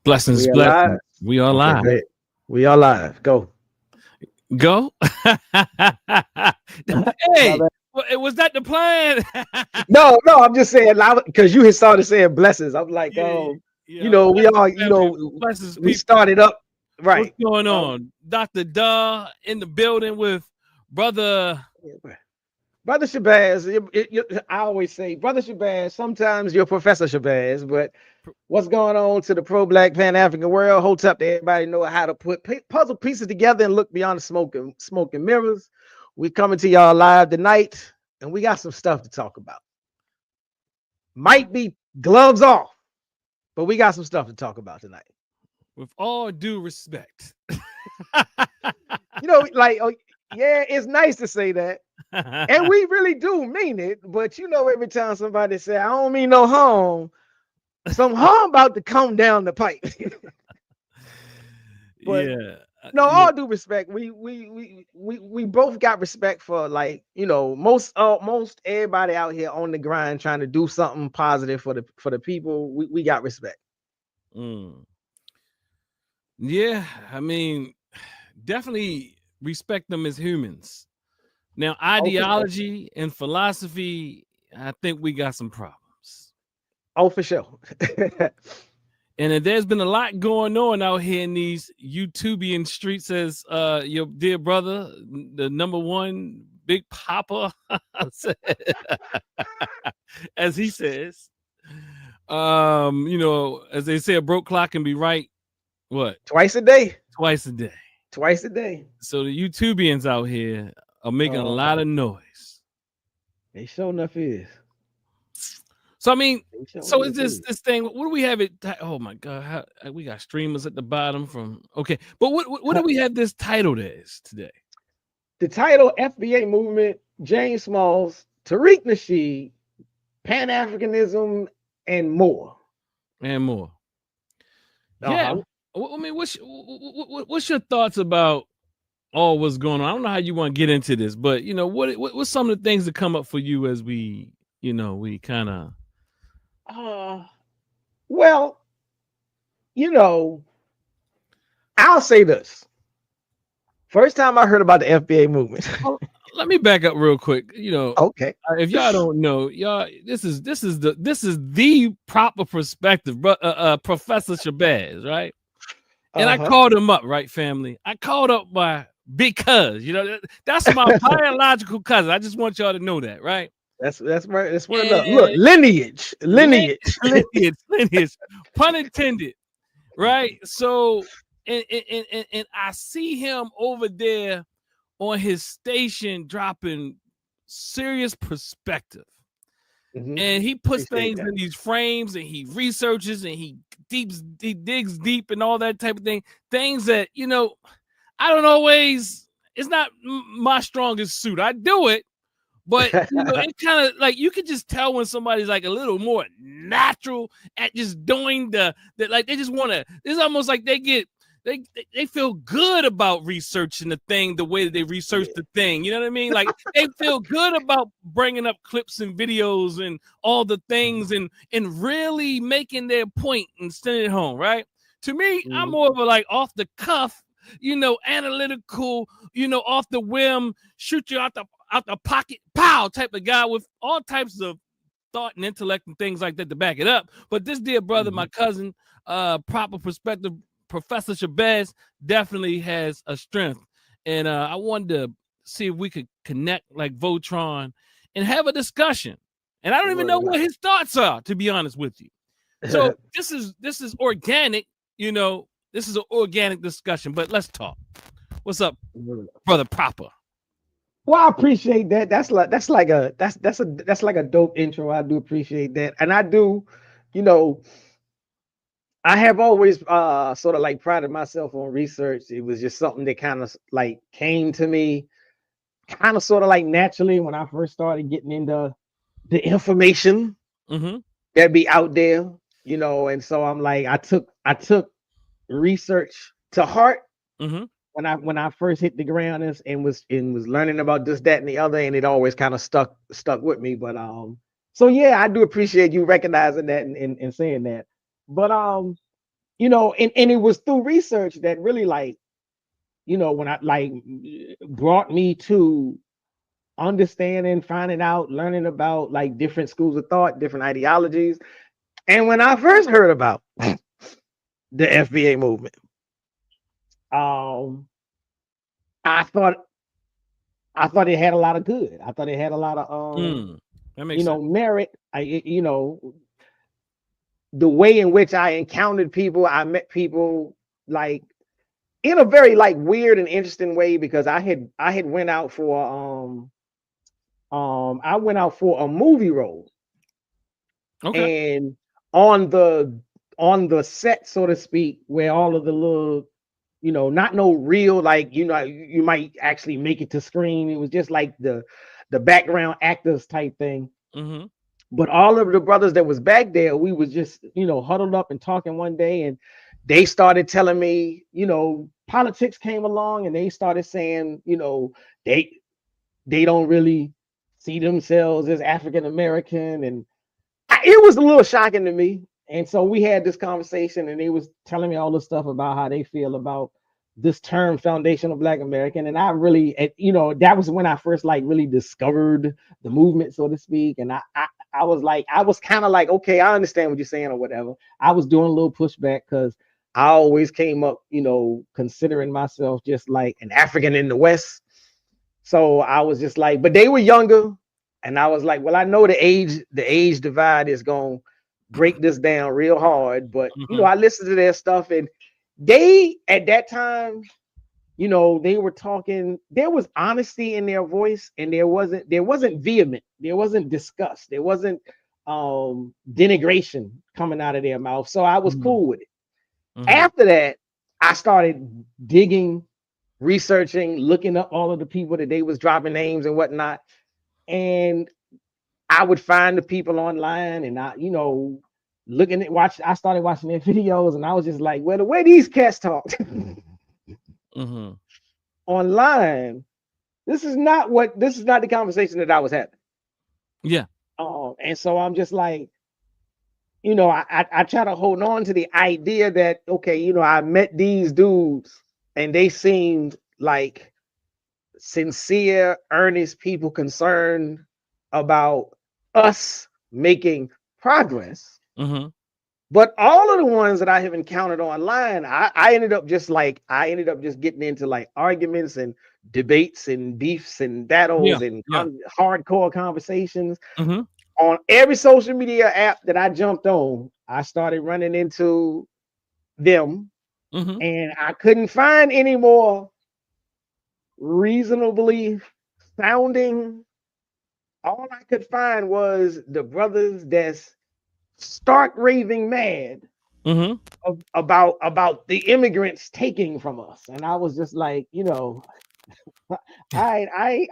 Blessings, We are blessings. live. We are Okay, live. great. We are live. Go. Go. My Hey, bad. was that the plan? No, no, I'm just saying loud because you had started saying blessings. I'm like, Yeah, you yeah. know, we Blessings, all, family. Blessings, we people. started up What's right. going Um, on? Dr. Duh in the building with brother. Brother Shabazz, I always say, Brother Shabazz, sometimes you're Professor Shabazz, but what's going on to the pro-black Pan-African world? Holds up to everybody know how to put puzzle pieces together and look beyond the smoke and mirrors. We coming to y'all live tonight, and we got some stuff to talk about. Might be gloves off, but we got some stuff to talk about tonight. With all due respect. You know, like, oh, yeah, it's nice to say that. And we really do mean it, but you know, every time somebody say, I don't mean no harm, some harm about to come down the pipe. But Yeah. no, all due respect, we both got respect for, like, you know, most everybody out here on the grind trying to do something positive for the people. We got respect. Mm. Yeah, I mean, definitely respect them as humans. Now, Oh, for sure. ideology and philosophy, I think we got some problems. Oh, for sure. And there's been a lot going on out here in these YouTubian streets, as your dear brother, the number one Big Papa, as he says. You know, as they say, a broke clock can be right, what? Twice a day. Twice a day. Twice a day. So the YouTubians out here are making a lot of noise. They sure enough is. So I mean, so is this thing? What do we have it? Oh my God, we got streamers at the bottom from. Okay, but what do we have this titled as today? The title: FBA movement, James Smalls, Tariq Nasheed, Pan-Africanism, and more. And more. Yeah, I mean, what's your thoughts about all what's going on? I don't know how you want to get into this, but you know, what's some of the things that come up for you as we, you know, we kind of. Well, you know, I'll say this. First time I heard about the FBA movement. Let me back up real quick. You know, okay. If y'all don't know, y'all, this is the proper perspective, Professor Shabazz, right? And I called him up, right, family? I called up because, you know, that's my biological cousin. I just want y'all to know that, right? That's right. That's what it Look, lineage. Pun intended, right? So, and I see him over there on his station dropping serious perspective. And he puts things in these frames and he researches and he digs deep and all that type of thing. Things that, you know, I don't always, it's not my strongest suit. I do it, but you know, it kind of like you can just tell when somebody's like a little more natural at just doing the like they just want to. It's almost like they feel good about researching the thing the way that they research the thing. You know what I mean? Like they feel good about bringing up clips and videos and all the things and really making their point and sending it home, right? To me, I'm more of a like off the cuff, you know, analytical, you know, off the whim, shoot you out the pocket, pow type of guy with all types of thought and intellect and things like that to back it up. But this dear brother, my cousin, proper perspective, Professor Shabazz, definitely has a strength. And I wanted to see if we could connect like Voltron and have a discussion. And I don't even know what his thoughts are, to be honest with you. So this is organic, you know, this is an organic discussion, but let's talk. What's up, brother Proper? Well, I appreciate that. That's like a dope intro. I do appreciate that. And I do, you know, I have always sort of like prided myself on research. It was just something that kind of like came to me kind of sort of like naturally when I first started getting into the information that be out there, you know. And so I'm like, I took research to heart when I first hit the ground and was learning about this, that, and the other, and it always kind of stuck with me. But so yeah, I do appreciate you recognizing that and saying that. But you know, and it was through research that really like, you know, when I like brought me to understanding, finding out, learning about like different schools of thought, different ideologies. And when I first heard about the FBA movement, um, I thought it had a lot of good. I thought it had a lot of that makes sense. merit. You know, the way in which I encountered people, I met people like in a very like weird and interesting way because I had went out for I went out for a movie role. Okay. And on the set, so to speak, where all of the little, you know, not no real, like, you know, you might actually make it to screen. It was just like the background actors type thing. Mm-hmm. But all of the brothers that was back there, we was just, you know, huddled up and talking one day, and they started telling me, you know, politics came along, and they started saying, you know, they don't really see themselves as African American, and it was a little shocking to me. And so we had this conversation, and they was telling me all this stuff about how they feel about this term foundational Black American. And I really, you know, that was when I first like really discovered the movement, so to speak. And I was like, I was kind of like, okay, I understand what you're saying or whatever. I was doing a little pushback because I always came up, you know, considering myself just like an African in the West. So I was just like, but they were younger. And I was like, well, I know the age divide is going to break this down real hard. But, you know, Mm-hmm. I listened to their stuff, and they, at that time, you know, they were talking, there was honesty in their voice, and there wasn't vehement, there wasn't disgust, there wasn't denigration coming out of their mouth. So I was Mm-hmm. cool with it. Mm-hmm. After that, I started digging, researching, looking up all of the people that they was dropping names and whatnot. And I would find the people online, and I, you know, I started watching their videos, and I was just like, well, the way these cats talk Mm-hmm. online, this is not the conversation that I was having. Yeah. And so I'm just like, you know, I try to hold on to the idea that, okay, you know, I met these dudes, and they seemed like sincere, earnest people concerned about us making progress. Mm-hmm. But all of the ones that I have encountered online, I ended up just getting into like arguments and debates and beefs and Yeah. battles and Yeah. hardcore conversations Mm-hmm. on every social media app that I jumped on. I started running into them, Mm-hmm. and I couldn't find any more reasonably sounding. All I could find was the brothers that's stark raving mad Mm-hmm. about the immigrants taking from us. And I was just like, you know, I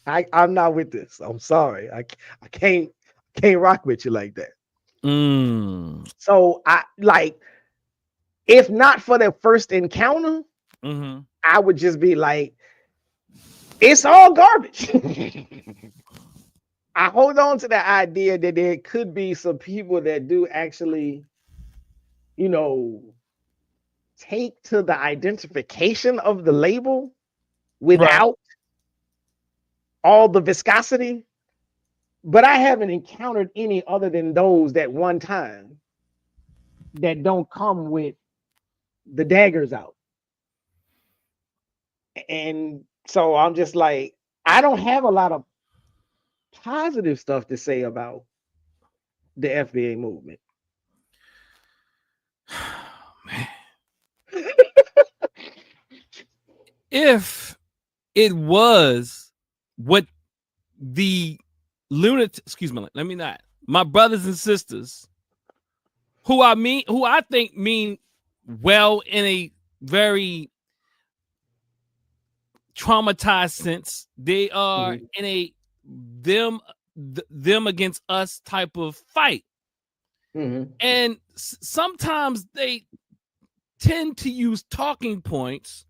I'm not with this. I'm sorry. I can't rock with you like that. Mm. So I like, if not for the first encounter, Mm-hmm. I would just be like, it's all garbage. I hold on to the idea that there could be some people that do actually, you know, take to the identification of the label Right. without all the viscosity. But I haven't encountered any other than those that one time that don't come with the daggers out. And so I'm just like, I don't have a lot of positive stuff to say about the FBA movement. Man. If it was what the excuse me, let me not, my brothers and sisters, who I think mean well in a very traumatized sense. They are Mhm. in a them against us type of fight. Mhm. And sometimes they tend to use talking points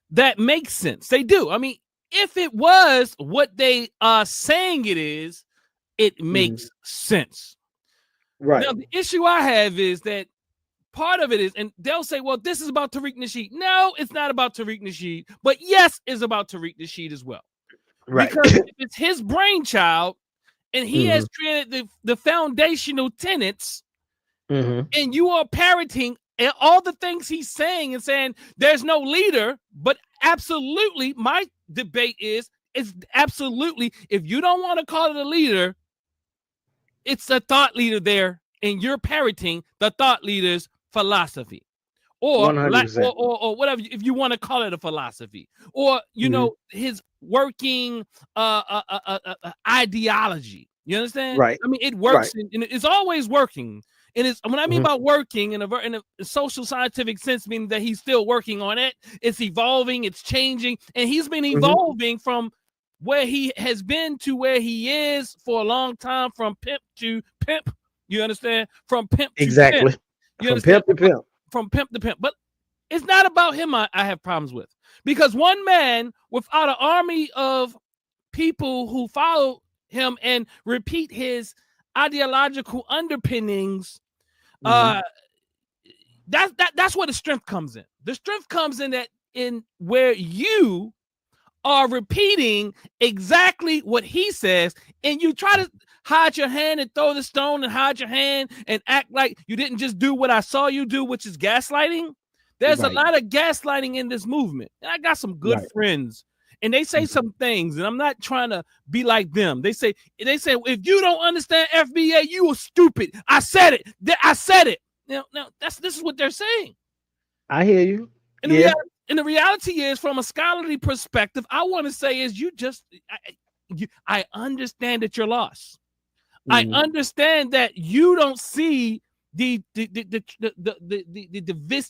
that make sense. They do. I mean, if it was what they are saying it is, it Mhm. makes sense. Right. Now, the issue I have is that part of it is, and they'll say, well, this is about Tariq Nasheed. No, it's not about Tariq Nasheed, but yes, it's about Tariq Nasheed as well. Right. Because it's his brainchild, and he has created the foundational tenets, and you are parroting all the things he's saying and saying there's no leader. But absolutely, my debate is absolutely, if you don't want to call it a leader, it's a thought leader there, and you're parroting the thought leader's philosophy. Or whatever, if you want to call it a philosophy, or you know, his working ideology. You understand? Right. I mean, it works, and it's always working. And it's when I mean about working in a social scientific sense, meaning that he's still working on it. It's evolving, it's changing, and he's been evolving from where he has been to where he is for a long time, from pimp to pimp. You understand? From pimp to pimp. You from pimp to pimp. From pimp to pimp. But it's not about him I have problems with. Because one man without an army of people who follow him and repeat his ideological underpinnings, that's where the strength comes in. The strength comes in that in where you are repeating exactly what he says, and you try to hide your hand and throw the stone and hide your hand and act like you didn't just do what I saw you do, which is gaslighting. There's a lot of gaslighting in this movement. And I got some good friends, and they say some things, and I'm not trying to be like them. They say, if you don't understand FBA, you are stupid. I said it. I said it. Now this is what they're saying. I hear you. And the reality is, from a scholarly perspective, I want to say is I understand that you're lost. I understand that you don't see the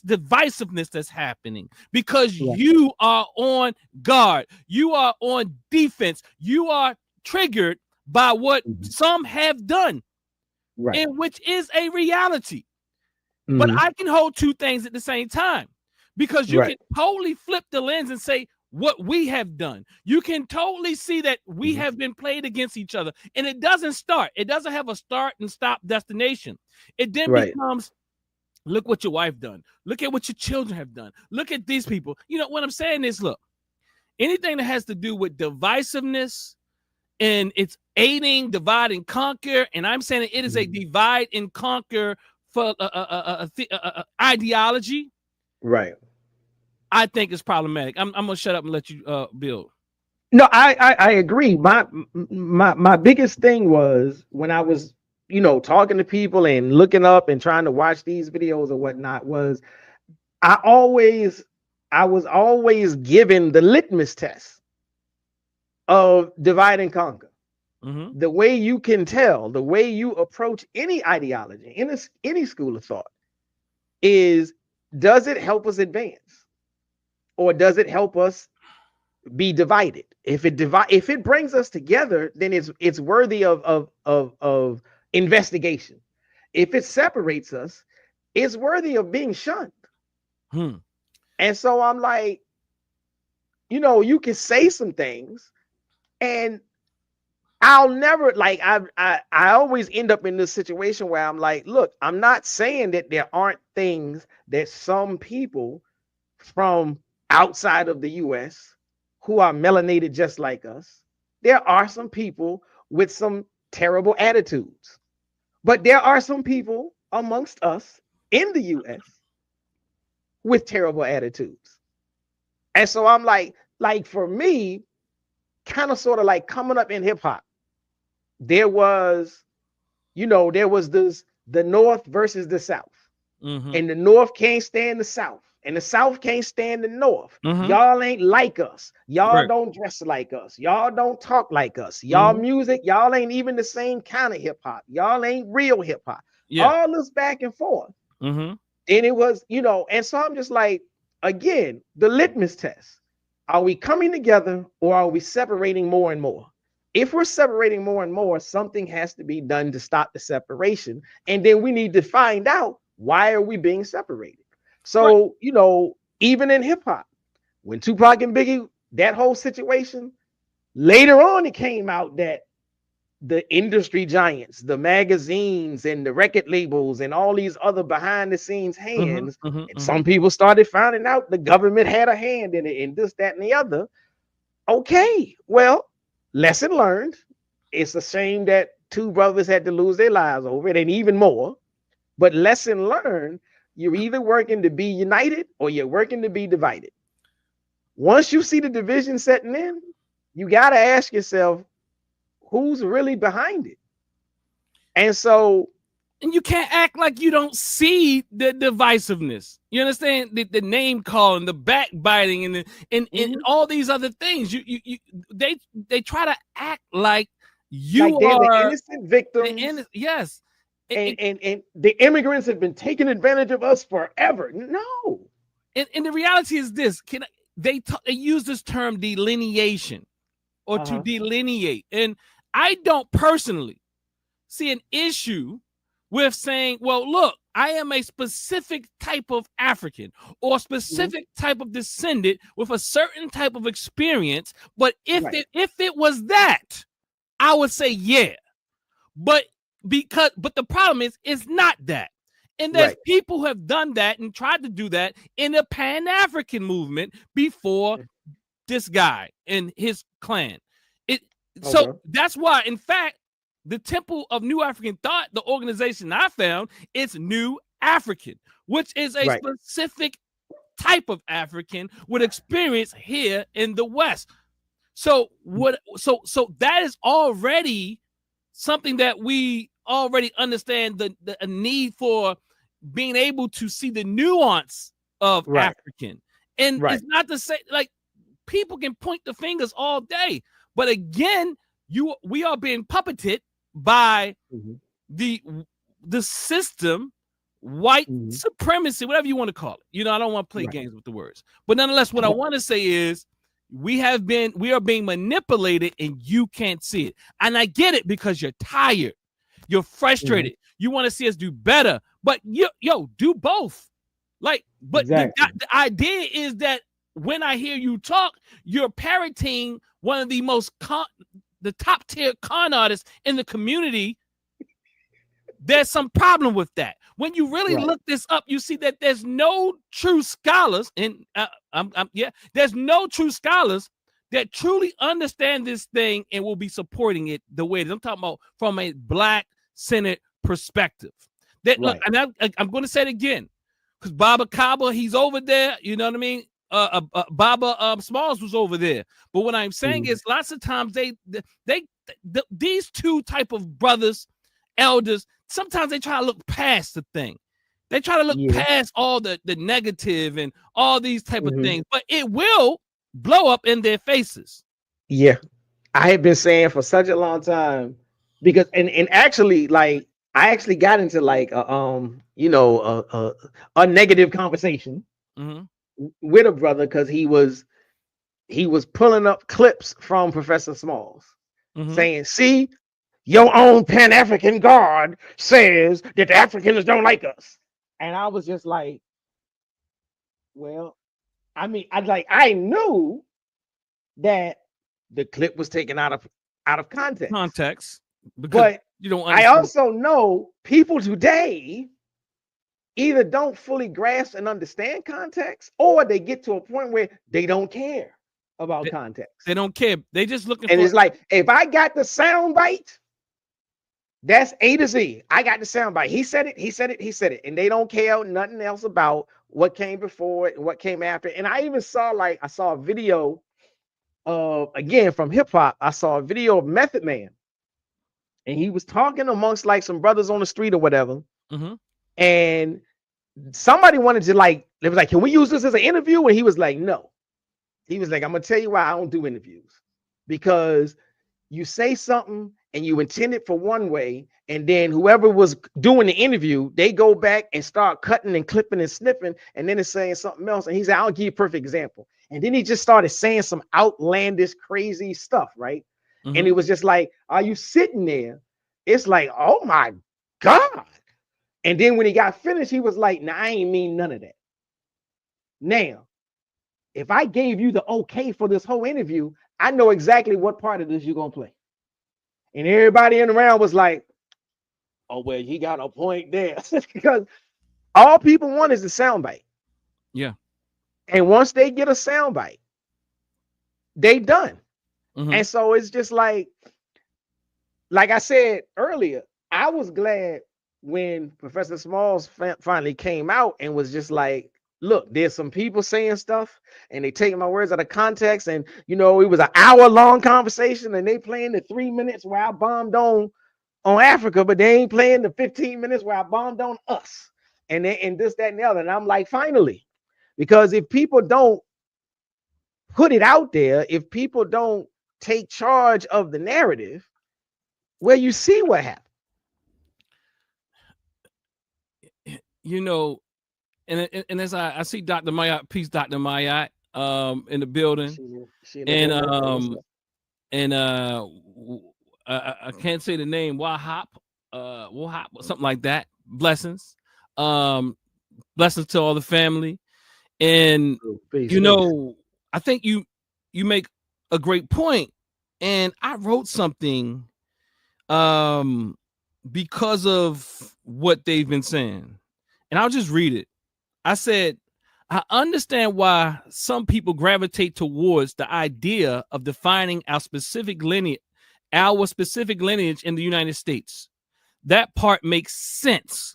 divisiveness that's happening because you are on guard. You are on defense. You are triggered by what some have done, and which is a reality. But I can hold two things at the same time. Because you can totally flip the lens and say what we have done. You can totally see that we have been played against each other. And it doesn't start. It doesn't have a start and stop destination. It then becomes, look what your wife done. Look at what your children have done. Look at these people. You know, what I'm saying is, look, anything that has to do with divisiveness and it's aiding, divide, and conquer. And I'm saying it is a divide and conquer for ideology. Right. I think it's problematic. I'm gonna shut up and let you build. No, I agree. My biggest thing was when I was, talking to people and looking up and trying to watch these videos or whatnot, was I was always given the litmus test of divide and conquer. The way you can tell, the way you approach any ideology in any school of thought is, does it help us advance, or does it help us be divided? If it brings us together, then it's worthy of investigation. If it separates us, it's worthy of being shunned. And so I'm like, you can say some things, and I'll never, like, I always end up in this situation where I'm like, look, I'm not saying that there aren't things that some people from outside of the US who are melanated just like us, there are some people with some terrible attitudes, but there are some people amongst us in the US with terrible attitudes. And so I'm like for me, kind of sort of like coming up in hip hop, there was the North versus the South. And the North can't stand the South, and the South can't stand the North. Y'all ain't like us. Y'all don't dress like us. Y'all don't talk like us. Y'all music, y'all ain't even the same kind of hip hop. Y'all ain't real hip hop. All this back and forth. And it was, and so I'm just like, again, the litmus test. Are we coming together, or are we separating more and more? If we're separating more and more, something has to be done to stop the separation. And then we need to find out, why are we being separated? So, even in hip hop, when Tupac and Biggie, that whole situation, later on, it came out that the industry giants, the magazines and the record labels and all these other behind the scenes hands. And some people started finding out the government had a hand in it and this, that, and the other. Okay, well, lesson learned. It's a shame that two brothers had to lose their lives over it, and even more. But lesson learned, you're either working to be united or you're working to be divided. Once you see the division setting in, you got to ask yourself, who's really behind it? And so, and you can't act like you don't see the divisiveness. You understand the name calling, the backbiting, and all these other things. They try to act like you like they're are the innocent victims. Yes. And the immigrants have been taking advantage of us forever. No. And the reality is this: they use this term delineation, or to delineate, and I don't personally see an issue with saying, well, look, I am a specific type of African or specific type of descendant with a certain type of experience. But if it was that, I would say, yeah. But the problem is, it's not that. And there's people who have done that and tried to do that in the Pan-African movement before this guy and his clan. So that's why, in fact, the Temple of New African Thought, the organization I found, is New African, which is a specific type of African with experience here in the West. So so that is already something that we already understand, the need for being able to see the nuance of African. And it's not to say, like, people can point the fingers all day, but again, we are being puppeted by the system, white supremacy, whatever you want to call it. You know, I don't want to play games with the words, but nonetheless, what I want to say is we are being manipulated, and you can't see it. And I get it, because you're tired, you're frustrated, you want to see us do better, but do both. Like, but the idea is that when I hear you talk, you're parroting one of the the top tier con artists in the community. There's some problem with that. When you really look this up, you see that there's no true scholars, and there's no true scholars that truly understand this thing and will be supporting it the way it is. I'm talking about from a Black-centered perspective. That look, and I'm going to say it again, because Baba Kaba, he's over there. You know what I mean? Baba Smalls was over there. But what I'm saying is, lots of times these two type of brothers, elders, sometimes they try to look past the thing. They try to look past all the negative and all these type of things, but it will blow up in their faces. Yeah, I have been saying for such a long time, because and actually, like, I actually got into like a negative conversation with a brother, because he was pulling up clips from Professor Smalls saying, see, your own Pan-African God says that the Africans don't like us. And I was just like, well, I mean, I knew that the clip was taken out of context. But you don't understand. I also know people today either don't fully grasp and understand context, or they get to a point where they don't care about context. They don't care. They just looking and it's like, if I got the sound bite, that's A to Z. I got the sound bite. He said it. And they don't care nothing else about what came before it and what came after. And I even saw a video of, again, from hip hop. I saw a video of Method Man, and he was talking amongst like some brothers on the street or whatever. And somebody wanted to they was like, can we use this as an interview? And he was like, no. He was like, I'm gonna tell you why I don't do interviews, because you say something and you intend it for one way, and then whoever was doing the interview, they go back and start cutting and clipping and snipping, and then it's saying something else. And he said, I'll give you a perfect example. And then he just started saying some outlandish, crazy stuff, right? And it was just like, are you sitting there? It's like, oh my God. And then when he got finished, he was like, nah, I ain't mean none of that. Now, if I gave you the okay for this whole interview, I know exactly what part of this you're going to play. And everybody in the round was like, oh, well, he got a point there. Because all people want is a soundbite. Yeah. And once they get a soundbite, they done. Mm-hmm. And so it's just like I said earlier, I was glad when Professor Smalls finally came out and was just like, look, there's some people saying stuff and they taking my words out of context. And, you know, it was an hour-long conversation and they playing the 3 minutes where I bombed on Africa, but they ain't playing the 15 minutes where I bombed on us. And this, that, and the other. And I'm like, finally, because if people don't put it out there, if people don't take charge of the narrative, well, you see what happened. You know, and as I see Dr. Mayat, peace, Dr. Mayat, in the building, I can't say the name, Wahop, something like that. Blessings, blessings to all the family, and peace, you know, I think you make a great point, and I wrote something, because of what they've been saying, and I'll just read it. I said, I understand why some people gravitate towards the idea of defining our specific lineage in the United States. That part makes sense,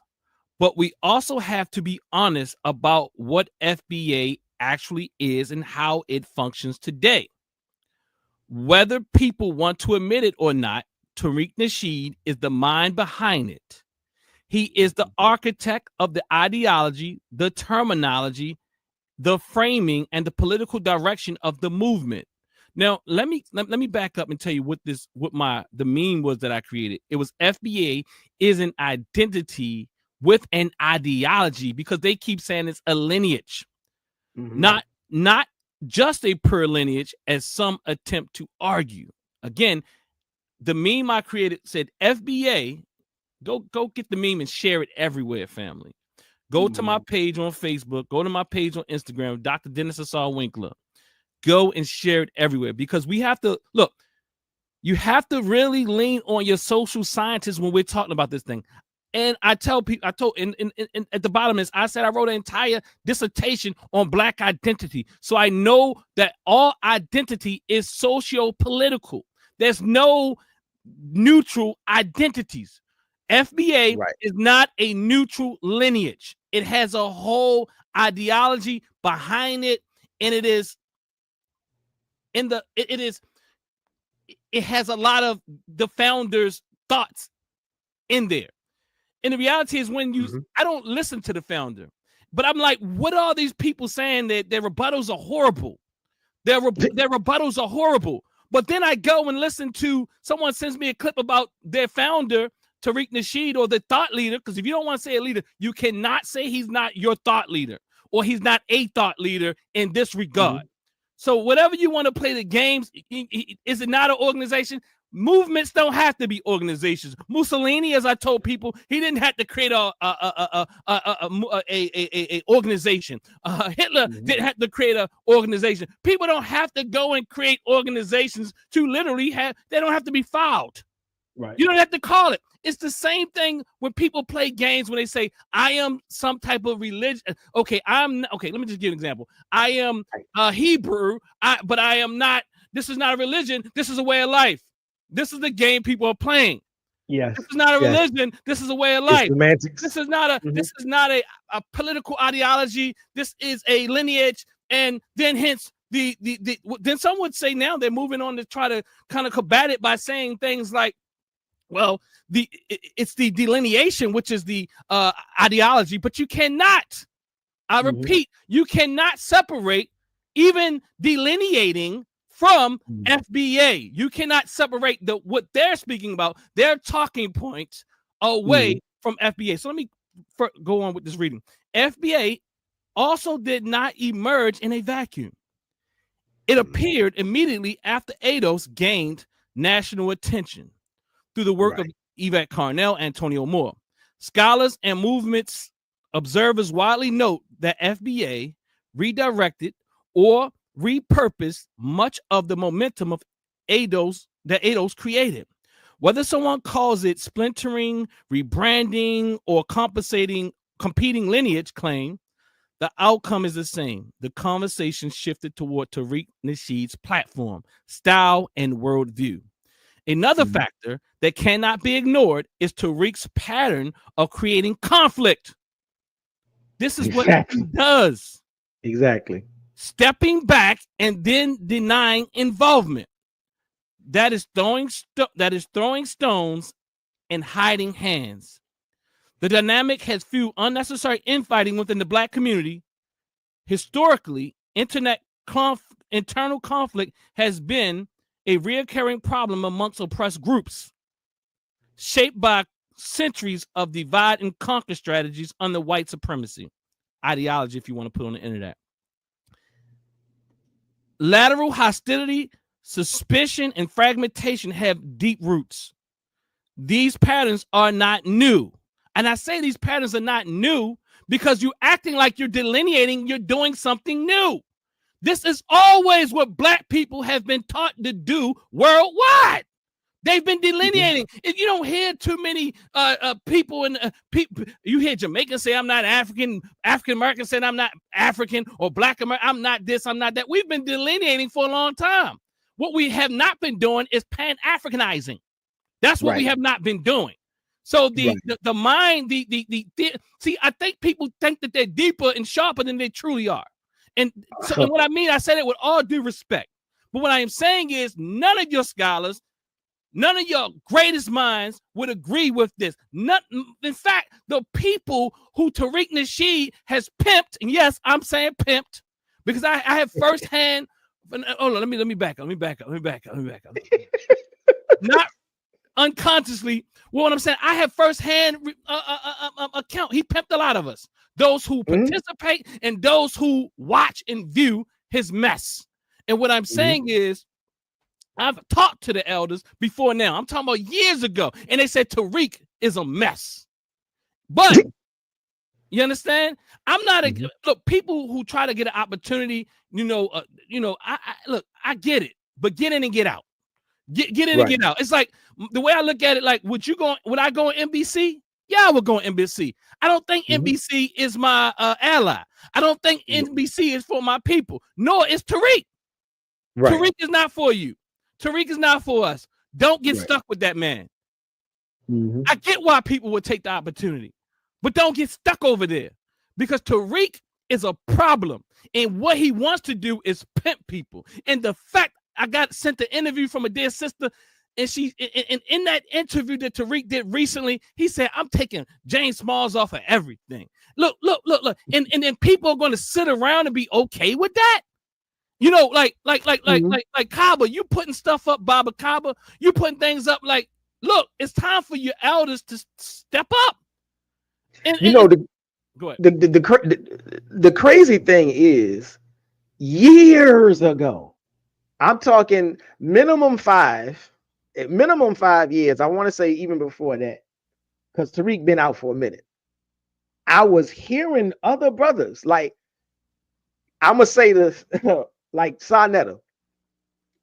but we also have to be honest about what FBA actually is and how it functions today. Whether people want to admit it or not, Tariq Nasheed is the mind behind it. He is the architect of the ideology, the terminology, the framing, and the political direction of the movement. Now, let me back up and tell you what the meme was that I created. It was FBA is an identity with an ideology, because they keep saying it's a lineage, not just a pure lineage, as some attempt to argue. Again, the meme I created said FBA. Go get the meme and share it everywhere, family. Go to my page on Facebook. Go to my page on Instagram, Dr. Dennis Asar Winkler. Go and share it everywhere, because we have to look. You have to really lean on your social scientists when we're talking about this thing. And I tell people, at the bottom is, I said I wrote an entire dissertation on Black identity, so I know that all identity is socio-political. There's no neutral identities. FBA is not a neutral lineage. It has a whole ideology behind it, and it has a lot of the founders' thoughts in there. And the reality is, when I don't listen to the founder, but I'm like, what are these people saying that their rebuttals are horrible? Their rebuttals are horrible. But then I go and listen to someone sends me a clip about their founder, Tariq Nasheed, or the thought leader, because if you don't want to say a leader, you cannot say he's not your thought leader, or he's not a thought leader in this regard. So whatever you want to play the games, is it not an organization? Movements don't have to be organizations. Mussolini, as I told people, he didn't have to create a organization. Hitler didn't have to create an organization. People don't have to go and create organizations to literally have. They don't have to be filed. Right. You don't have to call it. It's the same thing when people play games, when they say, I am some type of religion. Okay, let me just give an example. I am Hebrew, but I am not. This is not a religion. This is a way of life. This is the game people are playing. Yes. This is not a religion. This is a way of life. This is not a political ideology. This is a lineage. And then hence then some would say now they're moving on to try to kind of combat it by saying things like, well, it's the delineation, which is the ideology, but you cannot, I repeat, you cannot separate even delineating from FBA. You cannot separate what they're speaking about, their talking points, away from FBA. So let me go on with this reading. FBA also did not emerge in a vacuum. It appeared immediately after ADOS gained national attention through the work of Yvette Carnell, Antonio Moore. Scholars and movements observers widely note that FBA redirected or repurposed much of the momentum of ADOS that ADOS created. Whether someone calls it splintering, rebranding, or competing lineage claim, the outcome is the same. The conversation shifted toward Tariq Nasheed's platform, style, and worldview. Another factor that cannot be ignored is Tariq's pattern of creating conflict. This is what he does. Exactly. Stepping back and then denying involvement. That is throwing stones and hiding hands. The dynamic has fueled unnecessary infighting within the Black community. Historically, internal conflict has been a recurring problem amongst oppressed groups, shaped by centuries of divide and conquer strategies under white supremacy ideology, if you want to put on the internet. Lateral hostility, suspicion, and fragmentation have deep roots. These patterns are not new. And I say these patterns are not new because you're acting like you're delineating, you're doing something new. This is always what Black people have been taught to do worldwide. They've been delineating. If you don't hear too many people, you hear Jamaicans say, I'm not African, African-Americans say, I'm not African, or Black American, I'm not this, I'm not that. We've been delineating for a long time. What we have not been doing is Pan-Africanizing. That's what we have not been doing. So the mind, see, I think people think that they're deeper and sharper than they truly are. And so and what I mean, I said it with all due respect. But what I am saying is none of your scholars, none of your greatest minds would agree with this. In fact, the people who Tariq Nasheed has pimped, and yes, I'm saying pimped, because I have firsthand. Hold on, let me back up. Not unconsciously. Well, what I'm saying, I have firsthand account. He pimped a lot of us. Those who participate and those who watch and view his mess. And what I'm saying is, I've talked to the elders before now. I'm talking about years ago. And they said Tariq is a mess. But you understand? I'm not look, people who try to get an opportunity, I get it, but get in and get out. Get in and get out. It's like the way I look at it, like, would I go on NBC? Yeah, I would go on NBC. I don't think NBC is my ally. I don't think NBC is for my people. Nor is Tariq. Tariq is not for you. Tariq is not for us. Don't get stuck with that man. I get why people would take the opportunity, but don't get stuck over there, because Tariq is a problem. And what he wants to do is pimp people. And the fact I got sent the interview from a dear sister, and in that interview that Tariq did recently, he said, I'm taking James Smalls off of everything. Look. And then people are going to sit around and be okay with that. Like Kaba, you putting stuff up, Baba Kaba, you putting things up, like, look, it's time for your elders to step up. Go ahead. The crazy thing is, years ago, I'm talking minimum 5 years. I want to say even before that, because Tariq been out for a minute. I was hearing other brothers, like, I'm gonna say this, like Sarnetta.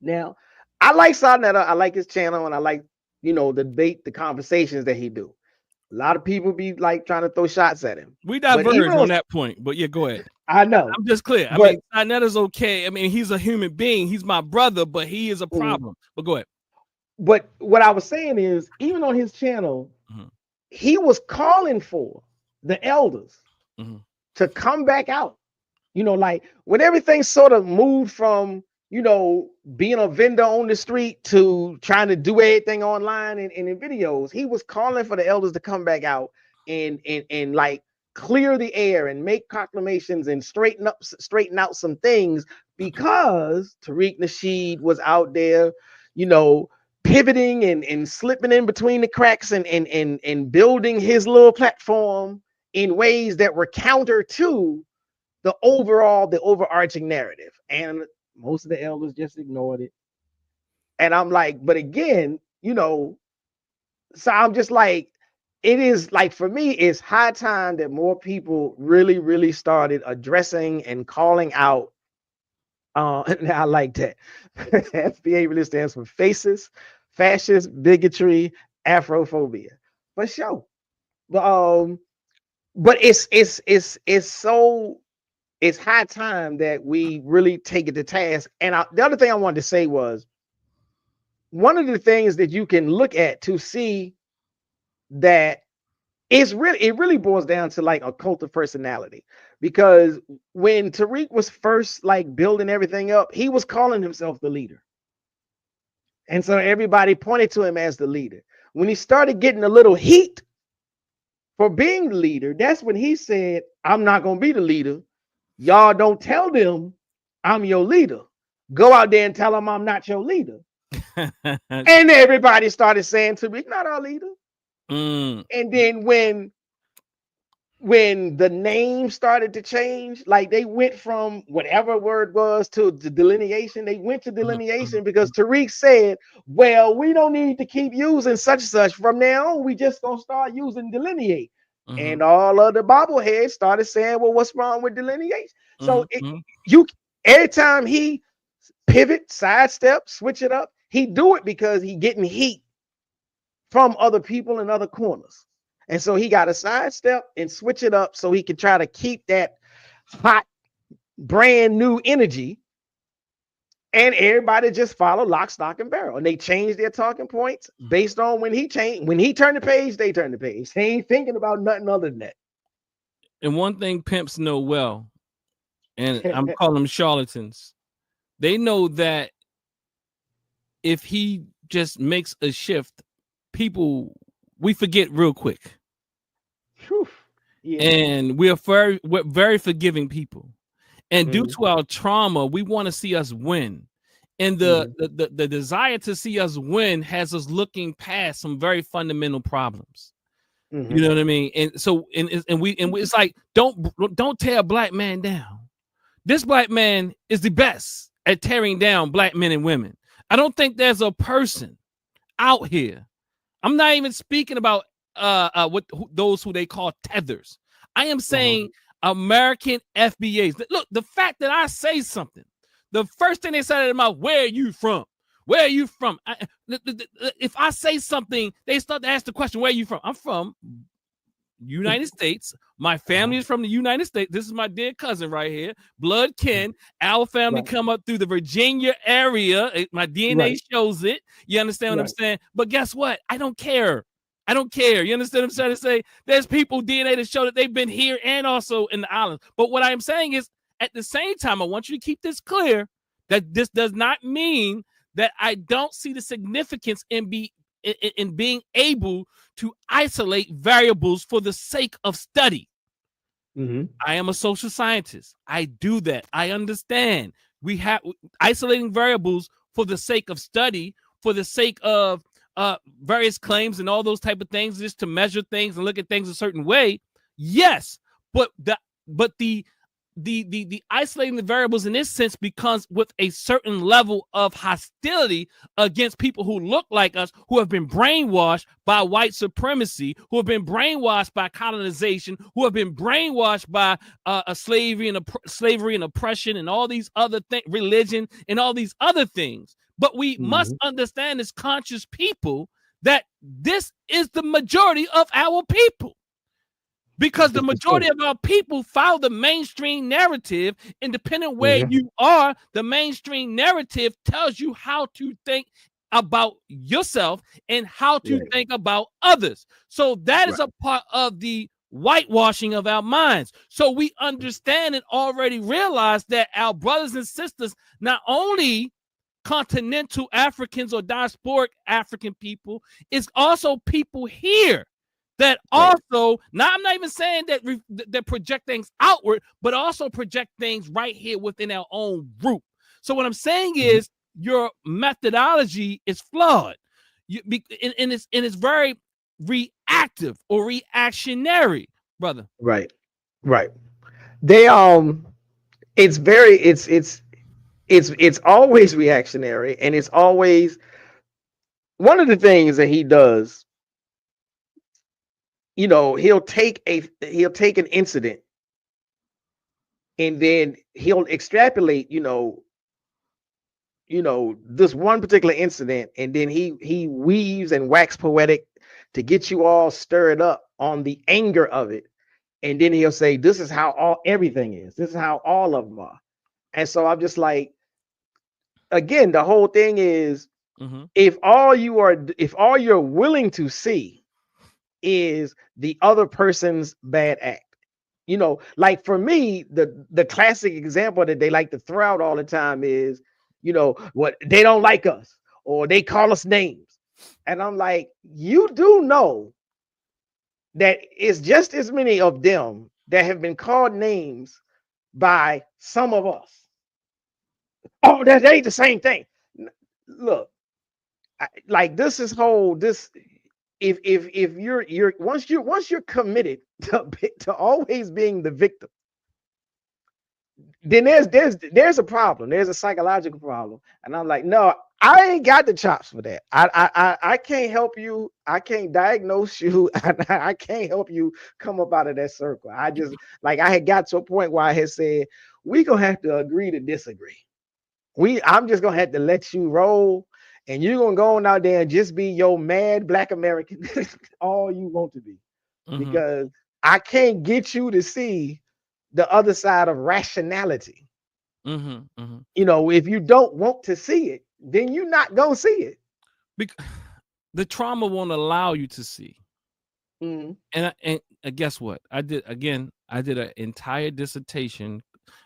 Now, I like Sarnetta. I like his channel, and I like, the debate, the conversations that he do. A lot of people be like trying to throw shots at him. We diverge on that point, but yeah, go ahead. I know. I'm just clear. I mean, Sarnetta's okay. I mean, he's a human being. He's my brother, but he is a problem. But go ahead. But what I was saying is, even on his channel, he was calling for the elders to come back out. Like, when everything sort of moved from, being a vendor on the street to trying to do everything online and in videos, he was calling for the elders to come back out and like clear the air and make proclamations and straighten out some things, because Tariq Nasheed was out there, pivoting and slipping in between the cracks and building his little platform in ways that were counter to the overarching narrative. And most of the elders just ignored it. And I'm like, but again, so I'm just like, it is like, for me, it's high time that more people really, really started addressing and calling out. And I like that. FBA really stands for faces, fascist bigotry, Afrophobia, for sure. But but it's high time that we really take it to task. And the other thing I wanted to say was, one of the things that you can look at to see that it really boils down to like a cult of personality. Because when Tariq was first like building everything up, he was calling himself the leader. And so everybody pointed to him as the leader. When he started getting a little heat for being the leader, that's when he said, I'm not going to be the leader. Y'all don't tell them I'm your leader. Go out there and tell them I'm not your leader. And everybody started saying to me, not our leader. And then when the name started to change, like they went from whatever word was to the delineation. They went to delineation because Tariq said, well, we don't need to keep using such and such. From now on, we just gonna start using delineate. And all of the bobbleheads started saying, well, what's wrong with delineation? So every time he pivot, sidestep, switch it up, he do it because he getting heat from other people in other corners. And so he got to sidestep and switch it up so he can try to keep that hot, brand new energy. And everybody just follow lock, stock, and barrel. And they change their talking points based on when he changed. When he turned the page, they turn the page. They ain't thinking about nothing other than that. And one thing pimps know well, and I'm calling them charlatans, they know that if he just makes a shift, we forget real quick. Yeah. And we're very forgiving people. And due to our trauma, we want to see us win. And the desire to see us win has us looking past some very fundamental problems. You know what I mean? And so it's like, don't tear a black man down. This black man is the best at tearing down black men and women. I don't think there's a person out here. I'm not even speaking about those who they call tethers. I am saying American FBAs. Look, the fact that I say something, the first thing they said out of their mouth, where are you from? Where are you from? If I say something, they start to ask the question, where are you from? I'm from United States. My family is from the United States. This is my dear cousin right here. Blood kin. Our family come up through the Virginia area. My DNA shows it. You understand what I'm saying? But guess what? I don't care. I don't care. You understand what I'm trying to say? There's people DNA that show that they've been here and also in the islands. But what I'm saying is, at the same time, I want you to keep this clear that this does not mean that I don't see the significance in being able to isolate variables for the sake of study. I am a social scientist. I do that. I understand. We have isolating variables for the sake of study, for the sake of various claims and all those type of things, just to measure things and look at things a certain way. Yes, but the isolating the variables in this sense becomes with a certain level of hostility against people who look like us, who have been brainwashed by white supremacy, who have been brainwashed by colonization, who have been brainwashed by slavery and oppression and all these other things, religion and all these other things. But we must understand as conscious people that this is the majority of our people. Because the majority of our people follow the mainstream narrative, and depending where you are, the mainstream narrative tells you how to think about yourself and how to think about others. So that is a part of the whitewashing of our minds. So we understand and already realize that our brothers and sisters, not only continental Africans or diasporic African people, is also people here that also, now I'm not even saying that project things outward, but also project things right here within our own group. So what I'm saying is your methodology is flawed, and it's very reactive or reactionary, brother. Right. They it's always reactionary, and it's always one of the things that he does. You know, he'll take an incident and then he'll extrapolate, you know, this one particular incident, and then he weaves and wax poetic to get you all stirred up on the anger of it. And then he'll say, this is how everything is. This is how all of them are. And so I'm just like, again, the whole thing is, if all you're willing to see is the other person's bad act, like for me, the classic example that they like to throw out all the time is, what they don't like us or they call us names. And I'm like, you do know that it's just as many of them that have been called names by some of us. Oh, that ain't the same thing. Look, like this is if you're once you're committed to always being the victim, then there's a problem. There's a psychological problem. And I'm like, no, I ain't got the chops for that. I can't help you. I can't diagnose you. I can't help you come up out of that circle. I just, like, I had got to a point where I had said, we gonna have to agree to disagree. I'm just gonna have to let you roll, and you're gonna go on out there and just be your mad Black American, all you want to be, because I can't get you to see the other side of rationality. If you don't want to see it, then you're not gonna see it. Because the trauma won't allow you to see. And guess what? I did an entire dissertation,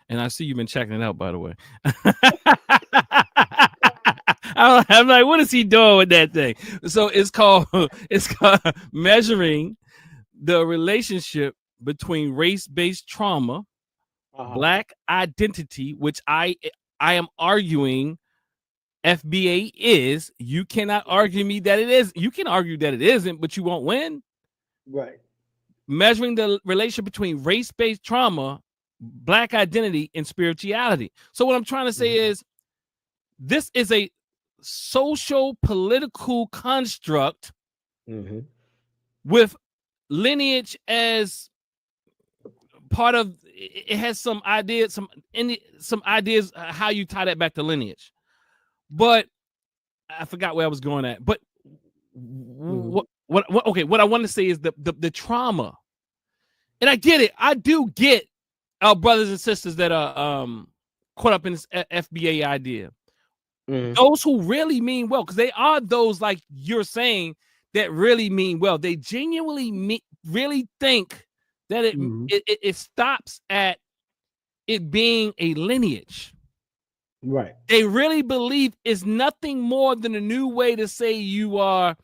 and I see you've been checking it out, by the way. I'm like, what is he doing with that thing? So it's called measuring the relationship between race-based trauma, Black identity, which I am arguing FBA is. You cannot argue me that it is. You can argue that it isn't, but you won't win. Right. Measuring the relationship between race-based trauma, Black identity, and spirituality. So what I'm trying to say is, this is a social political construct with lineage as part of it. Has some ideas how you tie that back to lineage, but I forgot where I was going at. But what I want to say is the trauma, and I get it. I do get our brothers and sisters that are caught up in this FBA idea. Those who really mean well, because they are those, like you're saying, that really mean well. They genuinely really think that it stops at it being a lineage. Right. They really believe it's nothing more than a new way to say you are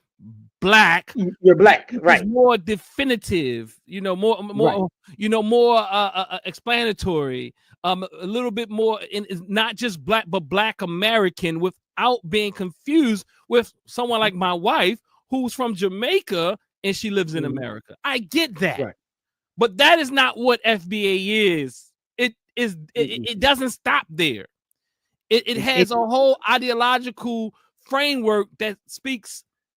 Black. You're Black, right? It's more definitive, more, more explanatory. A little bit more, not just Black, but Black American, without being confused with someone like my wife, who's from Jamaica and she lives in America. I get that, right. But that is not what FBA is. It doesn't stop there. It has a whole ideological framework that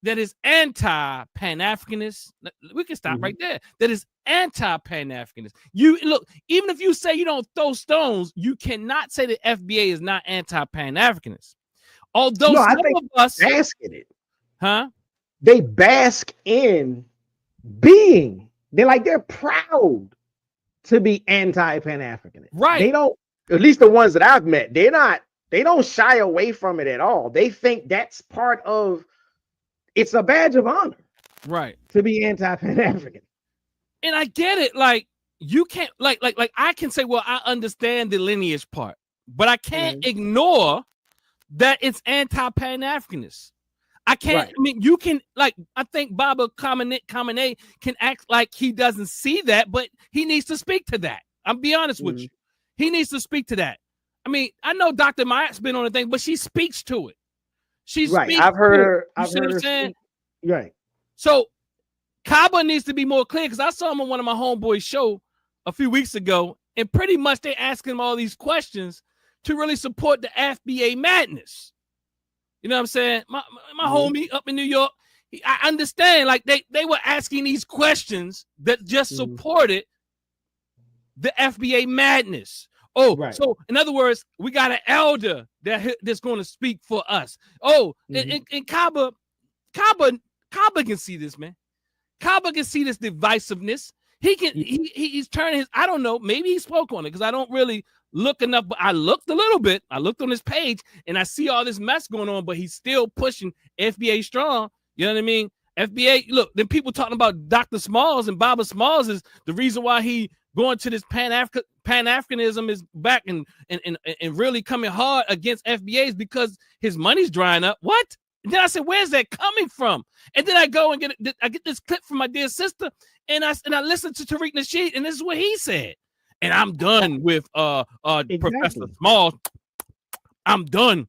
is anti-Pan-Africanist. We can stop right there. That is anti-Pan-Africanist. You look, even if you say you don't throw stones, you cannot say that FBA is not anti-Pan-Africanist. Although some of us bask in it. They bask in being. They're proud to be anti-Pan-Africanist. Right. They don't, at least the ones that I've met, they don't shy away from it at all. They think that's part of, it's a badge of honor, right, to be anti-Pan-African. And I get it. Like, you can't, like I can say, well, I understand the lineage part, but I can't ignore that it's anti-Pan-Africanist. I can't. Right. I mean, you can, like, I think Baba Kamene can act like he doesn't see that, but he needs to speak to that. I'll be honest with you. He needs to speak to that. I mean, I know Dr. Mayat's been on the thing, but she speaks to it. She's right. I've heard her. I've heard her saying? Right. So Kaba needs to be more clear, because I saw him on one of my homeboys' show a few weeks ago, and pretty much they asking him all these questions to really support the FBA madness. You know what I'm saying? My homie up in New York, I understand. Like they were asking these questions that just supported the FBA madness. Oh, Right. so in other words, we got an elder that's going to speak for us. Oh, and Kaba can see this, man. Kaba can see this divisiveness. He can. He's turning his. I don't know. Maybe he spoke on it because I don't really look enough. But I looked a little bit. I looked on his page and I see all this mess going on. But he's still pushing FBA strong. You know what I mean? FBA. Look, then people talking about Dr. Smalls and Baba Smalls is the reason why he going to this Pan-Africanism is back and really coming hard against FBAs because his money's drying up. What? And then I said, where's that coming from? And then I go and I get this clip from my dear sister, and I listen to Tariq Nasheed, and this is what he said. And I'm done with Professor Smalls. I'm done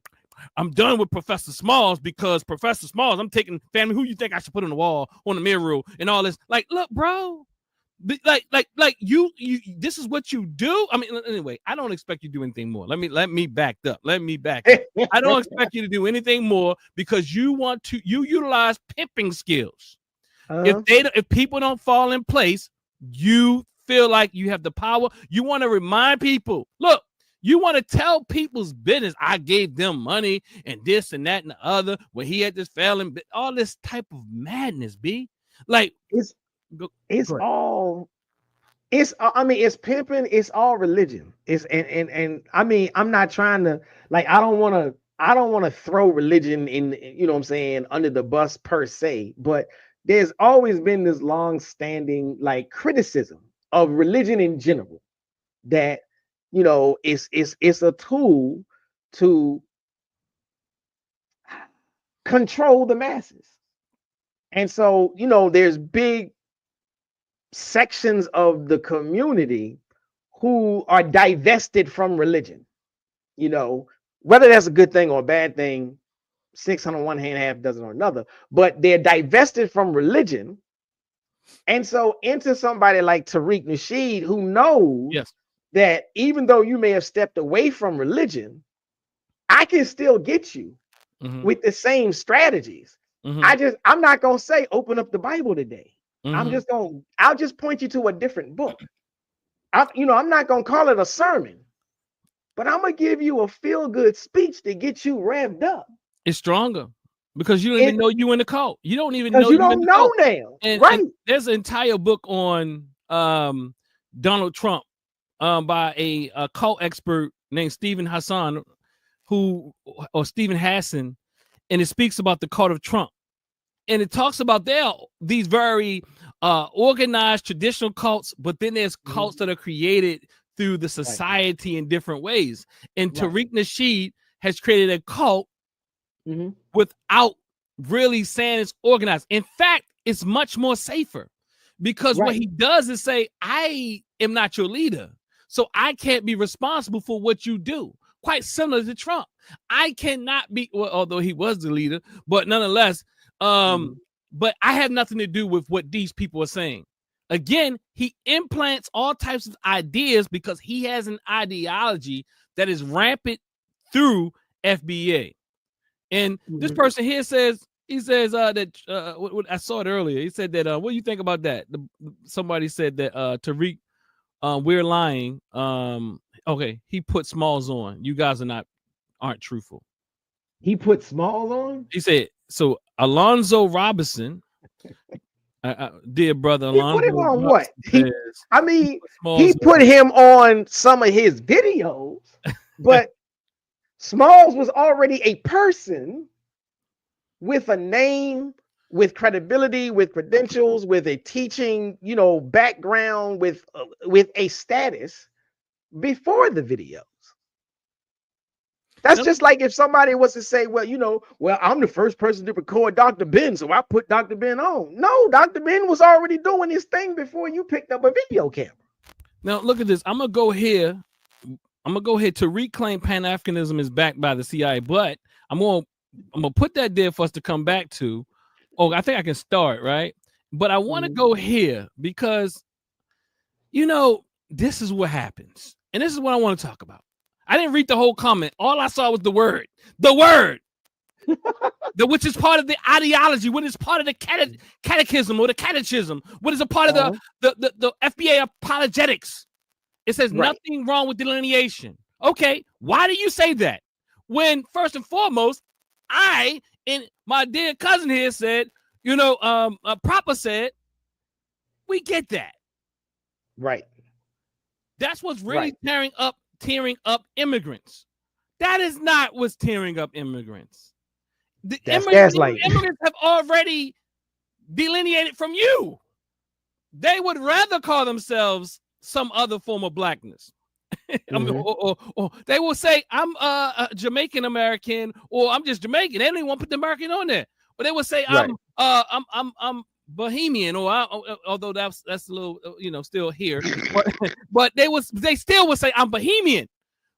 with Professor Smalls because Professor Smalls, I'm taking family. Who you think I should put on the wall, on the mirror, and all this? Like, look, bro. Like you this is what you do. I mean, anyway, I don't expect you to do anything more. Let me back up. I don't expect you to do anything more because you utilize pimping skills. If people don't fall in place, you feel like you have the power. You want to remind people, look, you want to tell people's business. I gave them money and this and that and the other when he had this failing, all this type of madness, B. Like it's pimping, it's all religion. It's and I mean, I'm not trying to, like, I don't want to throw religion in, you know what I'm saying, under the bus per se, but there's always been this long-standing like criticism of religion in general, that, you know, it's a tool to control the masses. And so, you know, there's big sections of the community who are divested from religion. You know, whether that's a good thing or a bad thing, 600 on one hand, half dozen on another, but they're divested from religion. And so into somebody like Tariq Nasheed, who knows that even though you may have stepped away from religion, I can still get you with the same strategies. I'm not gonna say open up the Bible today. I'll just point you to a different book. I'm not gonna call it a sermon, but I'm gonna give you a feel-good speech to get you revved up. It's stronger because you don't even know you in the cult. You don't even know you don't know now. And there's an entire book on Donald Trump by a cult expert named Stephen Hassan, or Stephen Hassan, and it speaks about the cult of Trump. And it talks about these very organized traditional cults, but then there's cults that are created through the society in different ways. And Tariq Nasheed has created a cult without really saying it's organized. In fact, it's much more safer because what he does is say, I am not your leader, so I can't be responsible for what you do. Quite similar to Trump. I cannot be, well, although he was the leader, but nonetheless, but I have nothing to do with what these people are saying. Again, he implants all types of ideas because he has an ideology that is rampant through FBA. And this person here says, that what I saw it earlier. He said that, what do you think about that? Somebody said that Tariq, we're lying. Okay, he put Smalls on. You guys aren't truthful. He put Smalls on? He said, so Alonzo Robinson, dear brother Alonzo. He put him on what? He put him on some of his videos, but Smalls was already a person with a name, with credibility, with credentials, with a teaching, background, with a status before the videos. That's just like if somebody was to say, well, I'm the first person to record Dr. Ben, so I put Dr. Ben on. No, Dr. Ben was already doing his thing before you picked up a video camera. Now, look at this. I'm going to go here to reclaim Pan-Africanism is backed by the CIA, but I'm going to put that there for us to come back to. Oh, I think I can start, right? But I want to go here because, this is what happens. And this is what I want to talk about. I didn't read the whole comment. All I saw was the word, which is part of the ideology, what is part of the catechism or the catechism, what is a part of the FBA apologetics. It says nothing wrong with delineation. Okay, why do you say that? When first and foremost, I and my dear cousin here said, Proper said, we get that. Right. That's what's really tearing up immigrants. That is not what's tearing up immigrants. The immigrants have already delineated from you. They would rather call themselves some other form of blackness. Or they will say, I'm a Jamaican American, or I'm just Jamaican. They don't even want to put the American on there. But they will say, I'm Bohemian, or although that's a little, still here. but they still would say, I'm Bohemian.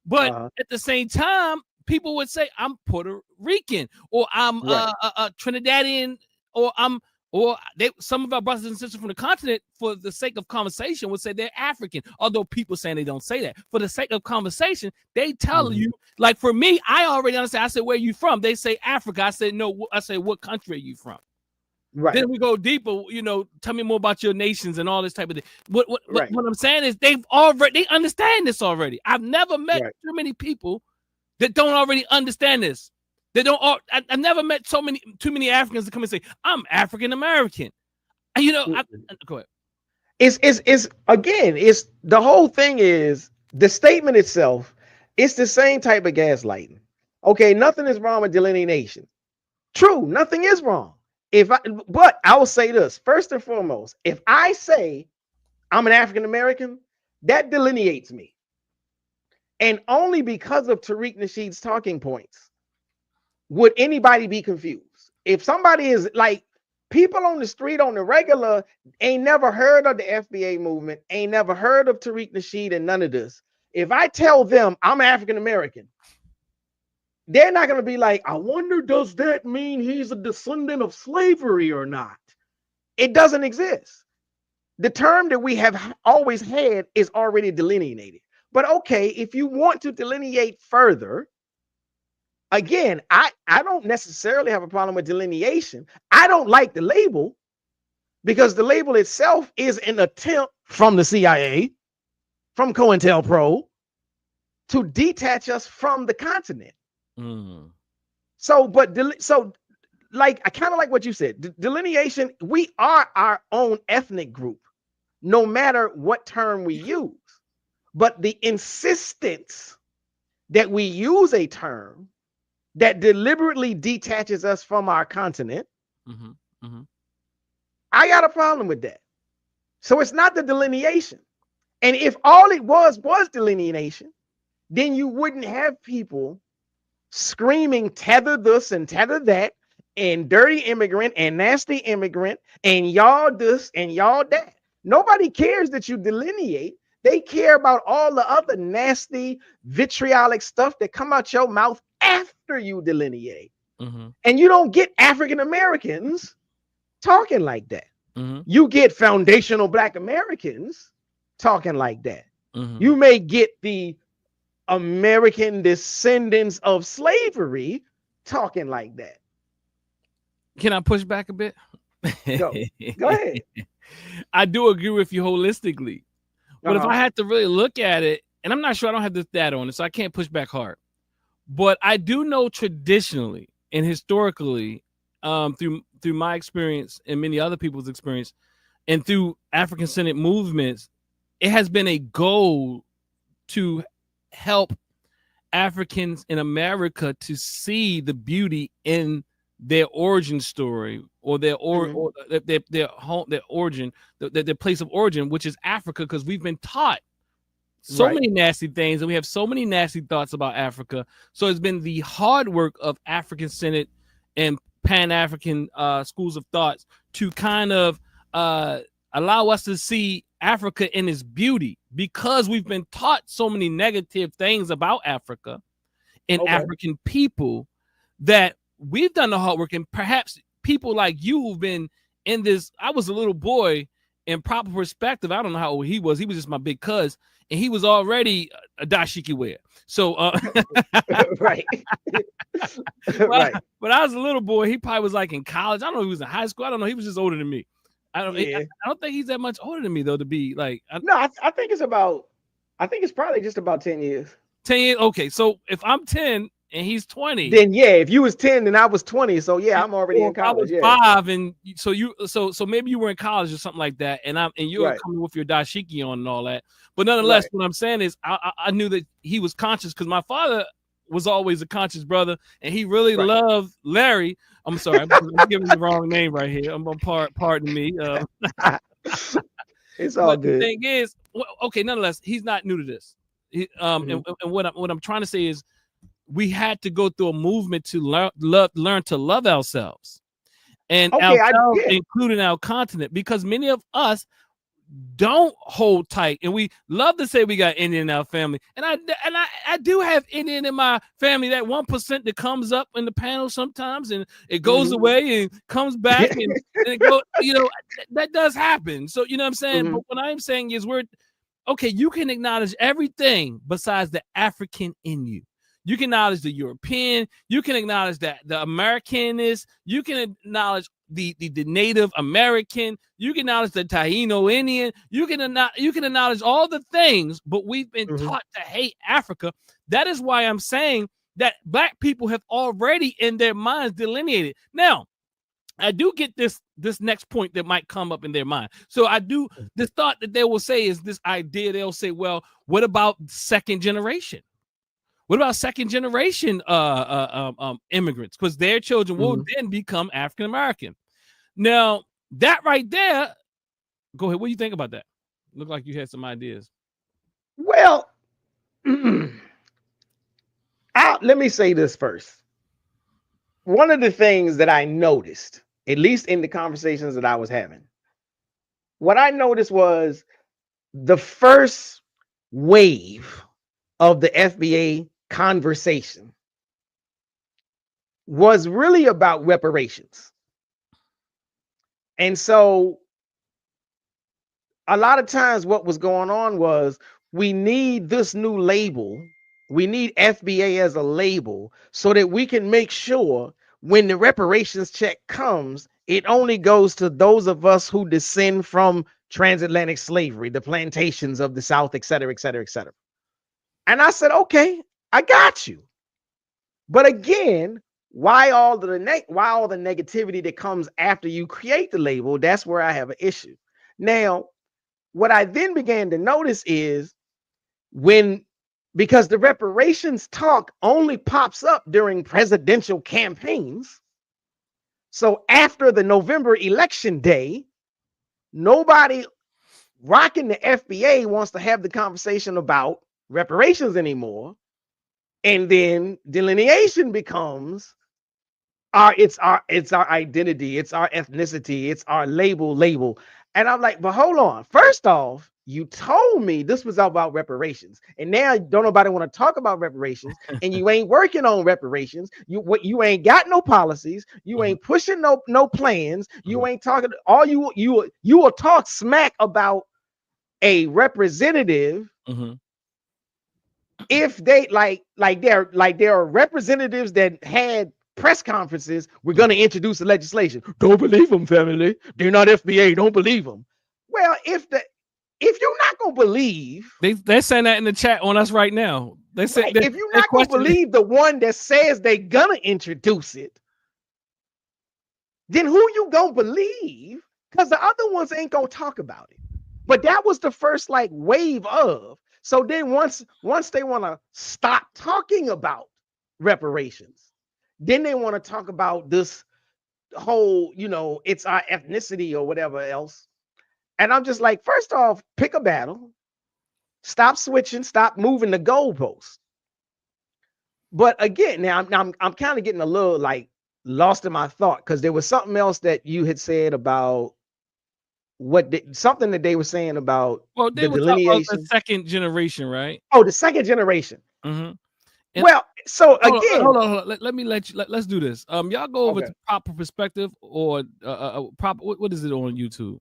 But at the same time, people would say, I'm Puerto Rican, or I'm Trinidadian, or some of our brothers and sisters from the continent, for the sake of conversation, would say they're African. Although people saying they don't say that. For the sake of conversation, they tell you, like for me, I already understand. I said, where are you from? They say Africa. I said, no. I say, what country are you from? Right. Then we go deeper, tell me more about your nations and all this type of thing. What I'm saying is they understand this already. I've never met too many people that don't already understand this. They don't. I've never met too many Africans that come and say, I'm African American. Go ahead. It's again, it's the whole thing is the statement itself. It's the same type of gaslighting. Okay, nothing is wrong with delineation. True, nothing is wrong. But I will say this first and foremost: if I say I'm an African American, that delineates me, and only because of Tariq Nasheed's talking points would anybody be confused. If somebody is like, people on the street on the regular ain't never heard of the FBA movement, ain't never heard of Tariq Nasheed and none of this. If I tell them I'm African American, they're not going to be like, I wonder, does that mean he's a descendant of slavery or not? It doesn't exist. The term that we have always had is already delineated. But okay, if you want to delineate further, again, I don't necessarily have a problem with delineation. I don't like the label because the label itself is an attempt from the CIA, from COINTELPRO, to detach us from the continent. So like, I kind of like what you said. Delineation, we are our own ethnic group, no matter what term we use. But the insistence that we use a term that deliberately detaches us from our continent, I got a problem with that. So it's not the delineation. And if all it was delineation, then you wouldn't have people screaming tether this and tether that, and dirty immigrant and nasty immigrant, and y'all this and y'all that. Nobody cares that you delineate. They care about all the other nasty, vitriolic stuff that come out your mouth after you delineate. And you don't get African Americans talking like that. You get foundational Black Americans talking like that. You may get the American descendants of slavery talking like that. Can I push back a bit? Go ahead. I do agree with you holistically. But if I had to really look at it, and I'm not sure, I don't have this data on it, so I can't push back hard. But I do know traditionally and historically, through my experience and many other people's experience, and through African-centered movements, it has been a goal to help Africans in America to see the beauty in their origin story, or their origin, their place of origin, which is Africa, because we've been taught so many nasty things, and we have so many nasty thoughts about Africa. So it's been the hard work of African-centered and Pan-African schools of thoughts to kind of allow us to see Africa in its beauty, because we've been taught so many negative things about Africa and African people, that we've done the hard work. And perhaps people like you who've been in this, I was a little boy in Proper perspective. I don't know how old he was. He was just my big cuz, and he was already a dashiki wear. So, right. But I was a little boy. He probably was like in college. I don't know. He was in high school. I don't know. He was just older than me. I don't think he's that much older than me though, to be like. No, I think it's about I think it's probably just about 10 years. 10 years. Okay, so if I'm 10 and he's 20, then yeah, if you was 10 and I was 20, so yeah, I'm already in college. I was 5, and so maybe you were in college or something like that, and you're right. coming with your dashiki on and all that. But nonetheless, Right. what I'm saying is I knew that he was conscious because my father was always a conscious brother, and he really Right. loved Larry. I'm sorry, I'm giving the wrong name right here. Pardon me. It's all But good. the thing is, okay, nonetheless, he's not new to this. And what I'm trying to say is, we had to go through a movement to learn to love ourselves, and ourselves, including our continent, because many of us don't hold tight, and we love to say we got Indian in our family, and I do have Indian in my family, that 1% that comes up in the panel sometimes, and it goes away and comes back, and it go, that does happen. So you know what I'm saying. But what I'm saying is, okay, you can acknowledge everything besides the African in you. You can acknowledge the European. You can acknowledge that the Americanist. You can acknowledge the Native American. You can acknowledge the Taino Indian. You can acknowledge all the things, but we've been taught to hate Africa. That is why I'm saying that Black people have already in their minds delineated. Now, I do get this next point that might come up in their mind. So I do, the thought that they will say is this idea. They'll say, well, what about second generation? What about second generation immigrants? Because their children will then become African American. Now, that right there, go ahead. What do you think about that? Look like you had some ideas. Well, let me say this first. One of the things that I noticed, at least in the conversations that I was having, what I noticed was the first wave of the FBA conversation was really about reparations. And so a lot of times what was going on was, we need this new label. We need FBA as a label so that we can make sure when the reparations check comes, it only goes to those of us who descend from transatlantic slavery, the plantations of the South, et cetera, et cetera, et cetera. And I said, okay, I got you. But again, why all the negativity that comes after you create the label? That's where I have an issue. Now, what I then began to notice is, because the reparations talk only pops up during presidential campaigns. So after the November election day, nobody rocking the FBA wants to have the conversation about reparations anymore. And then delineation becomes it's our identity, it's our ethnicity, it's our label. And I'm like, but hold on. First off, you told me this was about reparations, and now don't nobody want to talk about reparations, and you ain't working on reparations. You ain't got no policies, you ain't pushing no plans, you ain't talking. All you will talk smack about a representative if they there are representatives that had press conferences. We're going to introduce the legislation. Don't believe them, family. They're not FBA. Don't believe them. Well, if you're not going to believe, they're saying that in the chat on us right now. They say if you're not going to believe the one that says they're going to introduce it, then who you going to believe? Because the other ones ain't going to talk about it. But that was the first wave of. So then once they want to stop talking about reparations, then they want to talk about this whole, it's our ethnicity or whatever else. And I'm just like, first off, pick a battle, stop switching, stop moving the goalposts. But again, now I'm kind of getting a little lost in my thought, because there was something else that you had said about something that they were saying about they were talking about the second generation, right? Oh, the second generation. Mm-hmm. Well, so again, hold on. Let's do this. Y'all go over to proper perspective or proper. What is it on YouTube?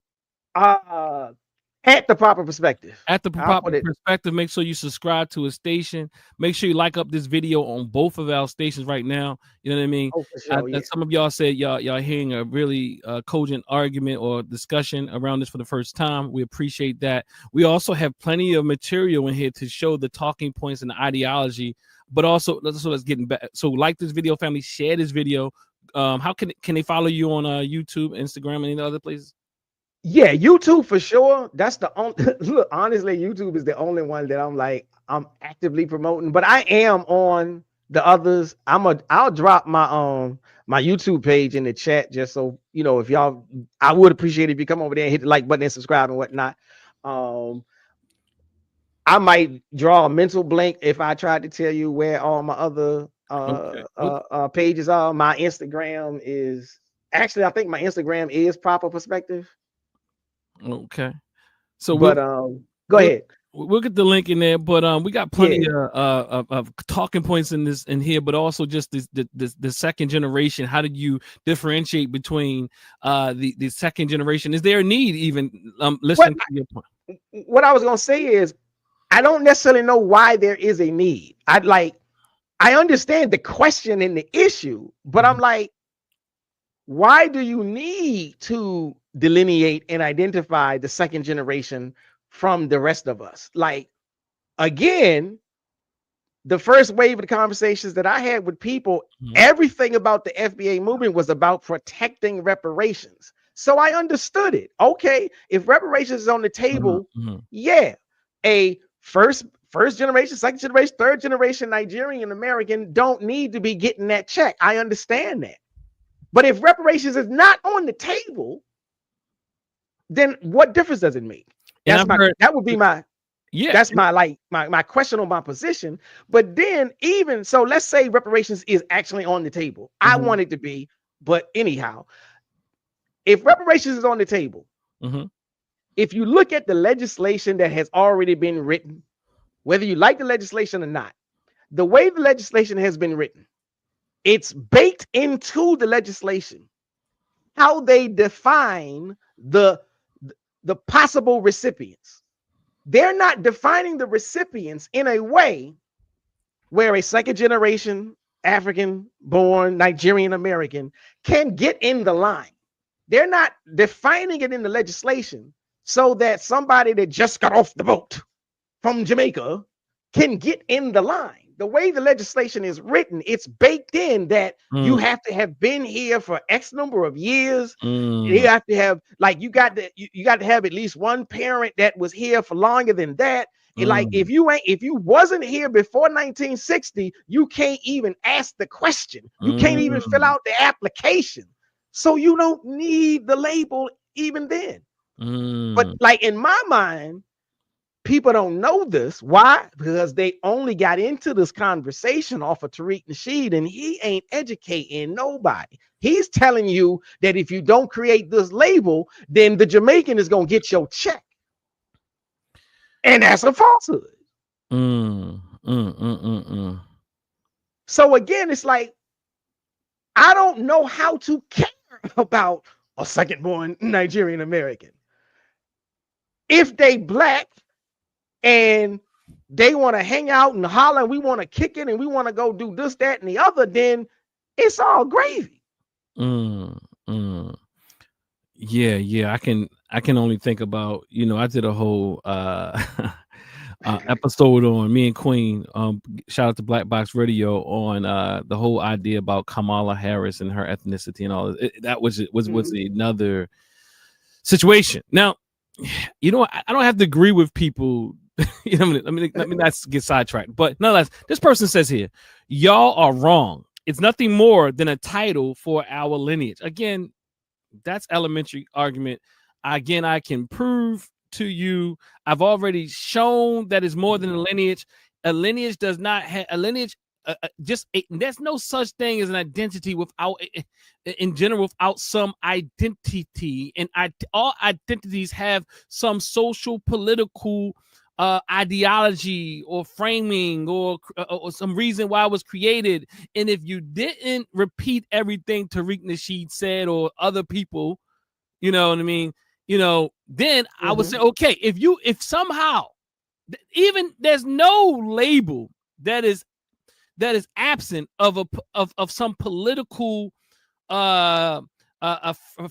At the proper perspective. At the I'll proper put it. perspective, make sure you subscribe to a station. Make sure you like up this video on both of our stations right now. You know what I mean? Oh, for sure. Yeah. Some of y'all said y'all hearing a really cogent argument or discussion around this for the first time. We appreciate that. We also have plenty of material in here to show the talking points and the ideology, but also let's get back. So like this video, family, share this video. How can they follow you on YouTube, Instagram, and any other places? Yeah, YouTube for sure. That's the only look. Honestly, YouTube is the only one that I'm actively promoting. But I am on the others. I'll drop my YouTube page in the chat just so you know if y'all. I would appreciate it if you come over there and hit the like button and subscribe and whatnot. I might draw a mental blank if I tried to tell you where all my other pages are. My Instagram is actually I think my Instagram is Proper Perspective. Okay, so but go ahead. We'll get the link in there, but we got plenty of talking points in here, but also just the second generation. How did you differentiate between the second generation? Is there a need even listening to your point? What I was gonna say is I don't necessarily know why there is a need. I understand the question and the issue, but I'm like, why do you need to delineate and identify the second generation from the rest of us? Like, again, the first wave of the conversations that I had with people, everything about the FBA movement was about protecting reparations. So I understood it. Okay, if reparations is on the table, yeah, a first generation, second generation, third generation Nigerian American don't need to be getting that check. I understand that. But if reparations is not on the table, then what difference does it make? That would be my that's my question on my position. But then even so, let's say reparations is actually on the table. I want it to be, but anyhow, if reparations is on the table, if you look at the legislation that has already been written, whether you like the legislation or not, the way the legislation has been written, it's baked into the legislation how they define the possible recipients. They're not defining the recipients in a way where a second generation African born Nigerian American can get in the line. They're not defining it in the legislation so that somebody that just got off the boat from Jamaica can get in the line. The way the legislation is written, it's baked in that you have to have been here for X number of years. You have to have you got to have at least one parent that was here for longer than that. Like if you wasn't here before 1960, you can't even ask the question. You can't even fill out the application. So you don't need the label even then. But like in my mind, people don't know this. Why? Because they only got into this conversation off of Tariq Nasheed, and he ain't educating nobody. He's telling you that if you don't create this label, then the Jamaican is going to get your check. And that's a falsehood. So again, it's like, I don't know how to care about a second-born Nigerian American. If they black, and they want to hang out and holler, and we want to kick it, and we want to go do this, that, and the other, then it's all gravy. Yeah. I can only think about, I did a whole episode on me and Queen. Shout out to Black Box Radio on the whole idea about Kamala Harris and her ethnicity and all that. Was another situation. Now, I don't have to agree with people. Let me not get sidetracked. But nonetheless, this person says here, y'all are wrong. It's nothing more than a title for our lineage. Again, that's elementary argument. Again, I can prove to you. I've already shown that it's more than a lineage. A lineage does not have a lineage. There's no such thing as an identity without, in general, without some identity. And all identities have some social, political ideology or framing or some reason why it was created. And if you didn't repeat everything Tariq Nasheed said or other people, you know what I mean, then I would say, okay, if somehow even there's no label that is absent of some political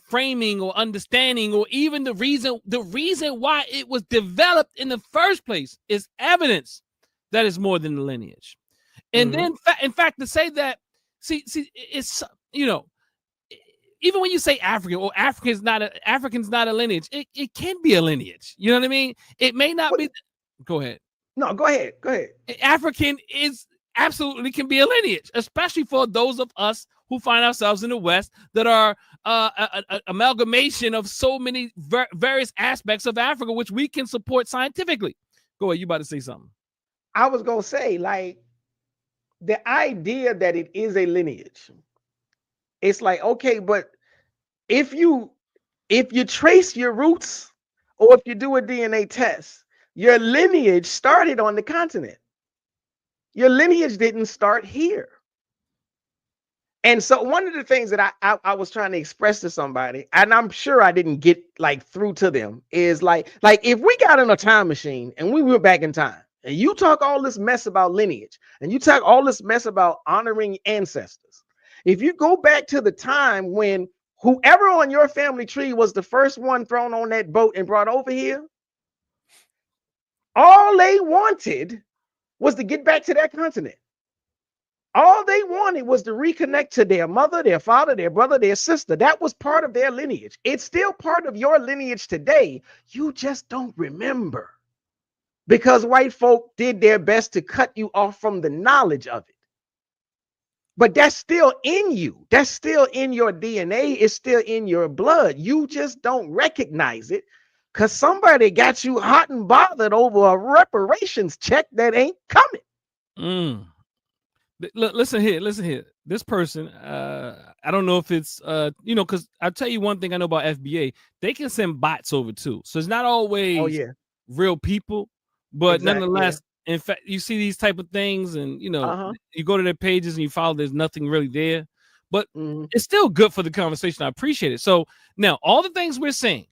framing or understanding, or even the reason why it was developed in the first place is evidence that is more than the lineage. And then in fact to say that, see it's even when you say African or African's not a lineage, it can be a lineage. You know what I mean? It may not be. Go ahead. No, go ahead. African is absolutely can be a lineage, especially for those of us who find ourselves in the West that are an amalgamation of so many various aspects of Africa, which we can support scientifically. Go ahead. You about to say something? I was going to say, like, the idea that it is a lineage, it's like, okay, but if you trace your roots, or if you do a DNA test, your lineage started on the continent. Your lineage didn't start here. And so one of the things that I was trying to express to somebody, and I'm sure I didn't get like through to them, is like if we got in a time machine and we went back in time, and you talk all this mess about lineage, and you talk all this mess about honoring ancestors, if you go back to the time when whoever on your family tree was the first one thrown on that boat and brought over here, all they wanted was to get back to that continent. All they wanted was to reconnect to their mother, their father, their brother, their sister. That was part of their lineage. It's still part of your lineage today. You just don't remember because white folk did their best to cut you off from the knowledge of it. But that's still in you. That's still in your DNA. It's still in your blood. You just don't recognize it because somebody got you hot and bothered over a reparations check that ain't coming. Listen here. This person, I don't know if it's, because I'll tell you one thing I know about FBA. They can send bots over too. So it's not always real people, but nonetheless, in fact, you see these type of things and, you go to their pages and you follow, there's nothing really there, but it's still good for the conversation. I appreciate it. So now all the things we're saying,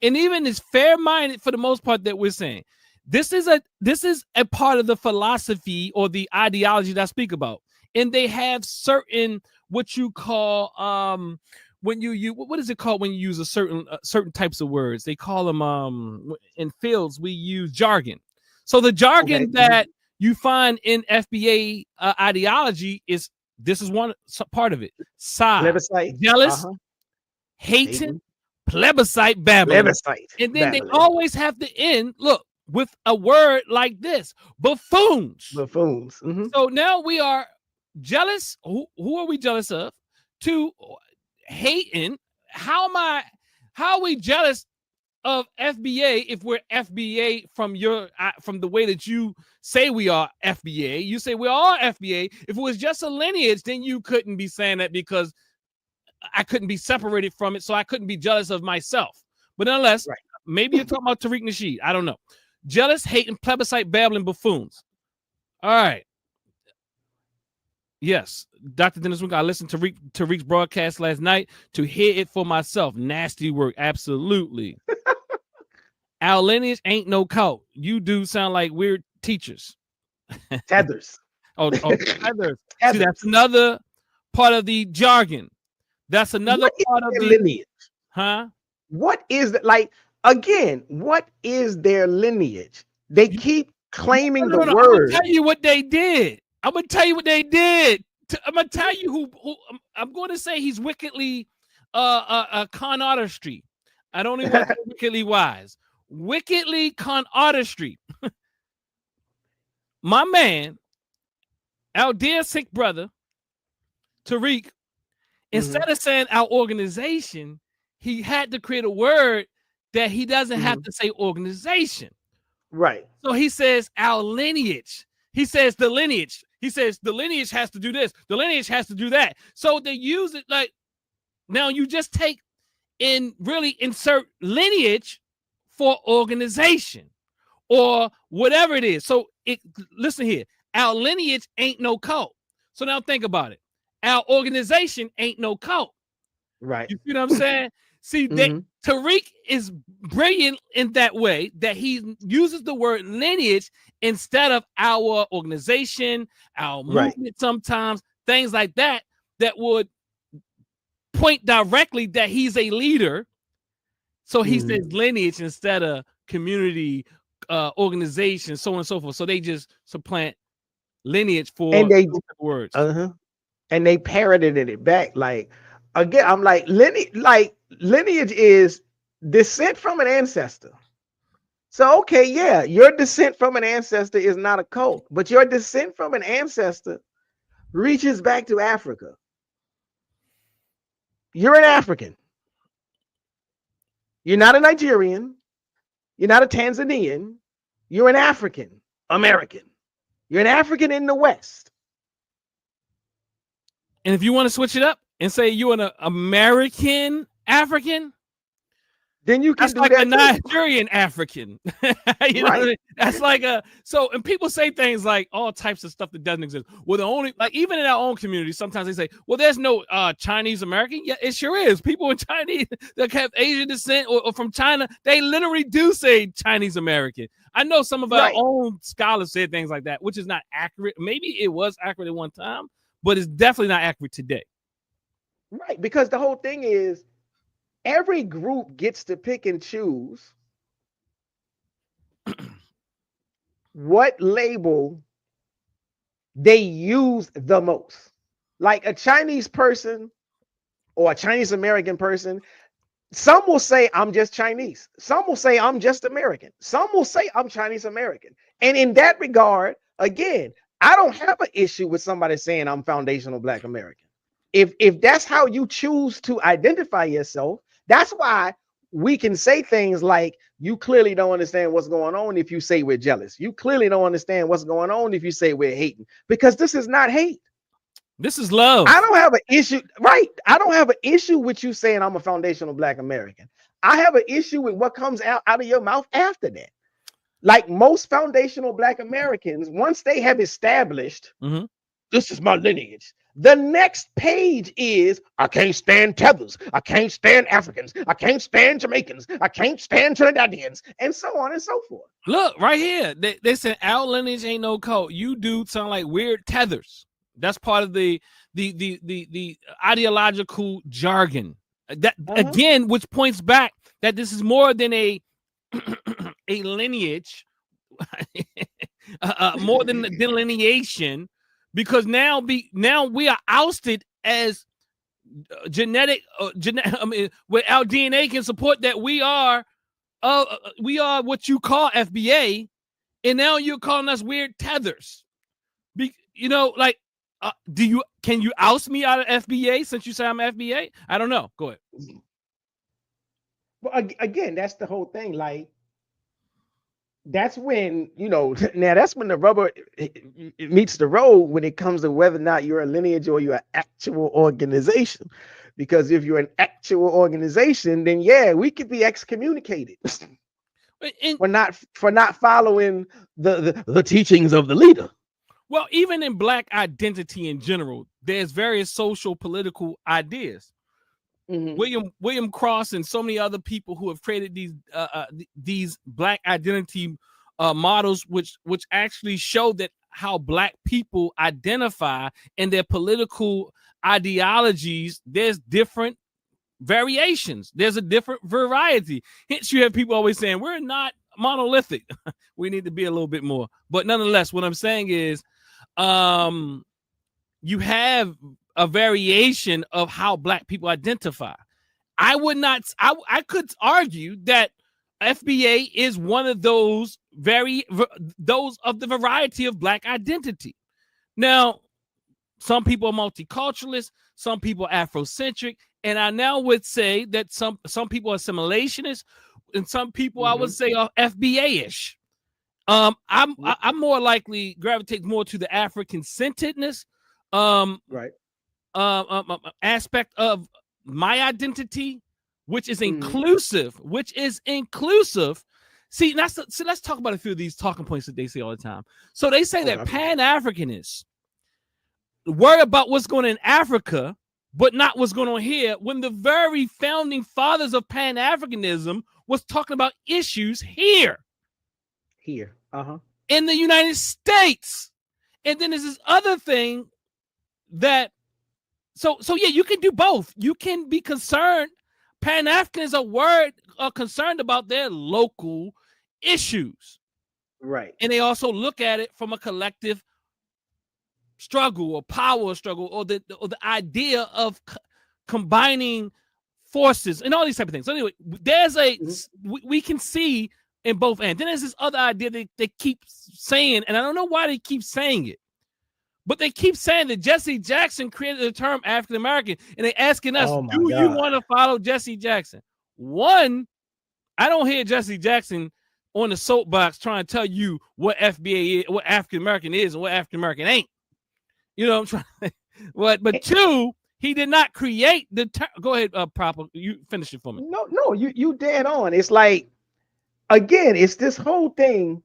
and even is fair-minded for the most part that we're saying, this is a part of the philosophy or the ideology that I speak about. And they have certain, what you call, when you what is it called when you use a certain types of words? They call them, in fields, we use jargon. So the jargon that you find in FBA ideology this is one part of it. Plebiscite, jealous, hating, plebiscite, babbling. And then they always have to end, with a word like this: buffoons. So now we are jealous. Who are we jealous of? To hating. How are we jealous of FBA if we're FBA from the way that you say we are FBA? You say we are FBA. If it was just a lineage, then you couldn't be saying that because I couldn't be separated from it, so I couldn't be jealous of myself. But nonetheless, maybe you're talking about Tariq Nasheed. I don't know. Jealous, hating, plebiscite, babbling buffoons. All right. Yes, Dr. Dennis Winkle, I listened to Tariq's broadcast last night to hear it for myself. Nasty work, absolutely. Our lineage ain't no cult. You do sound like weird teachers. Tethers. Tethers. See, that's another part of the jargon. That's another part of the lineage. Huh? What is that? Like, again, what is their lineage? They keep claiming the word. I'm gonna tell you what they did. I'm gonna tell you who I'm going to say he's wickedly con artistry. I don't even want to say wickedly wise. Wickedly con artistry. My man, our dear sick brother, Tariq, instead of saying our organization, he had to create a word that he doesn't have to say organization. Right. So he says our lineage. He says the lineage. He says the lineage has to do this. The lineage has to do that. So they use it like, now you just take and really insert lineage for organization or whatever it is. So listen here, our lineage ain't no cult. So now think about it. Our organization ain't no cult. Right. You see what I'm saying? See, Tariq is brilliant in that way that he uses the word lineage instead of our organization, our movement, sometimes things like that would point directly that he's a leader. So he says lineage instead of community, organization, so on and so forth. So they just supplant lineage for words. And they parroted it back. Like, again, I'm like, lineage is descent from an ancestor. So, okay, yeah, your descent from an ancestor is not a cult, but your descent from an ancestor reaches back to Africa. You're an African. You're not a Nigerian. You're not a Tanzanian. You're an African American. You're an African in the West. And if you want to switch it up and say you're an American African, then you can do like a Nigerian African. You know what I mean? That's like and people say things like all types of stuff that doesn't exist. Well, the only, like, even in our own community, sometimes they say, well, there's no Chinese American. Yeah, it sure is. People in Chinese that have Asian descent or from China, they literally do say Chinese American. I know some of our own scholars said things like that, which is not accurate. Maybe it was accurate at one time, but it's definitely not accurate today. Right, because the whole thing is, every group gets to pick and choose what label they use the most. Like a Chinese person or a Chinese American person, some will say, I'm just Chinese. Some will say, I'm just American. Some will say, I'm Chinese American. And in that regard, again, I don't have an issue with somebody saying I'm foundational Black American. If that's how you choose to identify yourself, that's why we can say things like, you clearly don't understand what's going on if you say we're jealous. You clearly don't understand what's going on if you say we're hating, because this is not hate. This is love. I don't have an issue, right? I don't have an issue with you saying I'm a foundational Black American. I have an issue with what comes out of your mouth after that. Like most foundational Black Americans, once they have established, this is my lineage, the next page is, I can't stand tethers. I can't stand Africans. I can't stand Jamaicans. I can't stand Trinidadians, and so on and so forth. Look, right here. They said our lineage ain't no cult. You do sound like weird tethers. That's part of the ideological jargon. That again, which points back that this is more than a lineage, more than delineation. Because now we are ousted as genetic. I mean, where our DNA can support that we are what you call FBA, and now you're calling us weird tethers. Like, can you oust me out of FBA since you say I'm FBA? I don't know. Go ahead. Well, again, that's the whole thing. Like, that's when, now that's when the rubber meets the road when it comes to whether or not you're a lineage or you're an actual organization. Because if you're an actual organization, then yeah, we could be excommunicated for not following the teachings of the leader. Well, even in Black identity in general, there's various social political ideas. William Cross and so many other people who have created these Black identity models, which actually show that how Black people identify and their political ideologies. There's different variations. There's a different variety. Hence, you have people always saying we're not monolithic. We need to be a little bit more. But nonetheless, what I'm saying is, you have a variation of how Black people identify. I could argue that FBA is one of those of the variety of Black identity. Now, some people are multiculturalists, some people are Afrocentric, and I now would say that some people are assimilationists, and some people I would say are FBA-ish. I'm more likely gravitate more to the African centeredness aspect of my identity, which is inclusive. See, let's talk about a few of these talking points that they say all the time. So they say that Pan-Africanists worry about what's going on in Africa but not what's going on here, when the very founding fathers of Pan-Africanism was talking about issues here. In the United States. And then there's this other thing that, so yeah, you can do both. You can be concerned. Pan-Africans are concerned about their local issues. Right. And they also look at it from a collective struggle or power struggle, or the idea of combining forces and all these type of things. So anyway, there's we can see in both ends. Then there's this other idea that they keep saying, and I don't know why they keep saying it, but they keep saying that Jesse Jackson created the term African American, and they're asking us, do you want to follow Jesse Jackson? One, I don't hear Jesse Jackson on the soapbox trying to tell you what FBA is, what African American is, and what African American ain't. You know what I'm trying. But two, he did not create the term. Go ahead, proper. You finish it for me. No, you dead on. It's like, again, it's this whole thing.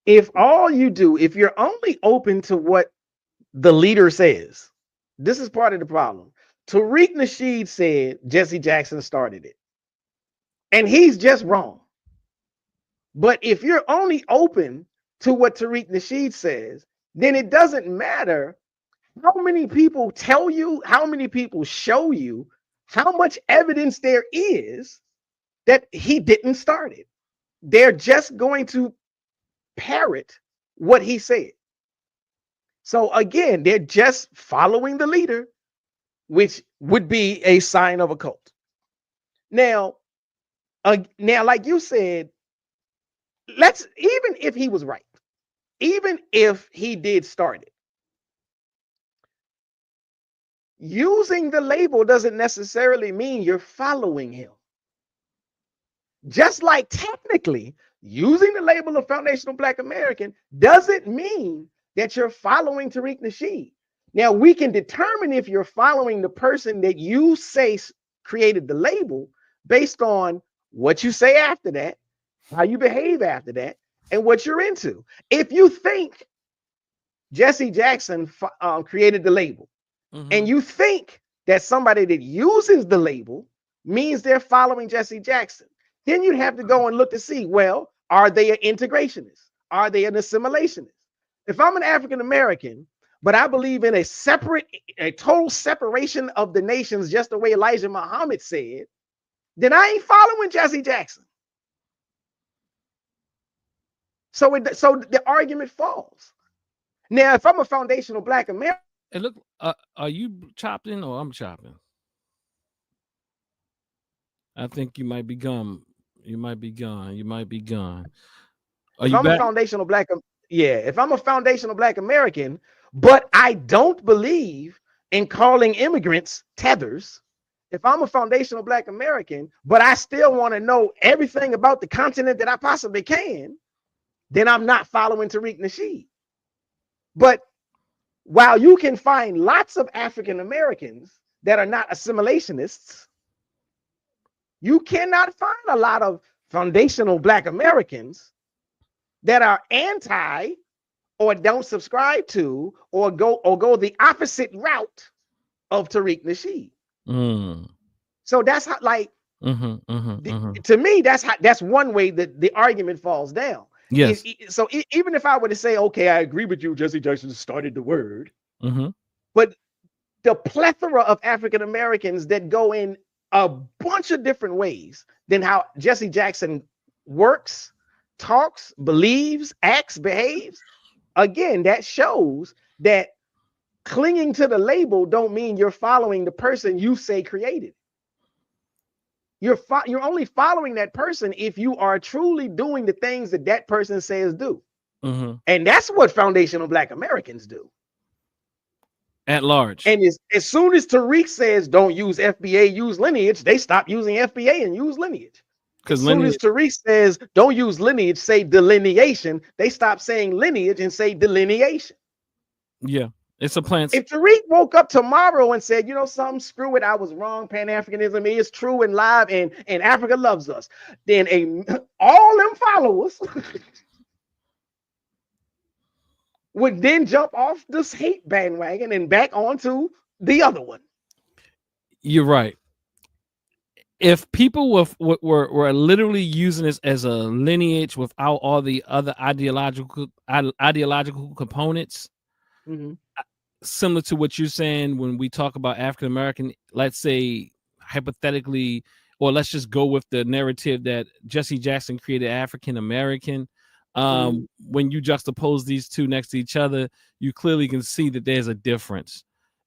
If you're only open to what the leader says, this is part of the problem. Tariq Nasheed said Jesse Jackson started it, and he's just wrong. But if you're only open to what Tariq Nasheed says, then it doesn't matter how many people tell you, how many people show you, how much evidence there is that he didn't start it. They're just going to parrot what he said. So again, they're just following the leader, which would be a sign of a cult. Now, like you said, even if he was right, even if he did start it, using the label doesn't necessarily mean you're following him. Just like technically using the label of Foundational Black American doesn't mean that you're following Tariq Nasheed. Now, we can determine if you're following the person that you say created the label based on what you say after that, how you behave after that, and what you're into. If you think Jesse Jackson created the label, and you think that somebody that uses the label means they're following Jesse Jackson, then you'd have to go and look to see, well, are they an integrationist? Are they an assimilationist? If I'm an African American, but I believe in a total separation of the nations, just the way Elijah Muhammad said, then I ain't following Jesse Jackson. So the argument falls. Now, if I'm a foundational Black American, hey, look, are you chopping or I'm chopping? I think you might be gone. You might be gone. You might be gone. Are you back? If I'm a foundational Black American, but I don't believe in calling immigrants tethers, if I'm a foundational Black American, but I still want to know everything about the continent that I possibly can, then I'm not following Tariq Nasheed. But while you can find lots of African Americans that are not assimilationists, you cannot find a lot of foundational Black Americans that are anti or don't subscribe to or go the opposite route of Tariq Nasheed. So that's how, like, to me, that's one way that the argument falls down. Yes. So even if I were to say, okay, I agree with you, Jesse Jackson started the word, but the plethora of African Americans that go in a bunch of different ways than how Jesse Jackson works, talks, believes, acts, behaves, again, that shows that clinging to the label don't mean you're following the person you say created. You're only following that person if you are truly doing the things that that person says do. And that's what foundational Black Americans do. At large. And as soon as Tariq says don't use FBA, use lineage, they stop using FBA and use lineage. As soon as Tariq says don't use lineage, say delineation, they stop saying lineage and say delineation. Yeah. It's a plan. If Tariq woke up tomorrow and said, you know something, screw it, I was wrong, Pan-Africanism is true and live, and Africa loves us, then all them followers would then jump off this hate bandwagon and back onto the other one. You're right. If people were literally using this as a lineage without all the other ideological components, similar to what you're saying when we talk about African American, let's say hypothetically, or let's just go with the narrative that Jesse Jackson created African American. When you juxtapose these two next to each other, you clearly can see that there's a difference.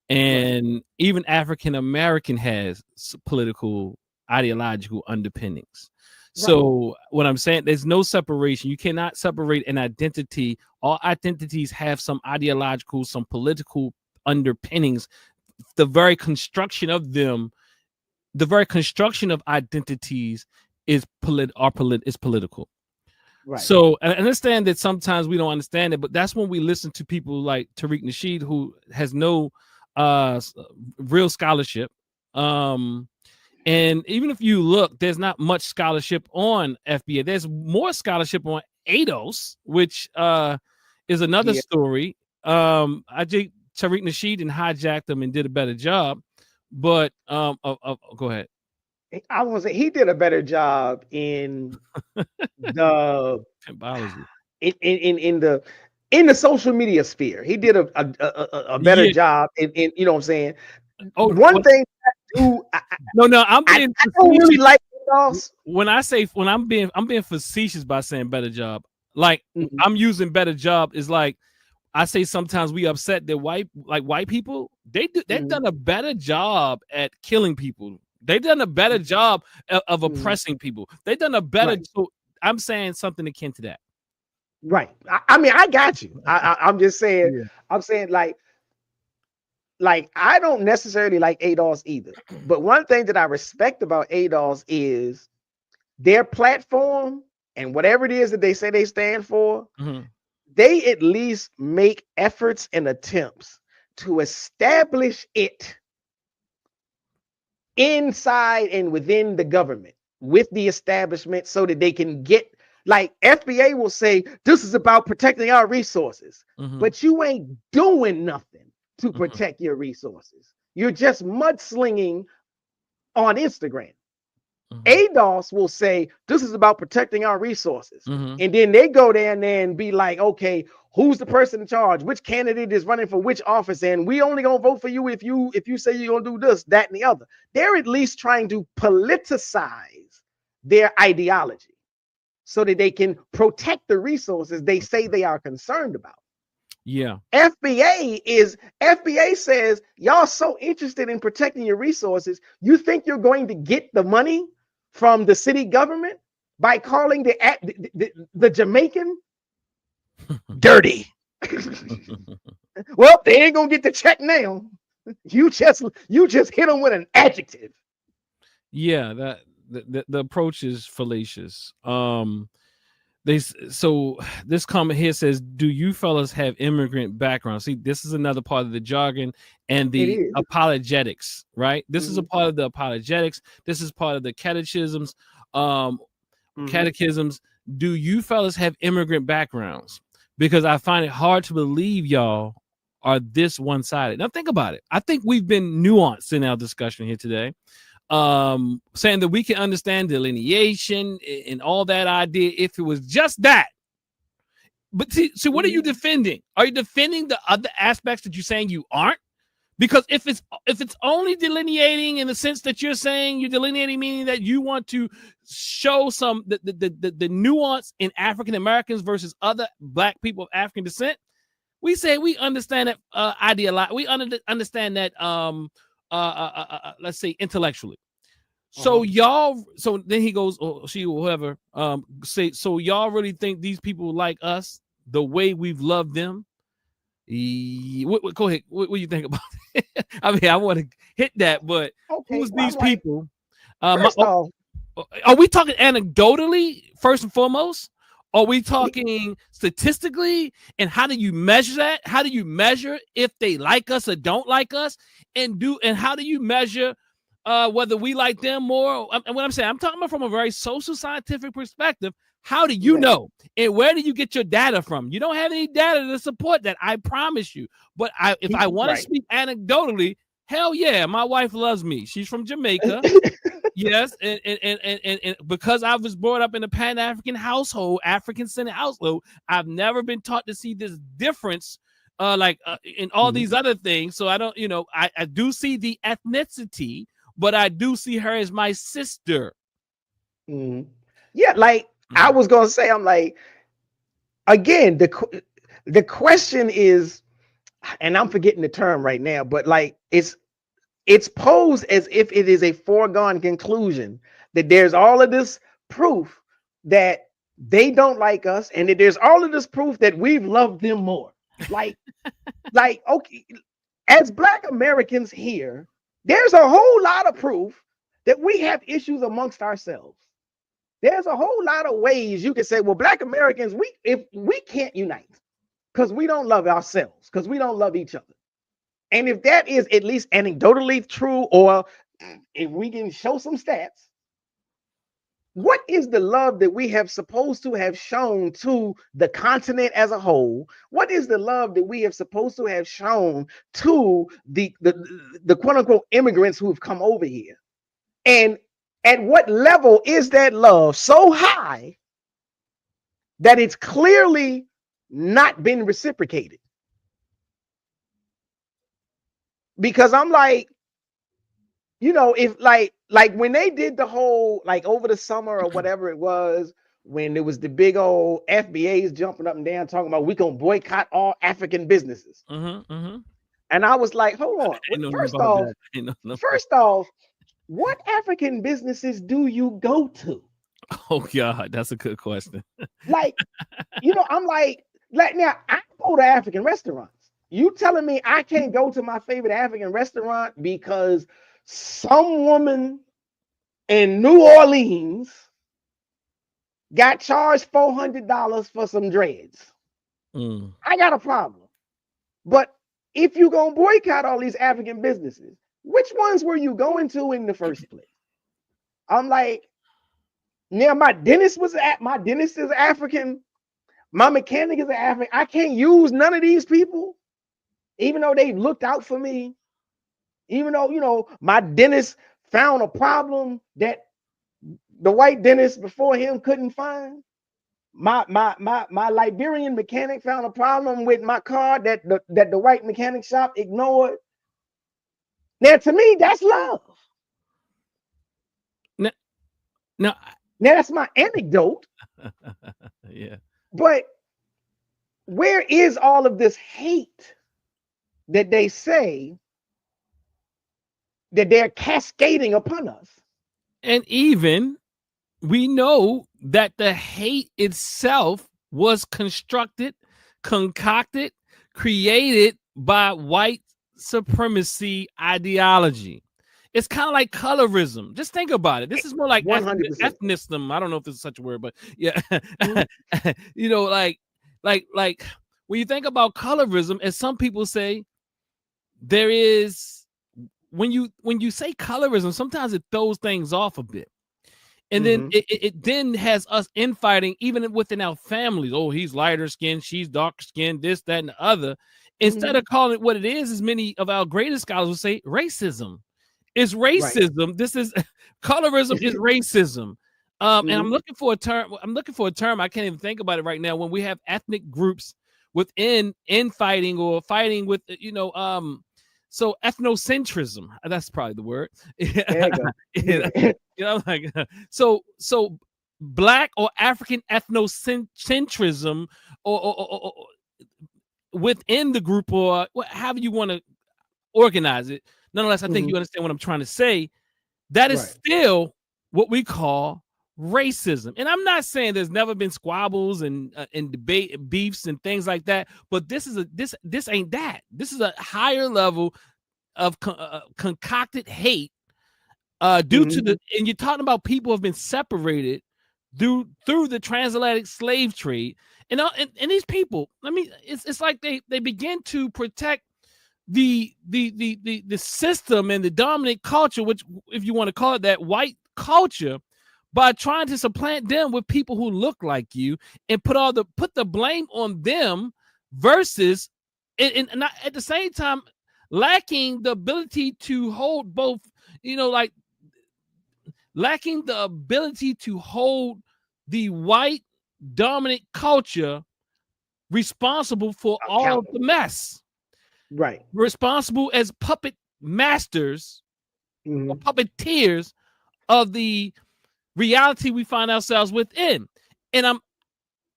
And even African American has political ideological underpinnings. So what I'm saying, there's no separation. You cannot separate an identity. All identities have some ideological, some political underpinnings. The very construction of them, the very construction of identities is political. Right. So I understand that sometimes we don't understand it, but that's when we listen to people like Tariq Nasheed, who has no real scholarship. And even if you look, there's not much scholarship on FBA. There's more scholarship on ADOS, which is another story. I think Tariq Nasheed and hijacked them and did a better job. But go ahead. I was say he did a better job in the in the social media sphere. He did a better job in you know what I'm saying. Oh, one thing I do. I'm being. I don't really like ADOS. When I'm being facetious by saying better job. Like I'm using better job is like I say sometimes we upset that white people they've done a better job at killing people. They've done a better job of oppressing people. They've done a better. So I'm saying something akin to that. Right. I mean, I got you. I'm just saying. Yeah. I'm saying like I don't necessarily like ADOS either. But one thing that I respect about ADOS is their platform and whatever it is that they say they stand for. They at least make efforts and attempts to establish it inside and within the government with the establishment so that they can get, like FBA will say, this is about protecting our resources, but you ain't doing nothing to protect your resources. You're just mudslinging on Instagram. ADOS will say, this is about protecting our resources. And then they go down there and be like, okay, who's the person in charge? Which candidate is running for which office? And we only gonna vote for you if you say you're gonna do this, that, and the other. They're at least trying to politicize their ideology so that they can protect the resources they say they are concerned about. Yeah. FBA says, y'all so interested in protecting your resources, you think you're going to get the money from the city government by calling the Jamaican dirty. Well, they ain't gonna get the check now. You just hit them with an adjective. Yeah, that the approach is fallacious. This comment here says, do you fellas have immigrant background? See, this is another part of the jargon and the apologetics, right? This is a part of the apologetics. This is part of the catechisms. Catechisms. Do you fellas have immigrant backgrounds? Because I find it hard to believe y'all are this one-sided. Now think about it. I think we've been nuanced in our discussion here today. Saying that we can understand delineation and all that idea if it was just that. But see, so what are you defending? Are you defending the other aspects that you're saying you aren't? Because if it's only delineating in the sense that you're saying you're delineating, meaning that you want to show some the nuance in African Americans versus other Black people of African descent, we say we understand that we understand that let's say intellectually. So y'all, so then he goes, or she or whoever, say, so y'all really think these people like us the way we've loved them? Go ahead. What do you think about it? I mean, I want to hit that, but who's these people? Are we talking anecdotally first and foremost? Are we talking statistically? And how do you measure that? How do you measure if they like us or don't like us? And how do you measure whether we like them more? And what I'm saying, I'm talking about from a very social scientific perspective. How do you know? And where do you get your data from? You don't have any data to support that. I promise you. But if I want to speak anecdotally, hell yeah, my wife loves me. She's from Jamaica. Yes, and because I was brought up in a Pan-African household, African-centered household, I've never been taught to see this difference, in all these other things. So I don't, I do see the ethnicity, but I do see her as my sister. Yeah, like I was gonna say, I'm like, again, the question is, and I'm forgetting the term right now, but like it's posed as if it is a foregone conclusion that there's all of this proof that they don't like us, and that there's all of this proof that we've loved them more. Like, okay, as Black Americans here, there's a whole lot of proof that we have issues amongst ourselves. There's a whole lot of ways you can say, well, Black Americans, if we can't unite because we don't love ourselves, because we don't love each other. And if that is at least anecdotally true, or if we can show some stats, what is the love that we have supposed to have shown to the continent as a whole? What is the love that we have supposed to have shown to the quote unquote immigrants who have come over here? And at what level is that love so high that it's clearly not been reciprocated? Because I'm like, if like when they did the whole, like over the summer or whatever it was, when there was the big old FBAs jumping up and down talking about we gonna boycott all African businesses. And I was like, hold on. First off, what African businesses do you go to? Oh God, that's a good question. Like, I'm like now I go to African restaurants. You telling me I can't go to my favorite African restaurant because some woman in New Orleans got charged $400 for some dreads? I got a problem. But if you're gonna boycott all these African businesses, which ones were you going to in the first place? I'm like, now my dentist is African, my mechanic is African. I can't use none of these people, even though they looked out for me, even though, my dentist found a problem that the white dentist before him couldn't find. My Liberian mechanic found a problem with my car that the white mechanic shop ignored. Now, to me, that's love. Now that's my anecdote. Yeah. But where is all of this hate that they say that they're cascading upon us? And even we know that the hate itself was constructed, concocted, created by white supremacy ideology. It's kind of like colorism. Just think about it. This is more like 100%. Ethnicism. I don't know if this is such a word, but yeah. Like when you think about colorism, as some people say, there is, when you say colorism, sometimes it throws things off a bit. And then it then has us infighting even within our families. Oh, he's lighter skinned, she's darker skinned, this, that, and the other. Instead of calling it what it is, as many of our greatest scholars will say, racism. It's racism. Right. This is colorism is racism. And I'm looking for a term. I can't even think about it right now. When we have ethnic groups within infighting or fighting with, so ethnocentrism. That's probably the word. There you go. So Black or African ethnocentrism or within the group, or however you want to organize it. Nonetheless, I think you understand what I'm trying to say. That is still what we call racism. And I'm not saying there's never been squabbles and debate, beefs and things like that. But this ain't that. This is a higher level of concocted hate due to the. And you're talking about people who have been separated through the transatlantic slave trade, and these people. I mean, it's like they begin to protect the system and the dominant culture, which, if you want to call it that, white culture, by trying to supplant them with people who look like you and put the blame on them versus and not, at the same time lacking the ability to hold both, like lacking the ability to hold the white dominant culture responsible for all of the mess. Right. Responsible as puppet masters or puppeteers of the reality we find ourselves within. And I'm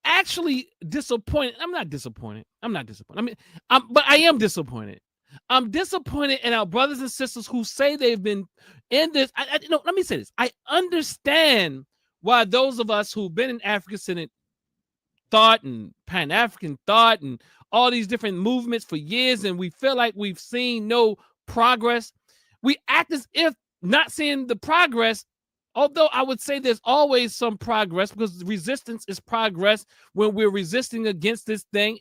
actually disappointed. I'm not disappointed. But I am disappointed. I'm disappointed in our brothers and sisters who say they've been in this. Let me say this. I understand why those of us who've been in African-centered thought and Pan-African thought and all these different movements for years, and we feel like we've seen no progress. We act as if not seeing the progress, although I would say there's always some progress, because resistance is progress when we're resisting against this thing.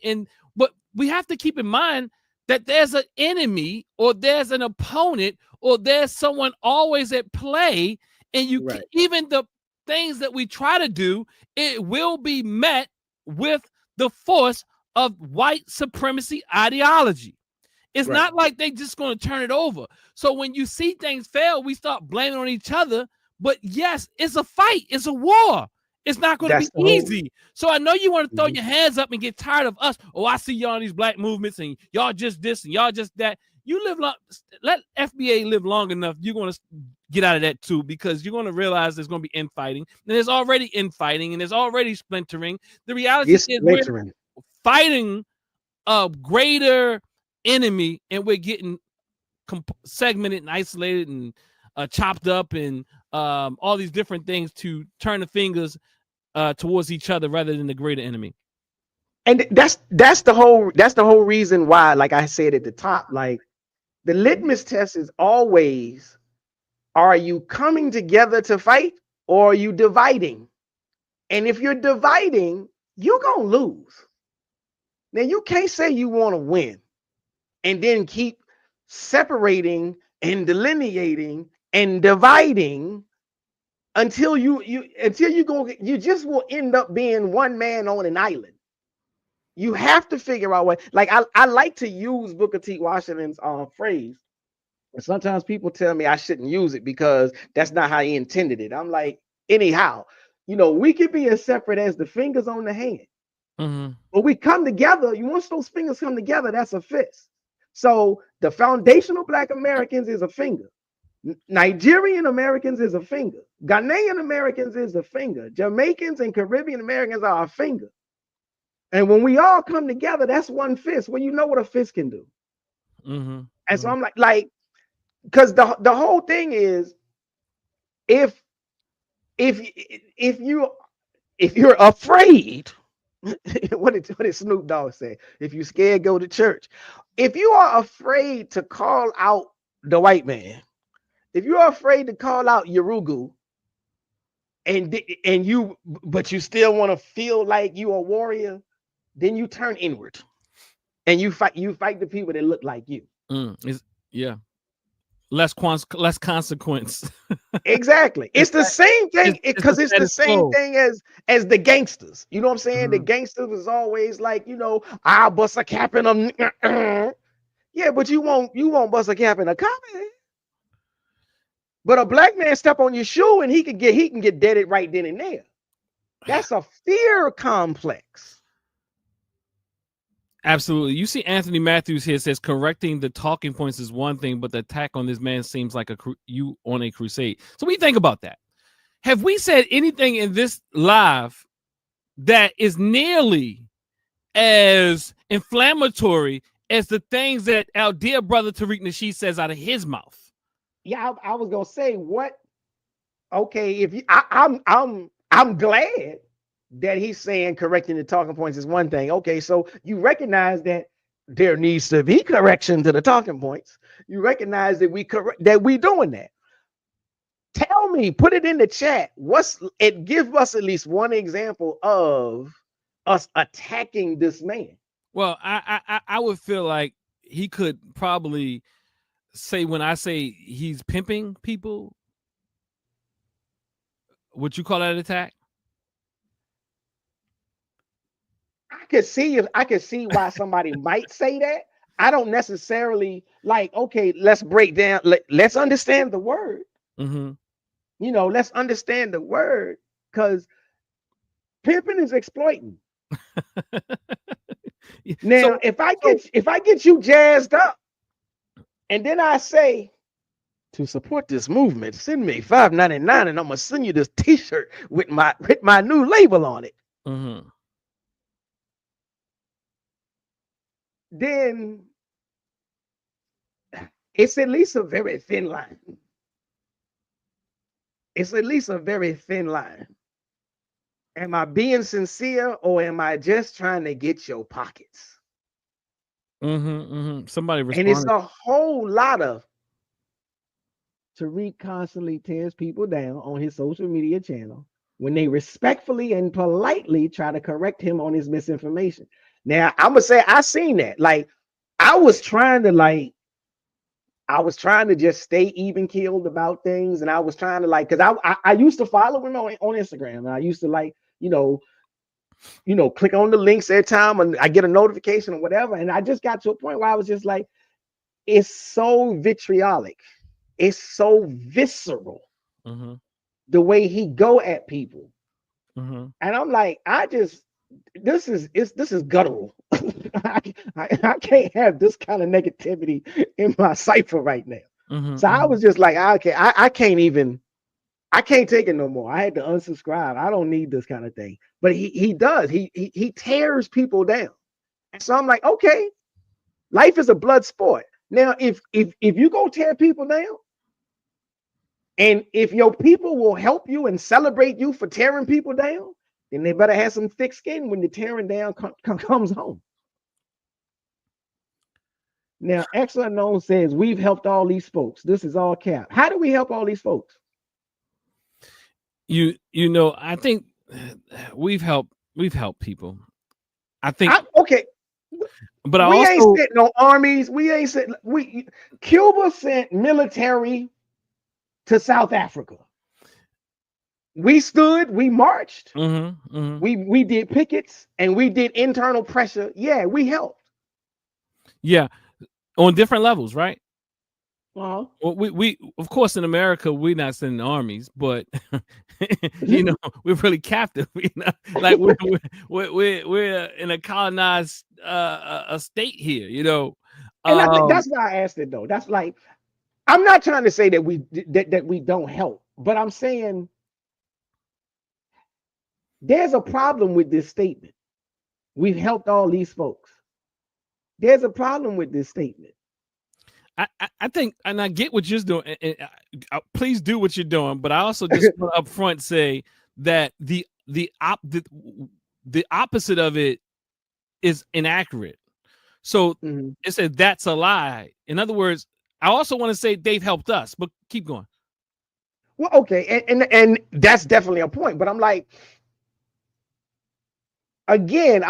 But we have to keep in mind that there's an enemy, or there's an opponent, or there's someone always at play, and even the things that we try to do, it will be met with the force of white supremacy ideology. It's not like they just going to turn it over. So when you see things fail, we start blaming on each other. But yes, it's a fight. It's a war. It's not going to be easy. So I know you want to throw your hands up and get tired of us. Oh, I see y'all in these black movements and y'all just this and y'all just that. You live long. Let FBA live long enough. You're going to get out of that too, because you're going to realize there's going to be infighting. And there's already infighting, and there's already splintering. The reality is we're fighting a greater enemy, and we're getting segmented and isolated and chopped up and all these different things to turn the fingers towards each other rather than the greater enemy. And that's the whole reason why, like I said at the top, like the litmus test is always, are you coming together to fight, or are you dividing? And if you're dividing, you're gonna lose. Now you can't say you want to win and then keep separating and delineating and dividing until you just will end up being one man on an island. You have to figure out what, like I like to use Booker T. Washington's phrase. And sometimes people tell me I shouldn't use it because that's not how he intended it. I'm like, anyhow, we could be as separate as the fingers on the hand. But we come together. Once those fingers come together, that's a fist. So the foundational Black Americans is a finger. Nigerian Americans is a finger. Ghanaian Americans is a finger. Jamaicans and Caribbean Americans are a finger. And when we all come together, that's one fist. Well, you know what a fist can do. And so I'm like, because the whole thing is, if you're afraid, what did Snoop Dogg say? If you're scared, go to church. If you are afraid to call out the white man, if you're afraid to call out Yorugu, but you still want to feel like you're a warrior, then you turn inward and you fight the people that look like you. Less consequence. Exactly. It's the same thing, because it's the same thing as the gangsters. You know what I'm saying? The gangsters was always like, I'll bust a cap in them. Yeah, but you won't bust a cap in a cop. But a black man step on your shoe and he can get deaded right then and there. That's a fear complex. Absolutely. You see Anthony Matthews here says correcting the talking points is one thing, but the attack on this man seems like you on a crusade. So we think about that. Have we said anything in this live that is nearly as inflammatory as the things that our dear brother Tariq Nasheed says out of his mouth? Yeah, I was gonna say what. Okay, if you, I'm glad that he's saying correcting the talking points is one thing. Okay, so you recognize that there needs to be correction to the talking points. You recognize that we doing that. Tell me, put it in the chat. Give us at least one example of us attacking this man. Well, I would feel like he could probably say, when I say he's pimping people, Would you call that an attack? I could see why somebody might say that. I don't necessarily like, okay, let's break down, let's understand the word. Mm-hmm. You know, let's understand the word, because pimping is exploiting. Now, So if I get you jazzed up, and then I say, to support this movement, send me $5.99, and I'm gonna send you this T-shirt with my new label on it. mm-hmm. Then it's at least a very thin line. It's at least a very thin line. Am I being sincere, or am I just trying to get your pockets? Mm-hmm, mm-hmm. Somebody And it's responded. a whole lot of Tariq constantly tears people down on his social media channel when they respectfully and politely try to correct him on his misinformation. Now, I'm gonna say I seen that. Like, I was trying to just stay even keeled about things, and I was trying to, like, because I used to follow him on Instagram, and I used to, like, click on the links every time and I get a notification or whatever. And I just got to a point where I was just like, it's so vitriolic, it's so visceral, Mm-hmm. the way he go at people. Mm-hmm. And I'm like, this is guttural. I can't have this kind of negativity in my cipher right now. Mm-hmm. So I was just like, okay, I can't take it no more. I had to unsubscribe. I don't need this kind of thing. But he does. He tears people down. And so I'm like, okay, life is a blood sport. Now, if you go tear people down, and if your people will help you and celebrate you for tearing people down, then they better have some thick skin when the tearing down comes home. Now, X Unknown says, we've helped all these folks. This is all cap. How do we help all these folks? I think we've helped people. I think okay. But we I ain't also sent no armies. Cuba sent military to South Africa. We stood, we marched, we did pickets, and we did internal pressure. Yeah, we helped. Yeah, on different levels, right? Uh-huh. Well, we of course in America we're not sending armies, but we're really captive. Like we're in a colonized a state here. And that's why I asked it though. That's like, I'm not trying to say that we don't help, but I'm saying there's a problem with this statement. We've helped all these folks. There's a problem with this statement. I think, and I get what you're doing, and please do what you're doing. But I also just want to up front say that the opposite of it is inaccurate. So it said that's a lie. In other words, I also want to say they've helped us, but keep going. Well, okay, and that's definitely a point. But I'm like, again,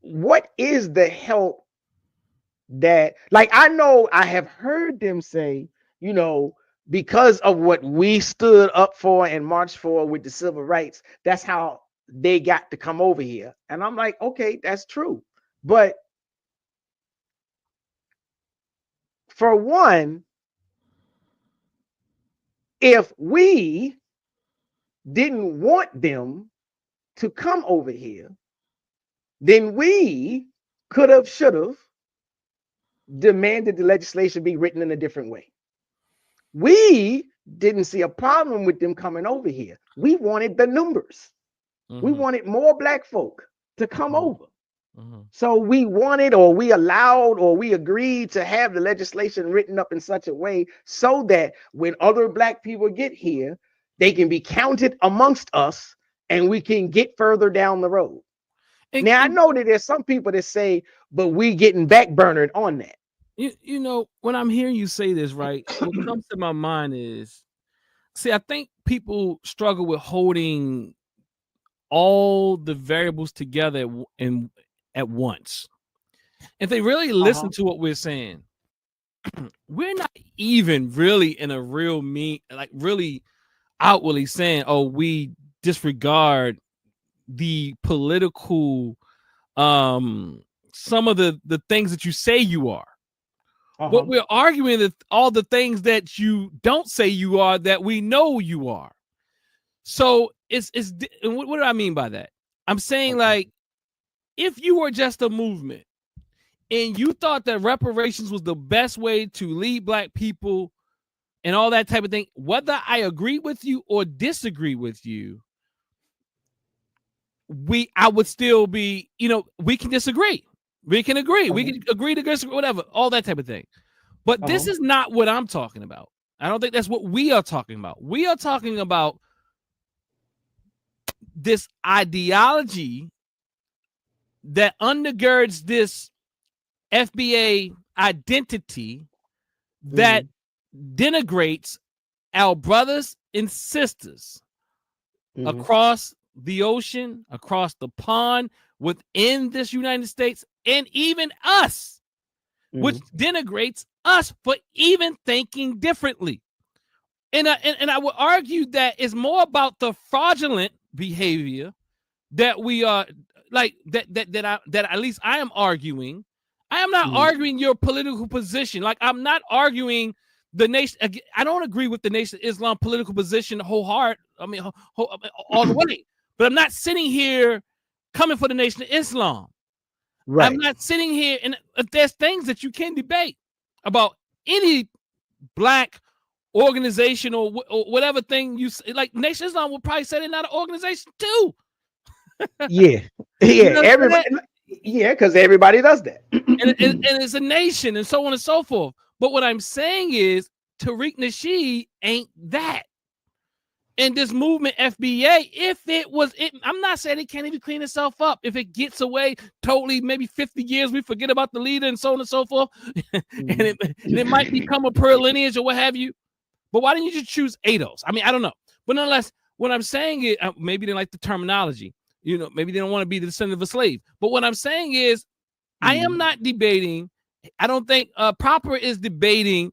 what is the help that, like, I know I have heard them say, because of what we stood up for and marched for with the civil rights, that's how they got to come over here. And I'm like, okay, that's true. But for one, if we didn't want them to come over here, then we should have demanded the legislation be written in a different way. We didn't see a problem with them coming over here. We wanted the numbers. We wanted more black folk to come over. So we wanted, or we allowed, or we agreed to have the legislation written up in such a way so that when other black people get here, they can be counted amongst us and we can get further down the road. Now, I know that there's some people that say, but we getting backburnered on that. When I'm hearing you say this, right, what comes to my mind is, I think people struggle with holding all the variables together at once. If they really listen to what we're saying, we're not even really in a really outwardly saying, "Oh, we disregard the political, some of the things that you say you are." What we're arguing is all the things that you don't say you are that we know you are. So it's and what do I mean by that? I'm saying like, if you were just a movement and you thought that reparations was the best way to lead Black people and all that type of thing, whether I agree with you or disagree with you, I would still be, we can disagree. We can agree. We can agree to disagree, whatever, all that type of thing. But this is not what I'm talking about. I don't think that's what we are talking about. We are talking about this ideology that undergirds this FBA identity that denigrates our brothers and sisters across the ocean, across the pond, within this United States, and even us, which denigrates us for even thinking differently. And I would argue that it's more about the fraudulent behavior that we are like that at least I am arguing. I am not arguing your political position. Like, I'm not arguing the nation. I don't agree with the Nation of Islam political position wholeheartedly. I mean, all the way. But I'm not sitting here coming for the Nation of Islam. Right. I'm not sitting here, and if there's things that you can debate about any Black organization or whatever thing you like, Nation of Islam would probably say they're not an organization too. Yeah, everybody. Yeah, because everybody does that, and it's a nation, and so on and so forth. But what I'm saying is, Tariq Nasheed ain't that. And this movement, FBA, if it was, I'm not saying it can't even clean itself up. If it gets away totally, maybe 50 years, we forget about the leader and so on and so forth, and it might become a pure lineage or what have you. But why didn't you just choose ADOS? I mean, I don't know. But nonetheless, what I'm saying is, maybe they like the terminology. Maybe they don't want to be the descendant of a slave. But what I'm saying is, I am not debating. I don't think Proper is debating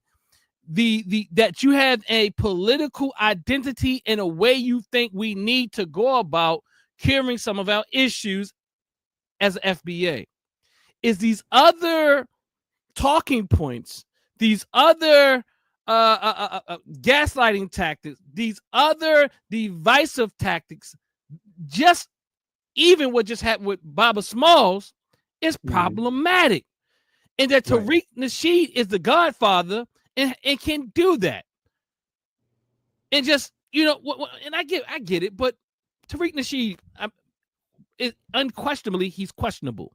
that you have a political identity in a way you think we need to go about curing some of our issues as FBA. Is these other talking points, these other gaslighting tactics, these other divisive tactics, just even what just happened with Baba Smalls is problematic. And that Tariq Nasheed is the godfather and can do that. And just, and I get it, but Tariq Nasheed, unquestionably, he's questionable.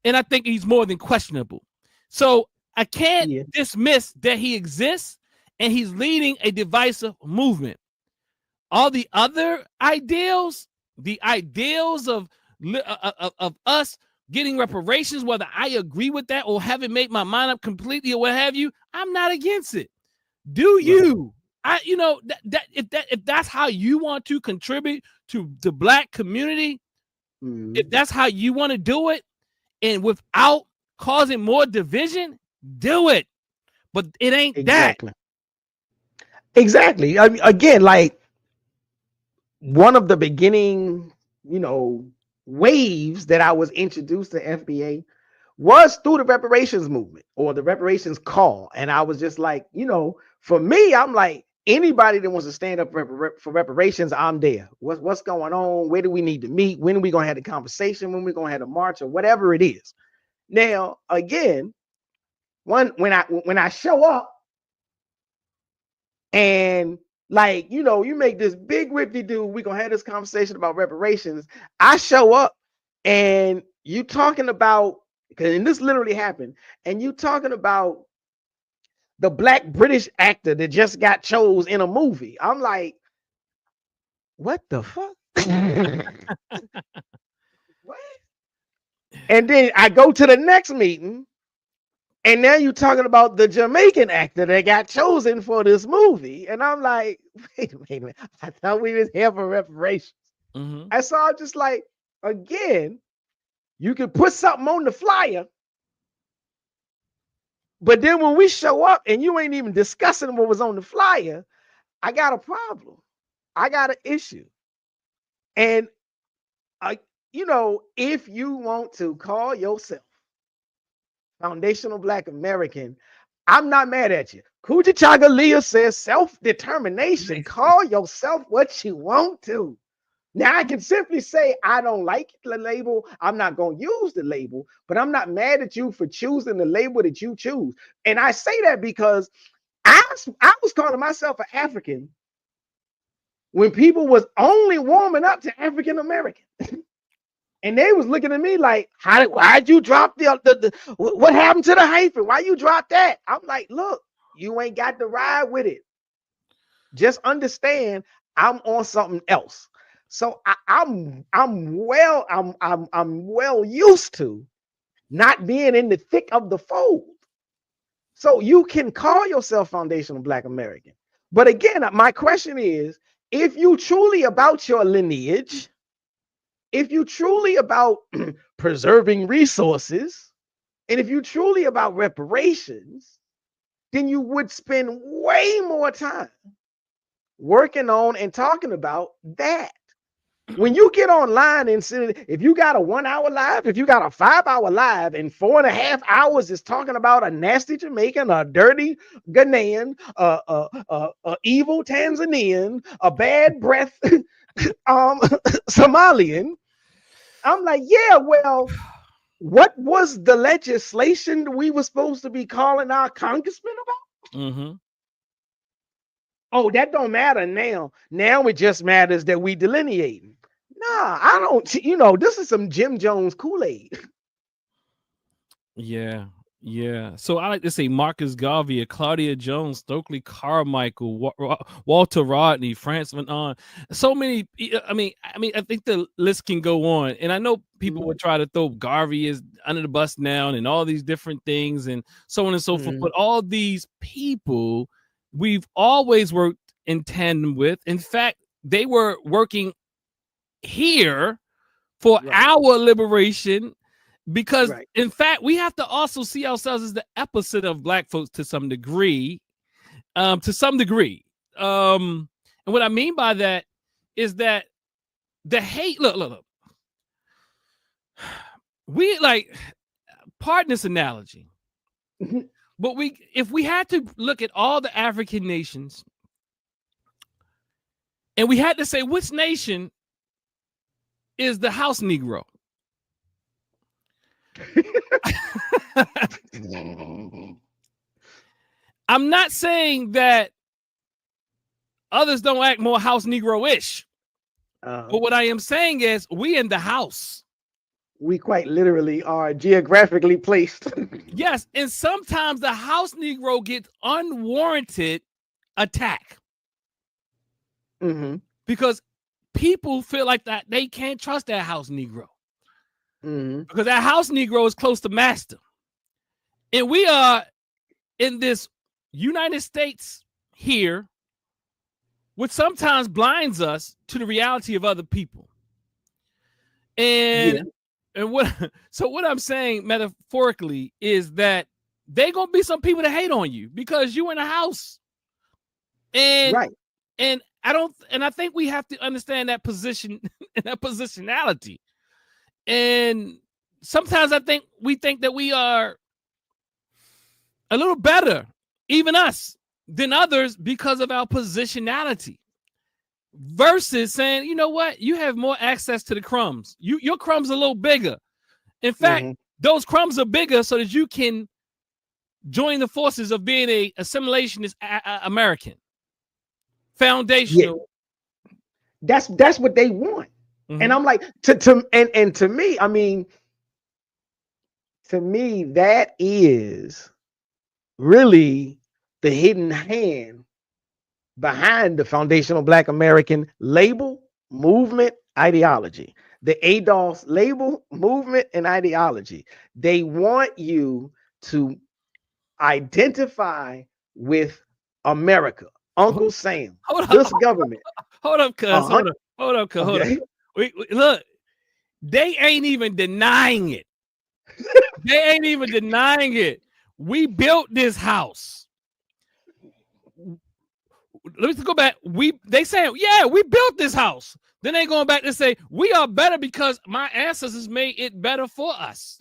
And I think he's more than questionable. So I can't dismiss that he exists and he's leading a divisive movement. All the other ideals, the ideals of us getting reparations, whether I agree with that or haven't made my mind up completely or what have you, I'm not against it. Do you? If that's how you want to contribute to the Black community, if that's how you want to do it, and without causing more division, do it. But it ain't that. Exactly. I mean, again, like, one of the beginning, waves that I was introduced to FBA was through the reparations movement or the reparations call. And I was just like, for me, I'm like, anybody that wants to stand up for reparations, I'm there. What's going on? Where do we need to meet? When are we going to have the conversation? When are we going to have a march or whatever it is? Now, again, when I show up and like, you make this big whippy dude, we're going to have this conversation about reparations. I show up and you talking about, and this literally happened, and you talking about the Black British actor that just got chose in a movie. I'm like, what the fuck? What? And then I go to the next meeting, and now you're talking about the Jamaican actor that got chosen for this movie. And I'm like, wait a minute. I thought we was here for reparations. And so I'm just like, again, you can put something on the flyer, but then when we show up and you ain't even discussing what was on the flyer, I got a problem. I got an issue. And if you want to call yourself foundational Black American, I'm not mad at you. Kujichaga Leah says self-determination. Call yourself what you want to. Now, I can simply say, I don't like the label. I'm not going to use the label, but I'm not mad at you for choosing the label that you choose. And I say that because I was calling myself an African when people was only warming up to African American. And they was looking at me like, why'd you drop what happened to the hyphen? Why you drop that? I'm like, look, you ain't got to ride with it. Just understand I'm on something else. So I'm well used to not being in the thick of the fold. So you can call yourself foundational Black American. But again, my question is, if you truly about your lineage, if you truly about preserving resources, and if you truly about reparations, then you would spend way more time working on and talking about that. When you get online and if you got a 1 hour live, if you got a 5 hour live, and 4.5 hours is talking about a nasty Jamaican, a dirty Ghanaian, a evil Tanzanian, a bad breath Somalian, I'm like, yeah, well, what was the legislation we were supposed to be calling our congressman about? Mm-hmm. Oh, that don't matter now. Now it just matters that we delineating. Nah, I don't, this is some Jim Jones Kool-Aid. Yeah. Yeah. So I like to say Marcus Garvey, Claudia Jones, Stokely Carmichael, Walter Rodney, Franz Fanon. So many. I mean, I think the list can go on. And I know people would try to throw Garvey as under the bus now and all these different things and so on and so forth. But all these people we've always worked in tandem with. In fact, they were working here for our liberation. Because, in fact, we have to also see ourselves as the epicenter of Black folks to some degree. And what I mean by that is that the hate, look. We pardon this analogy, but if we had to look at all the African nations and we had to say which nation is the house Negro, I'm not saying that others don't act more house Negro-ish. But what I am saying is we in the house. We quite literally are geographically placed. Yes, and sometimes the house Negro gets unwarranted attack. Because people feel like that they can't trust that house Negro. Because that house Negro is close to master. And we are in this United States here, which sometimes blinds us to the reality of other people. And what I'm saying metaphorically is that they gonna be some people that hate on you because you in a house. And I think we have to understand that position and that positionality. And sometimes we think that we are a little better, even us, than others because of our positionality. Versus saying, you know what, you have more access to the crumbs. Your crumbs are a little bigger. In fact, those crumbs are bigger so that you can join the forces of being a assimilationist American. Foundational. Yeah. That's what they want. And I'm like, to me, I mean, to me, that is really the hidden hand behind the foundational Black American label, movement, ideology. The ADOS label, movement, and ideology. They want you to identify with America, Uncle Sam, this government. Hold up, cuz. Hold up. Look, they ain't even denying it. We built this house. let's go back. They saying, yeah, we built this house. Then they going back to say we are better because my ancestors made it better for us.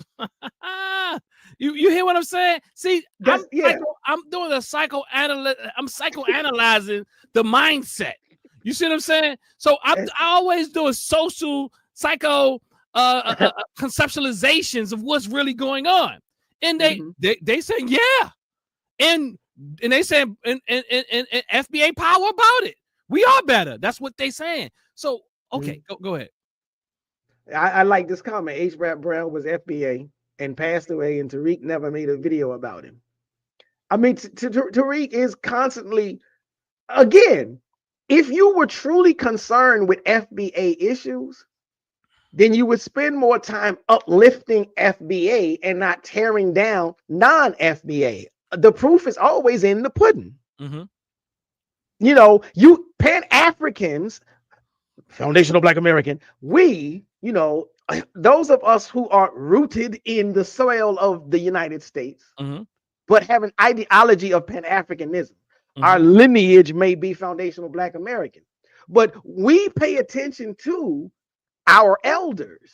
You hear what I'm saying? See, I'm doing a I'm psychoanalyzing the mindset. You see what I'm saying? So I always do a social psycho conceptualizations of what's really going on, and they say yeah, and they say and FBA power about it. We are better. That's what they saying. So okay, go ahead. I like this comment. H. Rap Brown was FBA and passed away, and Tariq never made a video about him. I mean, Tariq is constantly, again, if you were truly concerned with FBA issues, then you would spend more time uplifting FBA and not tearing down non-FBA. The proof is always in the pudding. You know, you Pan-Africans, foundational Black American, we, you know, those of us who are rooted in the soil of the United States, but have an ideology of Pan-Africanism, our lineage may be foundational Black American, but we pay attention to our elders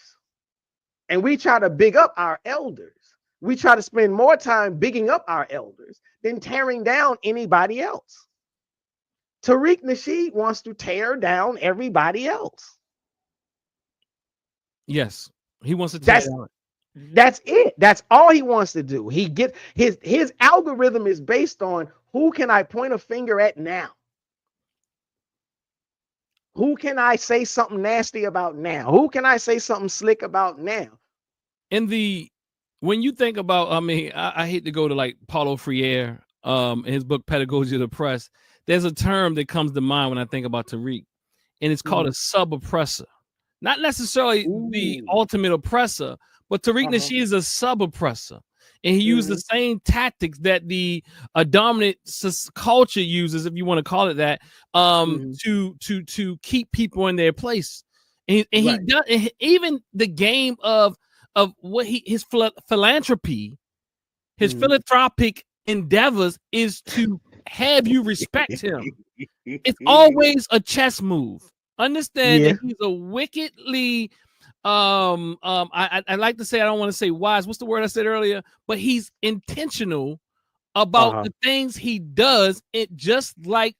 and we try to big up our elders. We try to spend more time bigging up our elders than tearing down anybody else. Tariq Nasheed wants to tear down everybody else. Yes, he wants to tear down. That's it. That's all he wants to do. He get his algorithm is based on who can I point a finger at now? Who can I say something nasty about now? Who can I say something slick about now? When you think about, I mean, I hate to go to like Paulo Freire, in his book Pedagogy of the Press. There's a term that comes to mind when I think about Tariq, and it's called a sub-oppressor. Not necessarily the ultimate oppressor, but Tariq Nasheed is a sub-oppressor. And he used the same tactics that the dominant culture uses, if you want to call it that, to keep people in their place. And he does, and even the game of what his philanthropy, his philanthropic endeavors is to have you respect him. It's always a chess move. Understand that he's a wickedly I like to say, I don't want to say wise. What's the word I said earlier? But he's intentional about the things he does. It just like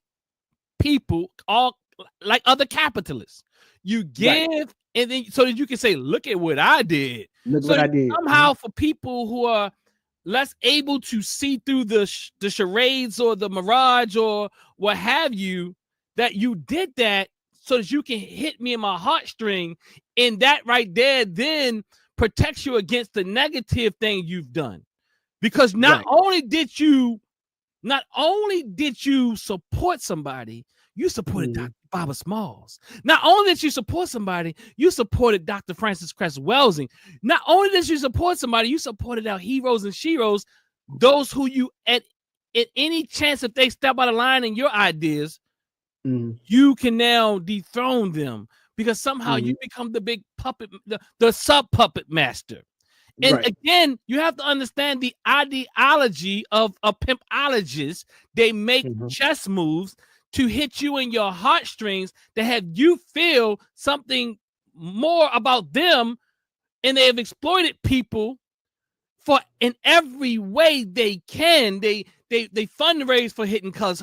people, all like other capitalists. You give, and then so that you can say, "Look at what I did." Look what I did. Somehow, for people who are less able to see through the charades or the mirage or what have you, that you did that so that you can hit me in my heartstring, and that right there then protects you against the negative thing you've done. Because not only did you support somebody, you supported Dr. Baba Smalls. Not only did you support somebody, you supported Dr. Francis Cress Welsing. Not only did you support somebody, you supported our heroes and sheroes, those who you at any chance if they step out of line in your ideas, you can now dethrone them because somehow you become the big puppet, the sub puppet master. And again, you have to understand the ideology of a pimpologist. They make chess moves to hit you in your heartstrings to have you feel something more about them, and they have exploited people for in every way they can. They fundraise for Hidden Colors.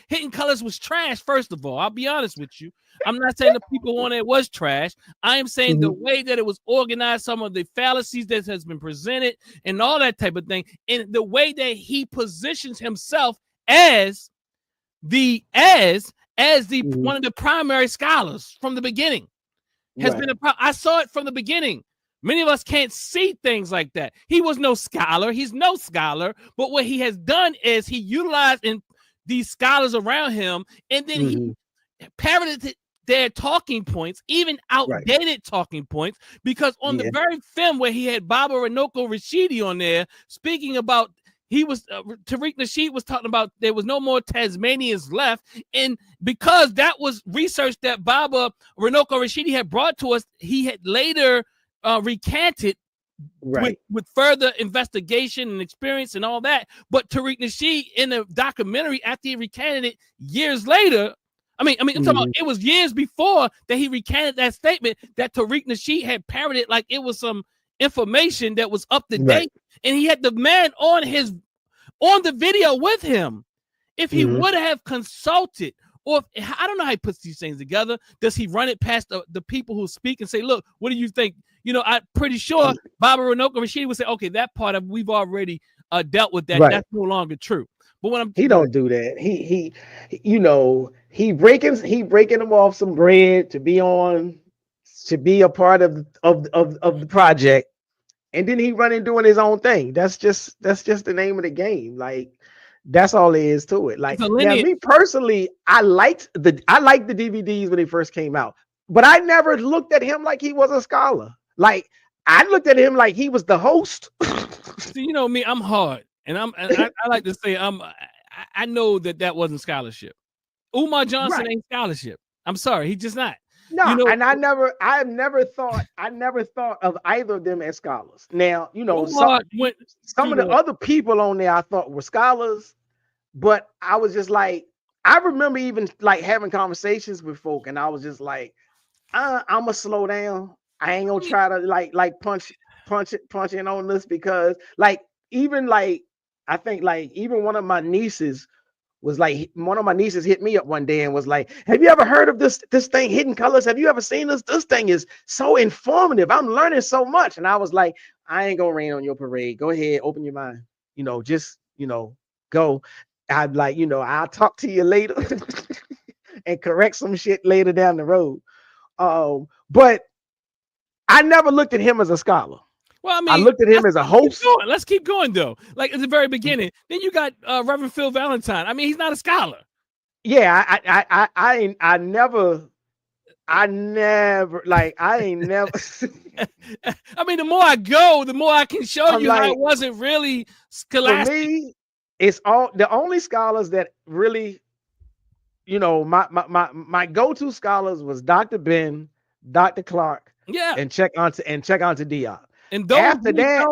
Hidden Colors was trash, first of all. I'll be honest with you. I'm not saying the people on it was trash. I am saying the way that it was organized, some of the fallacies that has been presented, and all that type of thing, and the way that he positions himself as the one of the primary scholars from the beginning has been I saw it from the beginning. Many of us can't see things like that. He was no scholar. He's no scholar. But what he has done is he utilized these scholars around him, and then he parroted their talking points, even outdated talking points, because on the very film where he had Baba Ranoko Rashidi on there speaking about, Tariq Nasheed was talking about there was no more Tasmanians left. And because that was research that Baba Ranoko Rashidi had brought to us, he had later recanted Right. with further investigation and experience and all that. But Tariq Nasheed in the documentary, after he recanted it years later, I'm talking about it was years before that he recanted that statement that Tariq Nasheed had parroted like it was some information that was up to date, and he had the man on the video with him. If he would have consulted, or if, I don't know how he puts these things together. Does he run it past the people who speak and say, look, what do you think? You know, I'm pretty sure Baba Ronoka Rashid would say, okay, that part of we've already dealt with that. Right. That's no longer true. But when he don't do that. He you know, he breaking them off some bread to be a part of the project, and then he running doing his own thing. That's just the name of the game. Like, that's all there is to it. Like, now, me personally, I liked the DVDs when they first came out, but I never looked at him like he was a scholar. Like, I looked at him like he was the host. See, you know me, I'm hard, and I like to say I know that wasn't scholarship. Umar Johnson ain't scholarship. I'm sorry, he's just not. No, you know, and I never thought of either of them as scholars. Now, you know, some of the other people on there I thought were scholars, but I was just like, I remember even like having conversations with folk, and I was just like, I'm gonna slow down. I ain't gonna try to like punch in on this, because like even like I think like even one of my nieces hit me up one day and was like, have you ever heard of this thing, Hidden Colors? Have you ever seen this? This thing is so informative. I'm learning so much. And I was like, I ain't gonna rain on your parade. Go ahead, open your mind. You know, just, you know, go. I'd like, you know, I'll talk to you later and correct some shit later down the road. But I never looked at him as a scholar. Well, I mean, I looked at him as a host. Let's keep going though. Like at the very beginning, then you got Reverend Phil Valentine. I mean, he's not a scholar. Yeah, I ain't never. I ain't never. I mean, the more I go, the more I can show you how it wasn't really scholastic. For me, it's all the only scholars that really, you know, my go-to scholars was Dr. Ben, Dr. Clark, and check onto Diop. And those after that,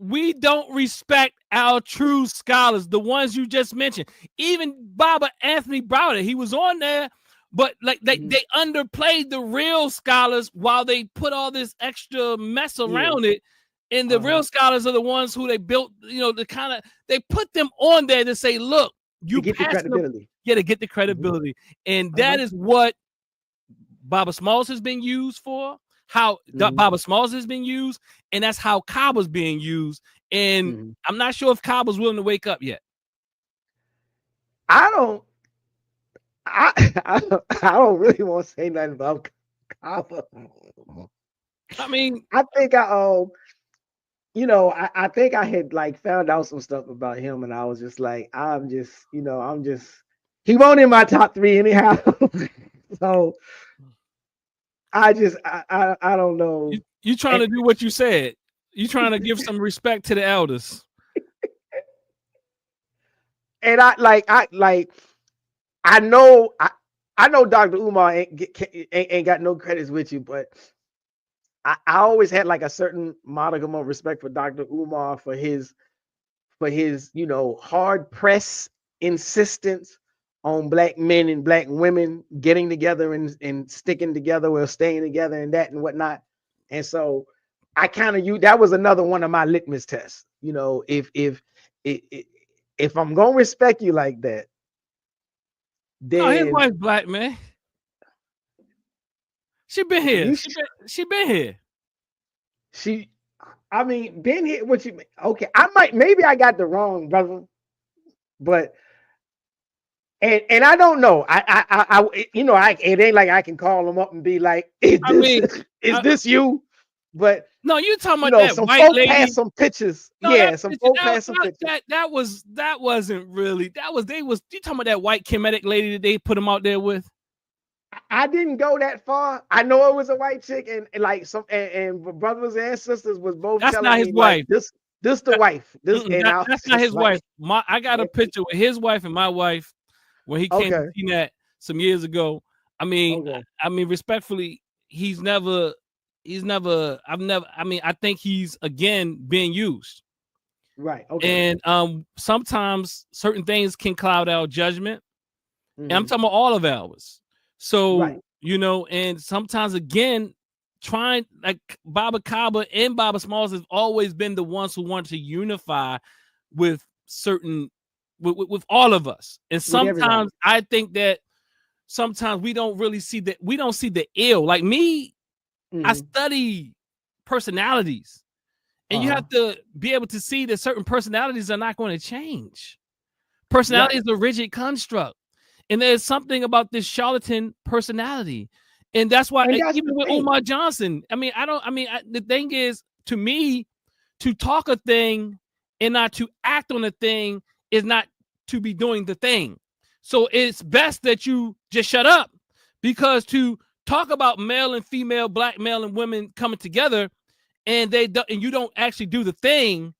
we don't respect our true scholars, the ones you just mentioned. Even Baba Anthony Browder, he was on there, but like they underplayed the real scholars while they put all this extra mess around it. And the real scholars are the ones who they built, you know, they put them on there to say, look, you get the credibility. To get the credibility. And that is what Baba Smalls has been used for. How Baba Smalls has been used, and that's how Kaba's being used. And I'm not sure if Kaba's willing to wake up yet. I don't really want to say nothing about Kaba. I mean, I think I think I had like found out some stuff about him, and I was just like, he won't in my top 3 anyhow. So I don't know. You trying to do what you said. You trying to give some respect to the elders. And I know Dr. Umar ain't got no credits with you, but I always had like a certain modicum of respect for Dr. Umar for his you know, hard press insistence on Black men and Black women getting together and sticking together or staying together and that and whatnot. And so I kind of that was another one of my litmus tests. You know, if I'm gonna respect you like that, then his wife's Black, man. She been here. She been here. I mean, been here. What you mean? Okay, maybe I got the wrong brother, but. And I don't know. It ain't like I can call them up and be like, is this you? But no, you talking about that some white lady? Passed some pictures. No, some folk passed some pictures. That wasn't really. You talking about that white Kemetic lady that they put him out there with? I didn't go that far. I know it was a white chick, and like and brothers and sisters was both. That's telling not his me, wife. Like, this the wife. That's not his wife. I got a picture with his wife and my wife. When he came to see that some years ago, I mean, respectfully, he's never He's never. I've never. I mean, I think he's again being used. Right. Okay. And sometimes certain things can cloud our judgment. And I'm Mhm. talking about all of ours. Right. So, and sometimes again, trying like Baba Kaba and Baba Smalls have always been the ones who want to unify with certain with all of us. And With everybody. sometimes I think that sometimes we don't really see that we don't see the ill. Like me, I Mhm. study personalities. And you Uh-huh. have to be able to see that certain personalities are not going to change. Personality Right. is a rigid construct. And there's something about this charlatan personality. And that's why, And that's even the with thing. Umar Johnson, the thing is, to me, to talk a thing and not to act on a thing is not to be doing the thing. So it's best that you just shut up, because to talk about male and female, black male and women coming together, and you don't actually do the thing,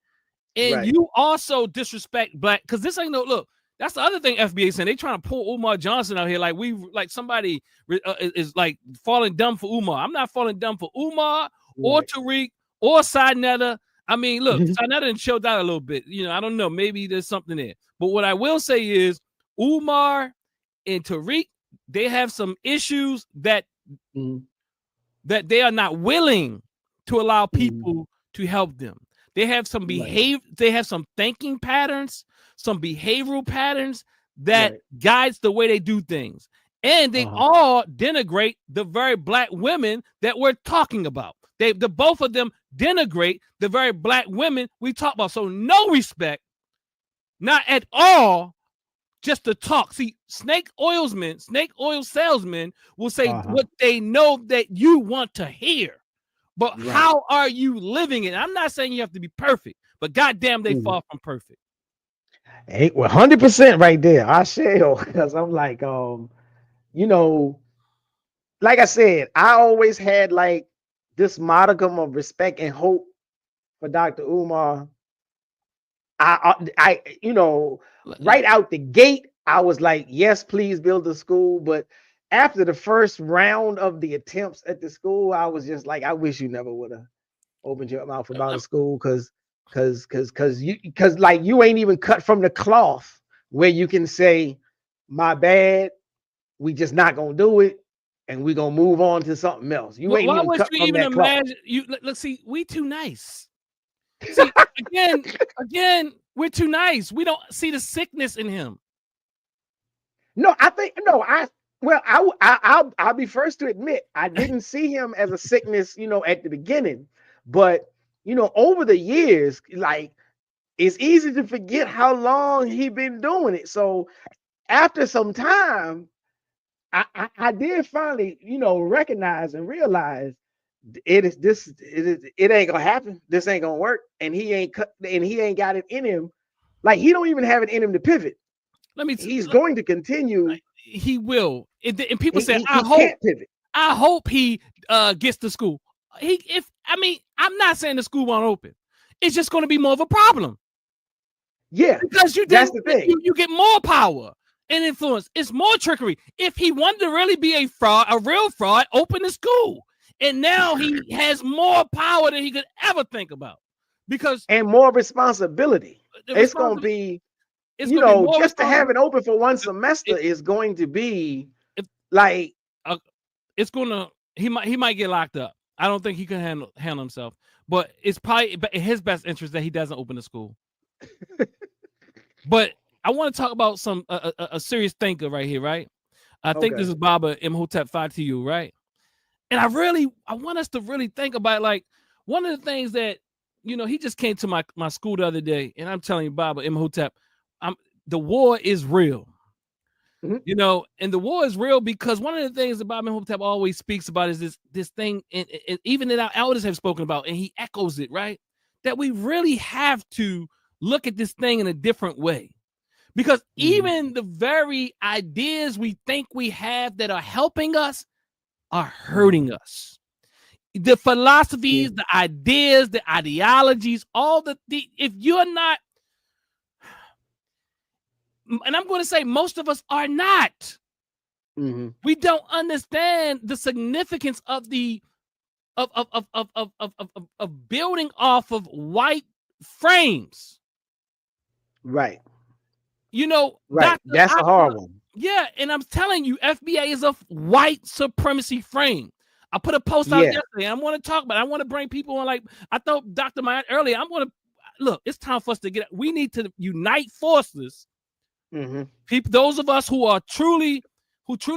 and Right. you also disrespect black, because this ain't no look. That's the other thing FBA saying. They trying to pull Umar Johnson out here like somebody is like falling dumb for Umar. I'm not falling dumb for Umar or Right. Tariq or Sidnetta. I mean, look, Sidnetta chilled out a little bit. I don't know. Maybe there's something there. But what I will say is Umar and Tariq, they have some issues that Mhm. they are not willing to allow Mhm. people to help them. They have some Right. they have some thinking patterns, some behavioral patterns that Right. guides the way they do things. And they Uh-huh. all denigrate the very black women that we're talking about. The both of them denigrate the very black women we talk about. So no respect, not at all, just to talk. See, snake oil salesmen will say Uh-huh. what they know that you want to hear. But Right. how are you living it? I'm not saying you have to be perfect, but goddamn, they Mhm. far from perfect. 100% right there. I shall, because I'm like, you know, like I said, I always had like this modicum of respect and hope for Dr. Umar. Right out the gate, I was like, yes, please build a school. But after the first round of the attempts at the school, I was just like, I wish you never would have opened your mouth about a school, because like you ain't even cut from the cloth where you can say, my bad, we just not gonna do it, and we gonna move on to something else. You ain't Why even would cut you from even that cloth. imagine? Look, see, we too nice. See, again, we're too nice. We don't see the sickness in him. No, I think no. I'll be first to admit I didn't see him as a sickness, at the beginning, but over the years, like it's easy to forget how long he been doing it. So after some time, I did finally, recognize and realize it ain't gonna happen. This ain't gonna work, and he ain't got it in him. Like he don't even have it in him to pivot. Let me. He's going to continue. He will. And people say, He can't pivot. I hope he gets to school. I'm not saying the school won't open. It's just going to be more of a problem. Yeah, Because that's the thing. you get more power and influence. It's more trickery. If he wanted to really be a fraud, a real fraud, open the school. And now he has more power than he could ever think about. Because and more responsibility. It's going to be, more just to have it responsibility. open for one semester is going to be If, like, it's gonna he might get locked up. I don't think he can handle himself. But it's probably in his best interest that he doesn't open the school. But I want to talk about a serious thinker right here, right? I think this is Baba Imhotep 5 to you, right? And I want us to really think about, like, one of the things that, he just came to my school the other day, and I'm telling you, Baba Imhotep, the war is real. mm-hmm. And the war is real because one of the things that Baba Imhotep always speaks about is this thing, and even that our elders have spoken about, and he echoes it, right? That we really have to look at this thing in a different way. Because even the very ideas we think we have that are helping us are hurting us. The philosophies, the ideas, the ideologies, if you're not, and I'm going to say most of us are not, we don't understand the significance of the of building off of white frames. Right. You know, Right. That's a hard one. Yeah, and I'm telling you, FBA is a white supremacy frame. I put a post out Yeah. yesterday. I want to talk about it. I want to bring people on, like I thought Dr. Maya earlier. I'm going to look, it's time for us to get, we need to unite forces. People, those of us who truly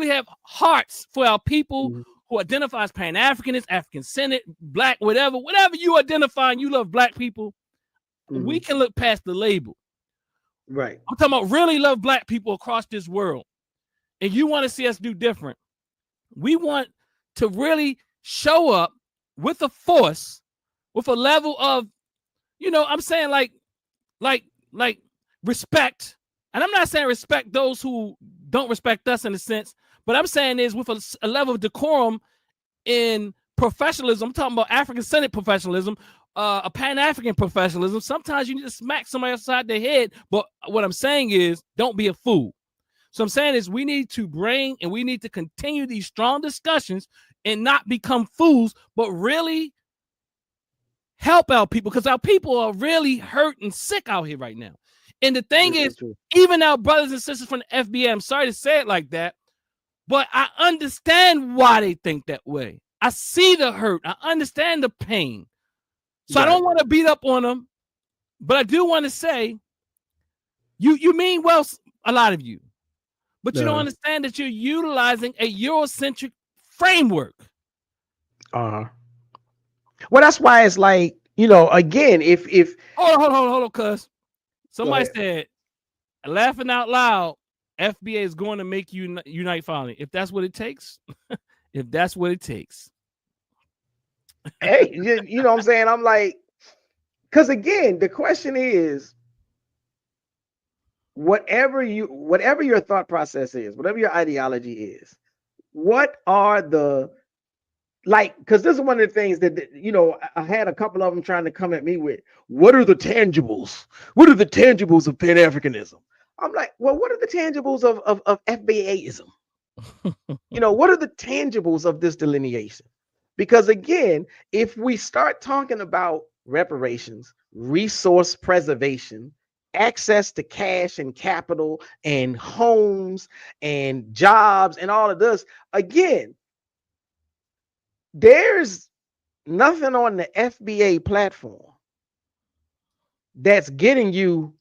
have hearts for our people, who identify as Pan-Africanists, African-centered, Black, whatever you identify and you love Black people, we can look past the label. Right. I'm talking about really love Black people across this world. And you want to see us do different. We want to really show up with a force, with a level of, you know, I'm saying like respect. And I'm not saying respect those who don't respect us in a sense, but I'm saying is with a level of decorum in professionalism. I'm talking about African-centered professionalism, a Pan-African professionalism. Sometimes you need to smack somebody upside their head, but what I'm saying is don't be a fool. So I'm saying is we need to bring and we need to continue these strong discussions and not become fools, but really help our people, because our people are really hurt and sick out here right now. And the thing is, even our brothers and sisters from the FBA, I'm sorry to say it like that, but I understand why they think that way. I see the hurt. I understand the pain. So I don't want to beat up on them, but I do want to say, you mean well, a lot of you, but you don't understand that you're utilizing a Eurocentric framework. Well, that's why it's like, you know, again, if hold on, cuz somebody said, laughing out loud, FBA is going to make you unite finally. If that's what it takes, if that's what it takes. Hey, you know what I'm saying? I'm like, because again, the question is, whatever your thought process is, whatever your ideology is, what are the, like, because this is one of the things that, you know, I had a couple of them trying to come at me with, what are the tangibles? What are the tangibles of Pan-Africanism? I'm like, well, what are the tangibles of FBAism? You know, what are the tangibles of this delineation? Because again, if we start talking about reparations, resource preservation, access to cash and capital and homes and jobs and all of this, again, there's nothing on the FBA platform that's getting you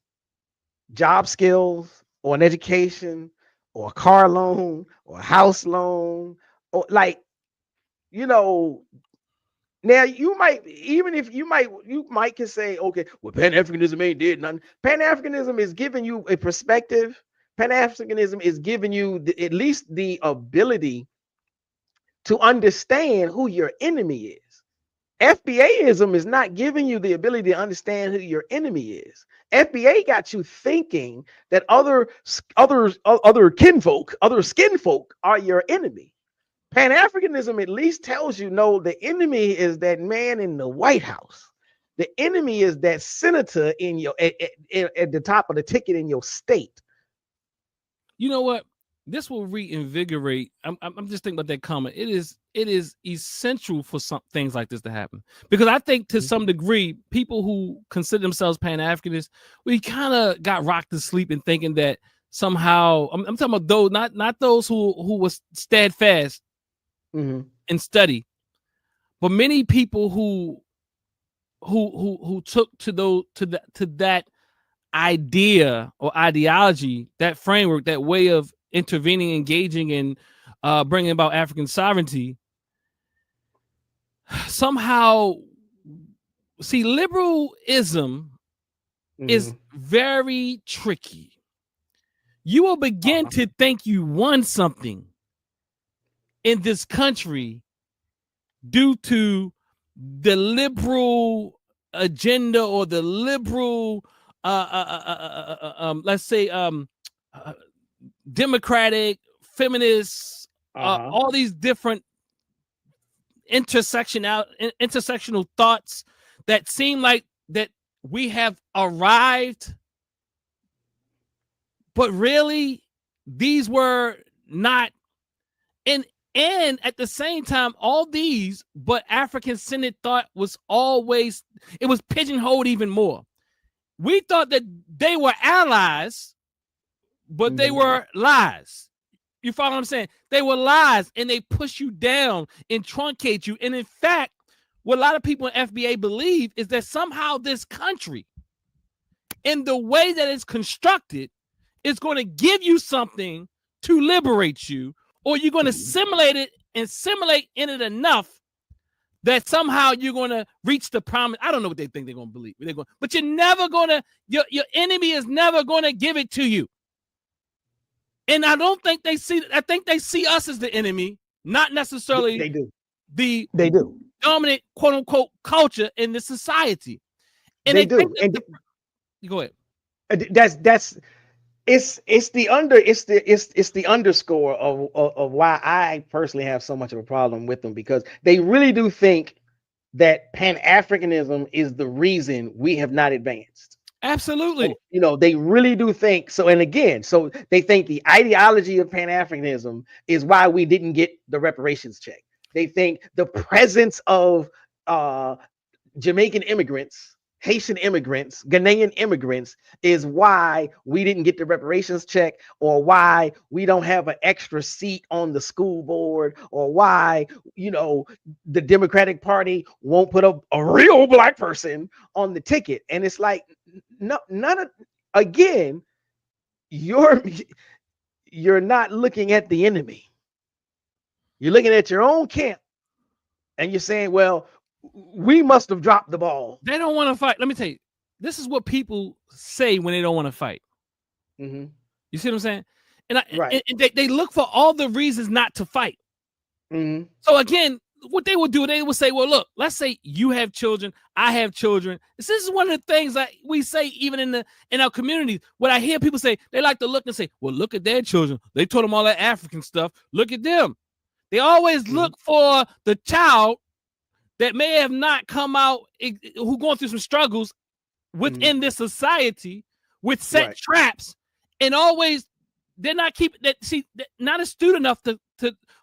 job skills or an education or a car loan or a house loan, or like, you know, now you might, even if you might can say, okay, well, Pan-Africanism ain't did nothing. Pan-Africanism is giving you a perspective. Pan-Africanism is giving you at least the ability to understand who your enemy is. FBAism is not giving you the ability to understand who your enemy is. FBA got you thinking that other kinfolk, other skin folk are your enemy. Pan-Africanism at least tells you, no, the enemy is that man in the White House. The enemy is that senator in your at the top of the ticket in your state. You know what? This will reinvigorate. I'm just thinking about that comment. It is essential for some things like this to happen, because I think to some degree, people who consider themselves Pan-Africanists, we kind of got rocked to sleep in thinking that somehow I'm talking about those, not those who was steadfast in study, but many people who took to that idea or ideology, that framework, that way of intervening, engaging, and bringing about African sovereignty. Somehow, see, liberalism is very tricky. You will begin to think you won something in this country due to the liberal agenda or the liberal, let's say, democratic, feminists, all these different intersectional thoughts that seem like that we have arrived, but really these were not. And And at the same time, all these, but African-centered thought was always, it was pigeonholed even more. We thought that they were allies, but they were lies. You follow what I'm saying? They were lies, and they push you down and truncate you. And in fact, what a lot of people in FBA believe is that somehow this country, in the way that it's constructed, is going to give you something to liberate you, or you're going to simulate it and simulate in it enough that somehow you're going to reach the promise. I don't know what they think they're going to believe. But you're never going to, your enemy is never going to give it to you. And I don't think they see, I think they see us as the enemy, not necessarily they do dominant quote unquote culture in this society. And they do. And go ahead. It's the underscore of why I personally have so much of a problem with them, because they really do think that Pan-Africanism is the reason we have not advanced. Absolutely. So, they really do think so. And again, so they think the ideology of Pan-Africanism is why we didn't get the reparations check. They think the presence of Jamaican immigrants, Haitian immigrants, Ghanaian immigrants is why we didn't get the reparations check, or why we don't have an extra seat on the school board, or why, the Democratic Party won't put a real black person on the ticket. And it's like, no, again, you're not looking at the enemy. You're looking at your own camp, and you're saying, well, we must have dropped the ball. They don't want to fight. Let me tell you, this is what people say when they don't want to fight. Mm-hmm. You see what I'm saying? And they look for all the reasons not to fight. Mm-hmm. So again, what they would do, they would say, well, look, let's say you have children, I have children. This is one of the things that we say even in our communities. What I hear people say, they like to look and say, well, look at their children. They told them all that African stuff. Look at them. They always look for the child that may have not come out, who going through some struggles within this society with set traps, and always they're not keeping that. See, not astute enough to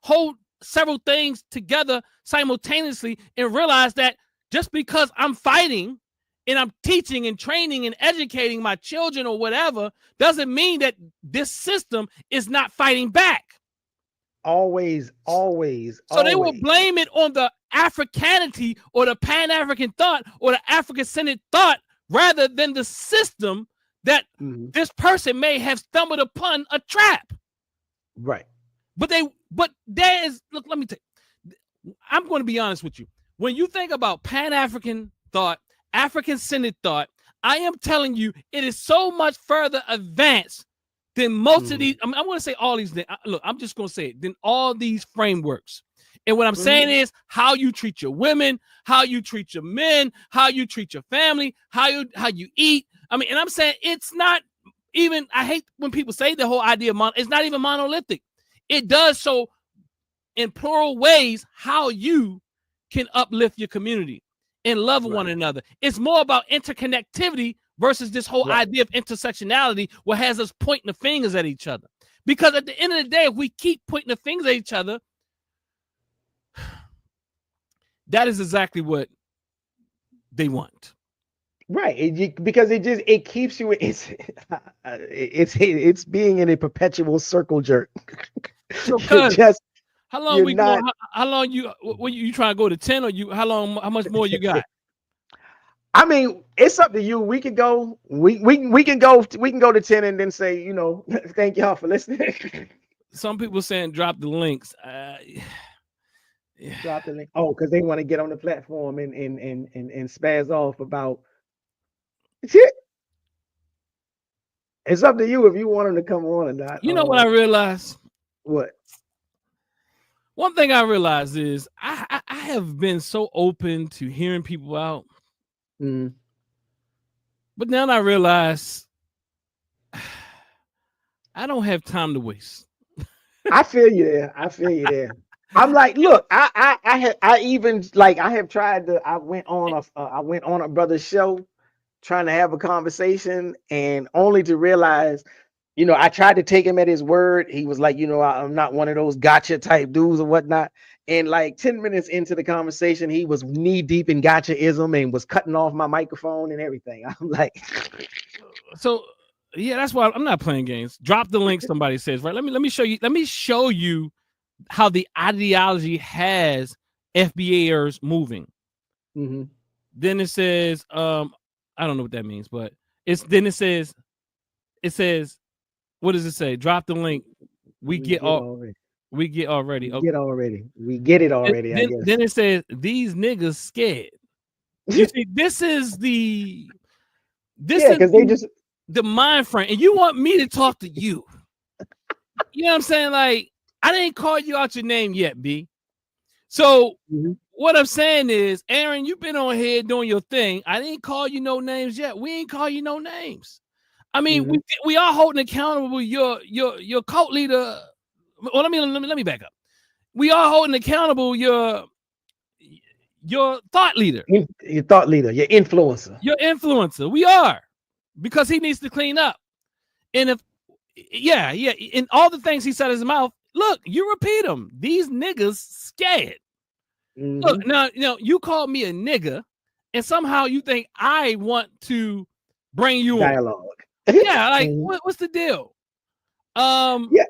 hold several things together simultaneously and realize that just because I'm fighting and I'm teaching and training and educating my children or whatever doesn't mean that this system is not fighting back. Always. So they will blame it on the Africanity or the Pan-African thought or the African-centered thought rather than the system that this person may have stumbled upon a trap. Right. But there is, look, let me tell you, I'm going to be honest with you. When you think about Pan-African thought, African-centered thought, I am telling you, it is so much further advanced than most of these. I want to say all these things. Look, I'm just going to say it. Than all these frameworks. And what I'm saying is how you treat your women, how you treat your men, how you treat your family, how you eat. I mean, and I'm saying it's not even, I hate when people say the whole idea of it's not even monolithic. It does so in plural ways how you can uplift your community and love one another. It's more about interconnectivity versus this whole idea of intersectionality, what has us pointing the fingers at each other. Because at the end of the day, if we keep pointing the fingers at each other, that is exactly what they want. Right. Because it keeps you, it's being in a perpetual circle jerk. So how long you trying to go to 10 or how much more you got? I mean, it's up to you. We can go to 10 and then say, thank y'all for listening. Some people saying drop the links. Drop the link. Oh, because they want to get on the platform and spaz off about shit. It's up to you if you want them to come on or not. You know what I realized? What? One thing I realized is I have been so open to hearing people out. But now I realize I don't have time to waste. I feel you there. I'm like, look, I have tried to. I went on a brother's show trying to have a conversation, and only to realize you know, I tried to take him at his word. He was like, you know, I'm not one of those gotcha type dudes or whatnot. And like 10 minutes into the conversation, he was knee deep in gotchaism and was cutting off my microphone and everything. I'm like, so yeah, that's why I'm not playing games. Drop the link. Somebody says, right. Let me show you. Let me show you how the ideology has FBAers moving. mm-hmm. Then it says, I don't know what that means, but it says, what does it say? Drop the link. We get already. We get already. Okay. We get it already. I guess. Then it says these niggas scared. You see, this is because they just the mind frame, and you want me to talk to you. You know what I'm saying? Like, I didn't call you out your name yet, B. So what I'm saying is, Aaron, you've been on here doing your thing. I didn't call you no names yet. We ain't call you no names. I mean, we are holding accountable your cult leader. Well, let me back up. We are holding accountable your thought leader. Your thought leader, your influencer. Your influencer. We are, because he needs to clean up. And if and all the things he said in his mouth, look, you repeat them. These niggas scared. Look, now, you know, you called me a nigga, and somehow you think I want to bring you dialogue. Yeah, like what's the deal? Yeah.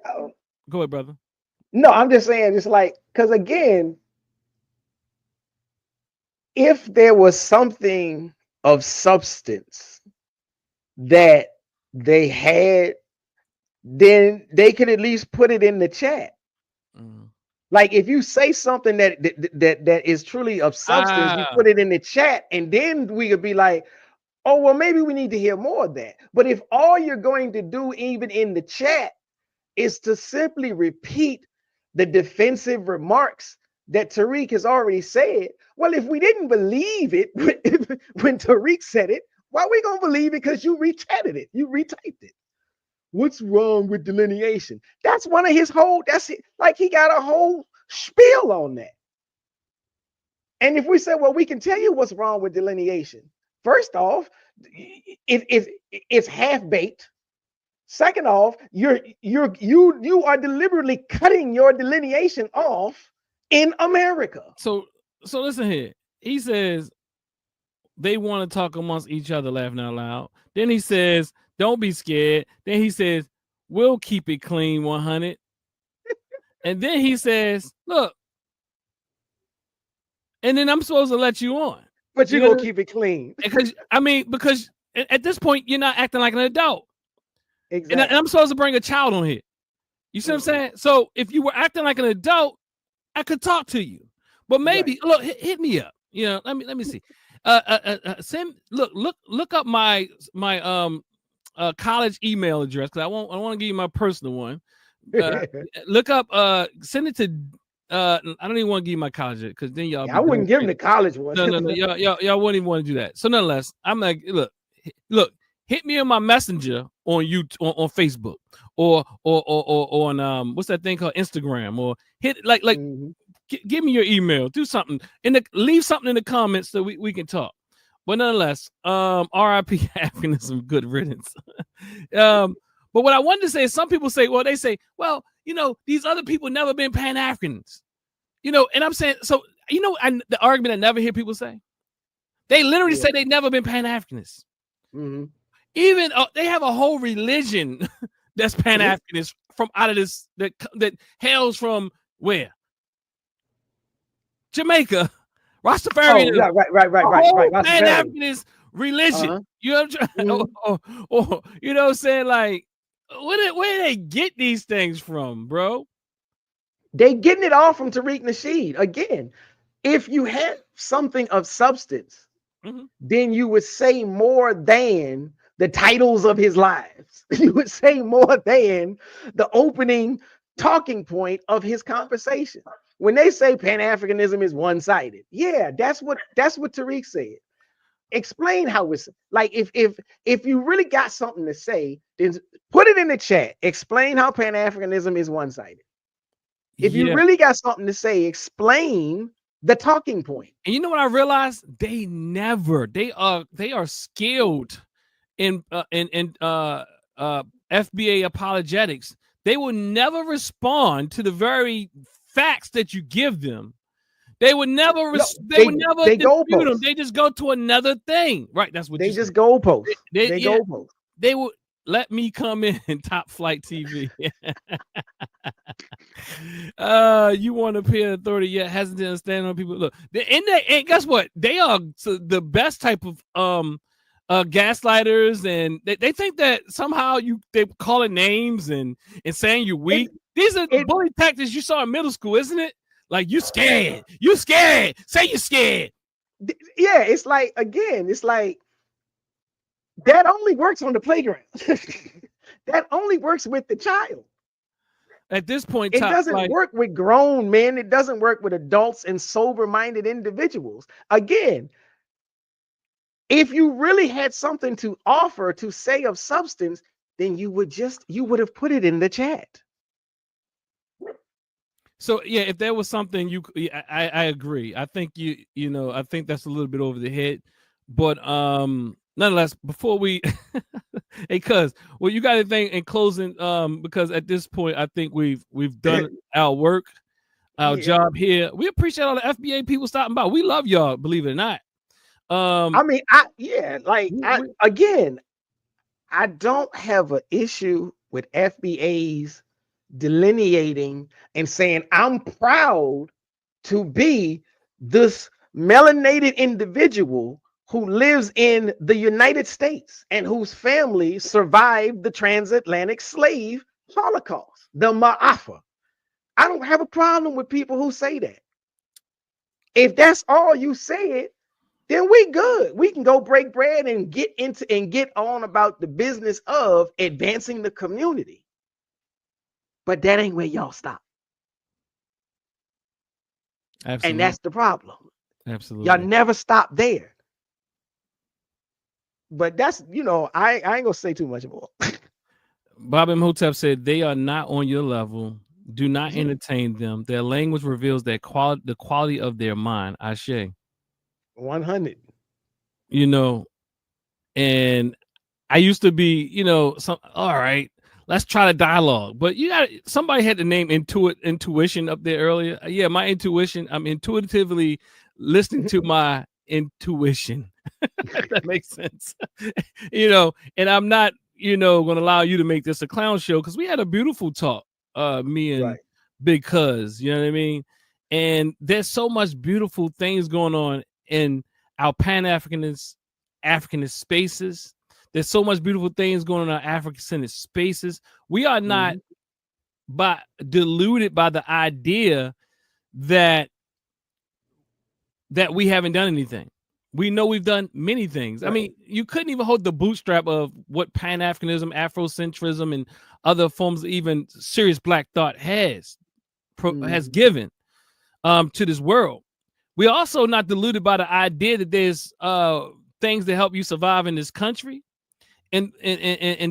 Go ahead, brother. No, I'm just saying, just like, because again, if there was something of substance that they had, then they could at least put it in the chat. Like, if you say something that is truly of substance, you put it in the chat, and then we could be like, oh, well, maybe we need to hear more of that. But if all you're going to do, even in the chat, is to simply repeat the defensive remarks that Tariq has already said, well, if we didn't believe it when Tariq said it, why are we going to believe it? Because you rechatted it, you retyped it. What's wrong with delineation? That's one of his whole, that's it. Like, he got a whole spiel on that. And if we say, well, we can tell you what's wrong with delineation. First off, it's half-baked. Second off, you are deliberately cutting your delineation off in America. So listen here. He says they want to talk amongst each other, laughing out loud. Then he says, don't be scared. Then he says, we'll keep it clean 100. And then he says, look, and then I'm supposed to let you on. But you're going to keep it clean. Because at this point, you're not acting like an adult. Exactly. And I'm supposed to bring a child on here. You see what I'm saying? So if you were acting like an adult, I could talk to you. But maybe look, hit me up. You know, let me see. Look up my college email address, because I want to give you my personal one. Look up, send it to I don't even want to give you my college, because then y'all I wouldn't give him the college one. No, y'all wouldn't even want to do that. So nonetheless, I'm like, look, hit me on my messenger on YouTube, on Facebook, or on what's that thing called, Instagram, or hit give me your email, do something, and leave something in the comments so we can talk. But nonetheless, RIP Africanism, good riddance. But what I wanted to say is, some people say, well, you know, these other people never been Pan-Africans, you know, and I'm saying, so, you know, the argument I never hear people say, they literally say they never been Pan-Africanists. Even they have a whole religion that's Pan-Africanist from out of this, that hails from where? Jamaica. Rastafarianism. Right. Pan-Africanist religion. You know what I'm trying? Or you know what I'm saying? Like, where do they get these things from, bro? They getting it all from Tariq Nasheed. Again, if you had something of substance, then you would say more than the titles of his lives. You would say more than the opening talking point of his conversation. When they say Pan-Africanism is one-sided, yeah, that's what Tariq said. Explain how it's like, if you really got something to say, then put it in the chat. Explain how Pan-Africanism is one-sided. If you really got something to say, explain the talking point. And you know what I realized? They are skilled in FBA apologetics, they will never respond to the very facts that you give them. They would never. They would never dispute them. They just go to another thing. Right. That's what they just goalpost. They goalpost. They would let me come in Top Flight TV. You want to appear authority yet hesitant to stand on people. Look, and guess what? They are the best type of gaslighters, and they think that somehow they calling names and saying you're weak. These are bully tactics you saw in middle school, isn't it? Like, you scared. You scared. Say you scared. Yeah, it's like, again, it's like that only works on the playground. That only works with the child. At this point, it doesn't work with grown men. It doesn't work with adults and sober-minded individuals. Again, if you really had something to offer, to say of substance, then you would have put it in the chat. So yeah, if there was something I agree. I think I think that's a little bit over the head, but nonetheless, before we, hey, cuz, well, you got anything in closing? Because at this point, I think we've done our work, our job here. We appreciate all the FBA people stopping by. We love y'all, believe it or not. I mean, I don't have an issue with FBAs delineating and saying, I'm proud to be this melanated individual who lives in the United States and whose family survived the transatlantic slave Holocaust, the Ma'afa. I don't have a problem with people who say that. If that's all you said, then we good. We can go break bread and get on about the business of advancing the community. But that ain't where y'all stop. Absolutely. And that's the problem. Absolutely. Y'all never stop there. But that's, I ain't gonna say too much more. Bob Imhotep said, they are not on your level. Do not entertain them. Their language reveals the quality of their mind. Ashe. 100. And I used to be, all right, let's try to dialogue. But somebody had the name intuition up there earlier. Yeah, my intuition. I'm intuitively listening to my intuition. That makes sense. And I'm not, going to allow you to make this a clown show, because we had a beautiful talk, me and Big Cuz, you know what I mean? And there's so much beautiful things going on in our Pan-Africanist spaces. There's so much beautiful things going on in our African-centered spaces. We are not deluded by the idea that we haven't done anything. We know we've done many things. Right. I mean, you couldn't even hold the bootstrap of what Pan-Africanism, Afrocentrism, and other forms of even serious Black thought has given to this world. We're also not deluded by the idea that there's things that help you survive in this country, and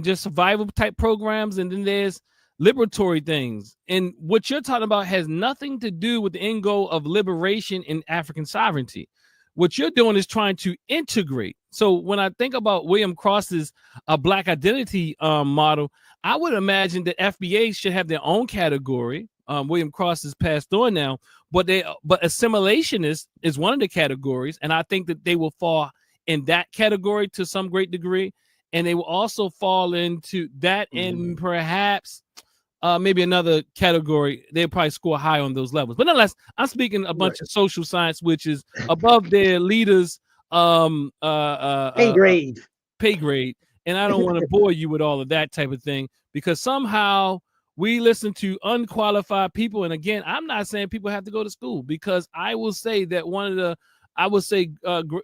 just survival type programs, and then there's liberatory things. And what you're talking about has nothing to do with the end goal of liberation and African sovereignty. What you're doing is trying to integrate. So when I think about William Cross's Black identity model, I would imagine that FBA should have their own category. William Cross has passed on now, but assimilationist is one of the categories, and I think that they will fall in that category to some great degree, and they will also fall into that, and perhaps maybe another category. They'll probably score high on those levels. But nonetheless, I'm speaking a bunch of social science, which is above their leaders' pay grade. And I don't want to bore you with all of that type of thing, because somehow we listen to unqualified people. And again, I'm not saying people have to go to school, because I will say that one of the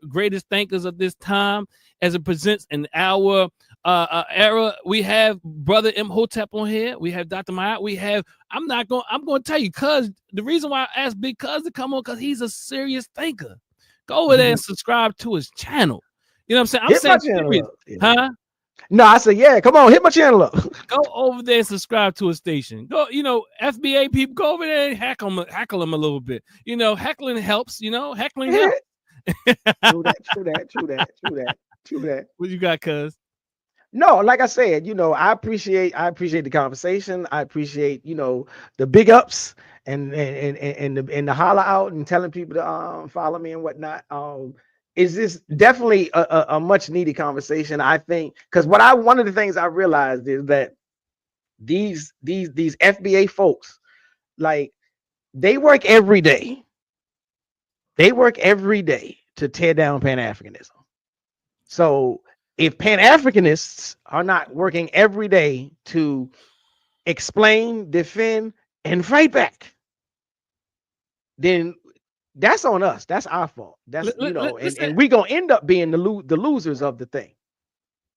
greatest thinkers of this time, as it presents in our era, we have Brother Imhotep on here. We have Dr. Mayat. I'm going to tell you, cuz the reason why I asked Big Cuz to come on, because he's a serious thinker. Go over there and subscribe to his channel. You know what I'm saying? I'm saying serious. Huh? No, I said, yeah, come on, hit my channel up. Go over there and subscribe to his station. Go, FBA people, go over there and heckle them a little bit. Heckling helps, heckling helps. True that. What you got, cuz? No, like I said, I appreciate the conversation. I appreciate, the big ups and the holler out and telling people to follow me and whatnot. Is this definitely a much needed conversation? I think because one of the things I realized is that these FBA folks, like, they work every day. They work every day to tear down Pan-Africanism. So if Pan-Africanists are not working every day to explain, defend, and fight back, then that's on us. That's our fault. That's Listen, and we're gonna end up being the losers of the thing.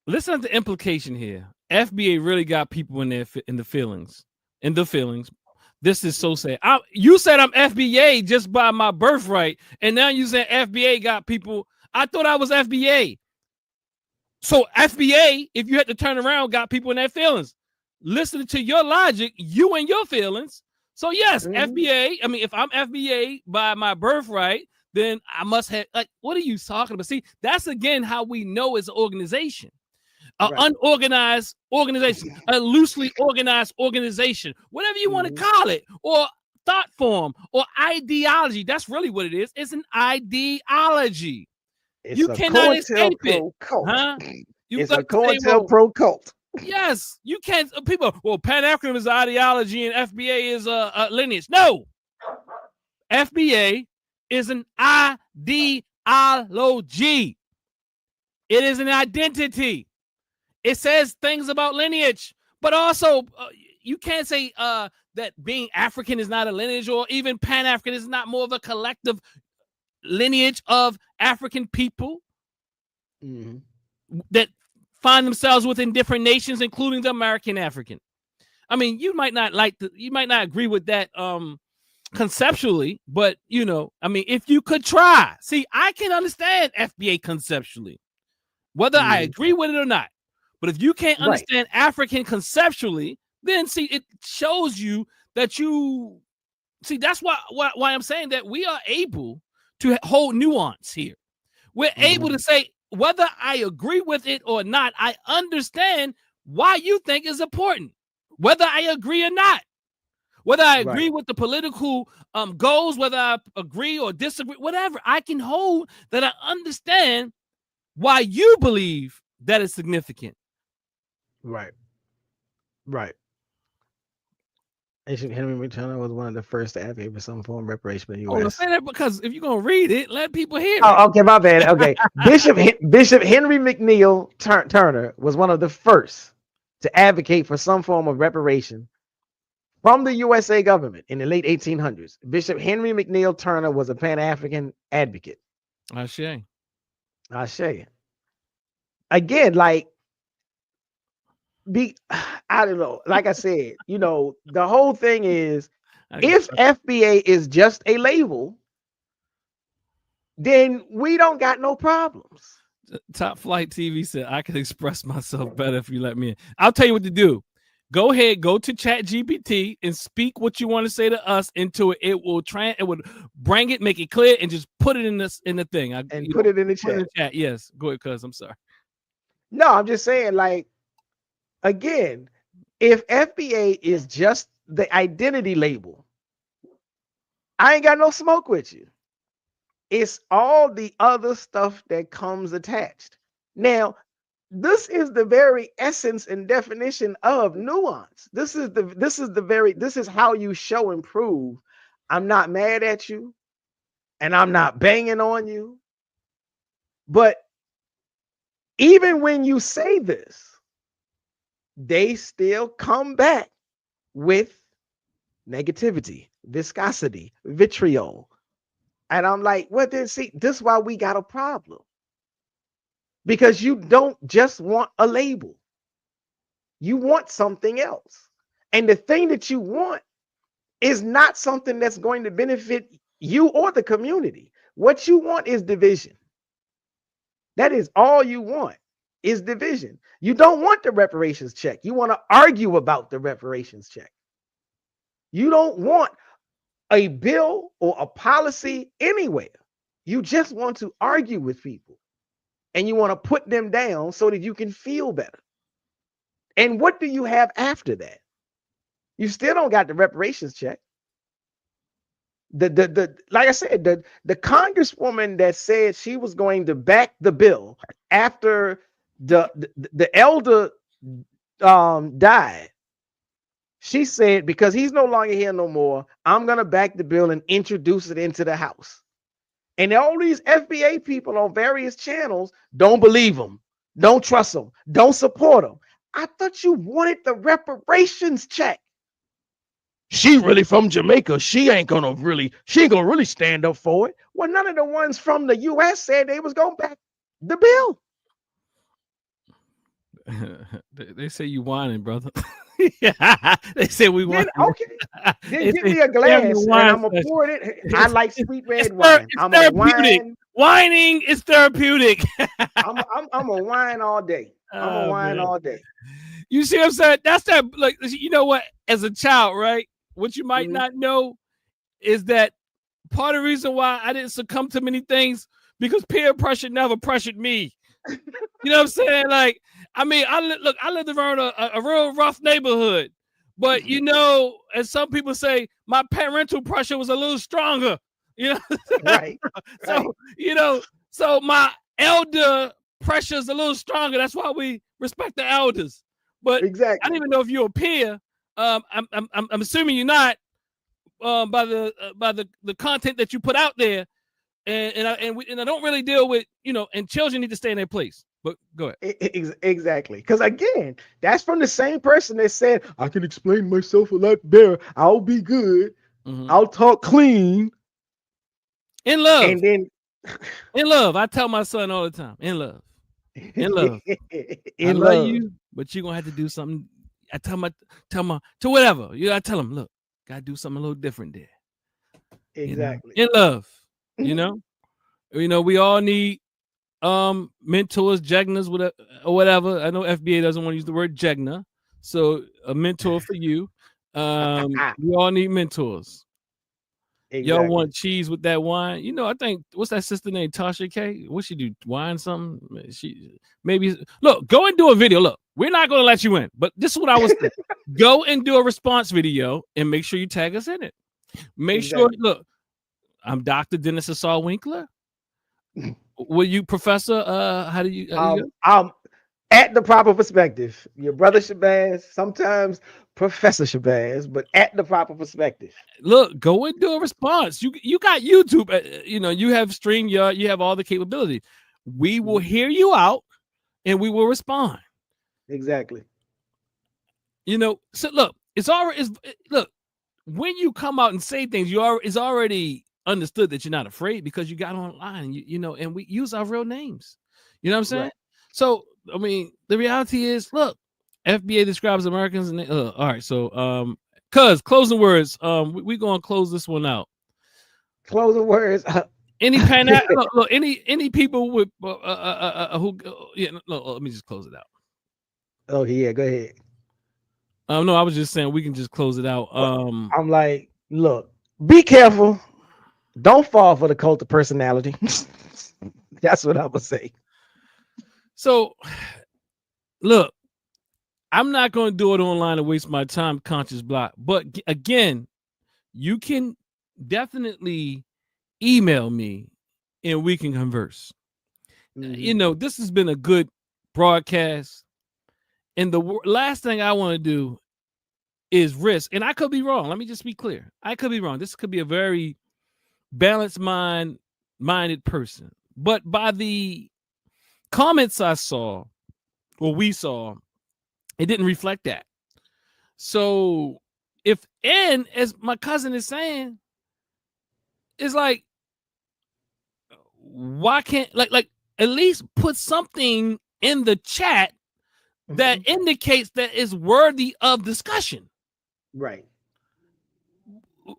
listen to the implication here. FBA really got people in the feelings. In the feelings. This is so sad. You said I'm FBA just by my birthright, and now you said FBA got people. I thought I was FBA. So FBA, if you had to turn around, got people in their feelings. Listening to your logic, you and your feelings. So yes, FBA. I mean, if I'm FBA by my birthright, then I must have, like, what are you talking about? See, that's again how we know it's an organization. An unorganized organization, a loosely organized organization, whatever you want to call it, or thought form, or ideology. That's really what it is. It's an ideology. You cannot escape it. Huh? It's a COINTELPRO cult. Yes, you can't. People, well, Pan-Africanism is ideology and FBA is a lineage. No, FBA is an ideology. It is an identity. It says things about lineage, but also you can't say that being African is not a lineage, or even Pan-African is not more of a collective lineage of African people that find themselves within different nations, including the American African. I mean, you might not agree with that conceptually, but I mean, if you could try, see, I can understand FBA conceptually, whether I agree with it or not. But if you can't understand African conceptually, then see, it shows you that you see. That's why I'm saying that we are able to hold nuance here. We're able to say whether I agree with it or not. I understand why you think is important, whether I agree or not. Whether I agree with the political goals, whether I agree or disagree, whatever, I can hold that I understand why you believe that is significant. Right. Ancient Henry McTurner was one of the first to advocate for some form of reparation in the U.S. Say that because if you're gonna read it, let people hear it. Oh, okay, my bad. Okay, Bishop Henry McNeil Turner was one of the first to advocate for some form of reparation from the USA government in the late 1800s. Bishop Henry McNeil Turner was a Pan-African advocate. Ashe. Again, like, I don't know. Like I said, the whole thing is, if FBA is just a label, then we don't got no problems. Top Flight TV said, I can express myself better if you let me in. I'll tell you what to do. Go ahead, go to ChatGPT and speak what you want to say to us into it. It will bring it, make it clear, and just put it in the thing. Put it in the chat. Yes, go ahead, cuz I'm sorry. No, I'm just saying, like, again, if FBA is just the identity label, I ain't got no smoke with you. It's all the other stuff that comes attached. Now, this is the very essence and definition of nuance. This is how you show and prove I'm not mad at you and I'm not banging on you. But even when you say this, they still come back with negativity, viscosity, vitriol. And I'm like, well, then see, this is why we got a problem. Because you don't just want a label. You want something else. And the thing that you want is not something that's going to benefit you or the community. What you want is division. That is all you want, is division. You don't want the reparations check. You want to argue about the reparations check. You don't want a bill or a policy anywhere. You just want to argue with people. And you want to put them down so that you can feel better. And what do you have after that? You still don't got the reparations check. The like I said, the congresswoman that said she was going to back the bill after the elder died, she said, because he's no longer here no more, I'm gonna back the bill and introduce it into the House. And all these FBA people on various channels don't believe them, don't trust them, don't support them. I thought you wanted the reparations check. She really from Jamaica. She ain't gonna really stand up for it. Well, none of the ones from the US said they was gonna back the bill. They say you whining, brother. They say we whining. Okay. Then give me a glass and I'm gonna pour it in. I like sweet red wine. I'm a wine. Whining is therapeutic. I'm a wine all day. I'm a wine all day. You see what I'm saying? That's that. Like, you know what? As a child, right? What you might not know is that part of the reason why I didn't succumb to many things, because peer pressure never pressured me. You know what I'm saying? Like, I mean, I lived around a real rough neighborhood, but you know, as some people say, my parental pressure was a little stronger. You know, right? So you know, so my elder pressure is a little stronger. That's why we respect the elders. But exactly, I don't even know if you're a peer. I'm assuming you're not, by the content that you put out there, and I don't really deal with, you know, and children need to stay in their place. But go ahead. Exactly, because again, that's from the same person that said, I can explain myself a lot better. I'll be good. I'll talk clean. In love. And then in love. I tell my son all the time, in love. In love. I love you, but you're gonna have to do something. I tell my to whatever. I tell him, look, gotta do something a little different there. Exactly. You know? In love. You know, we all need mentors, jegnas, or whatever. I know FBA doesn't want to use the word jegna, so a mentor for you. We all need mentors. Exactly. Y'all want cheese with that wine? You know, I think, what's that sister named Tasha K? What she do? Wine something? She maybe look, go and do a video. Look, we're not gonna let you in, but this is what I was saying. Go and do a response video and make sure you tag us in it. Make sure, look, I'm Dr. Dennis Assault Winkler. Will you, Professor? How do you at the proper perspective. Your brother Shabazz, sometimes Professor Shabazz, but at the proper perspective. Look, go and do a response. You got YouTube. You know, you have StreamYard. You have all the capability. We will hear you out, and we will respond. Exactly. You know, so look, look, when you come out and say things, it's already understood that you're not afraid, because you got online. You know, and we use our real names. You know what I'm saying? Right. So, I mean, the reality is, look, FBA describes Americans, and all right. So, closing words. We're gonna close this one out. Closing words. Any look, any people with who? Yeah, no, let me just close it out. Oh yeah, go ahead. No, I was just saying we can just close it out. I'm like, look, be careful. Don't fall for the cult of personality. That's what I would say. So, look, I'm not going to do it online and waste my time, conscious block. But again, you can definitely email me and we can converse. You know, this has been a good broadcast. And the last thing I want to do is risk. And I could be wrong. Let me just be clear. I could be wrong. This could be a very balanced minded person. But by the comments I saw, or we saw, it didn't reflect that. So and as my cousin is saying, it's like, why can't like at least put something in the chat that indicates that it's worthy of discussion. Right.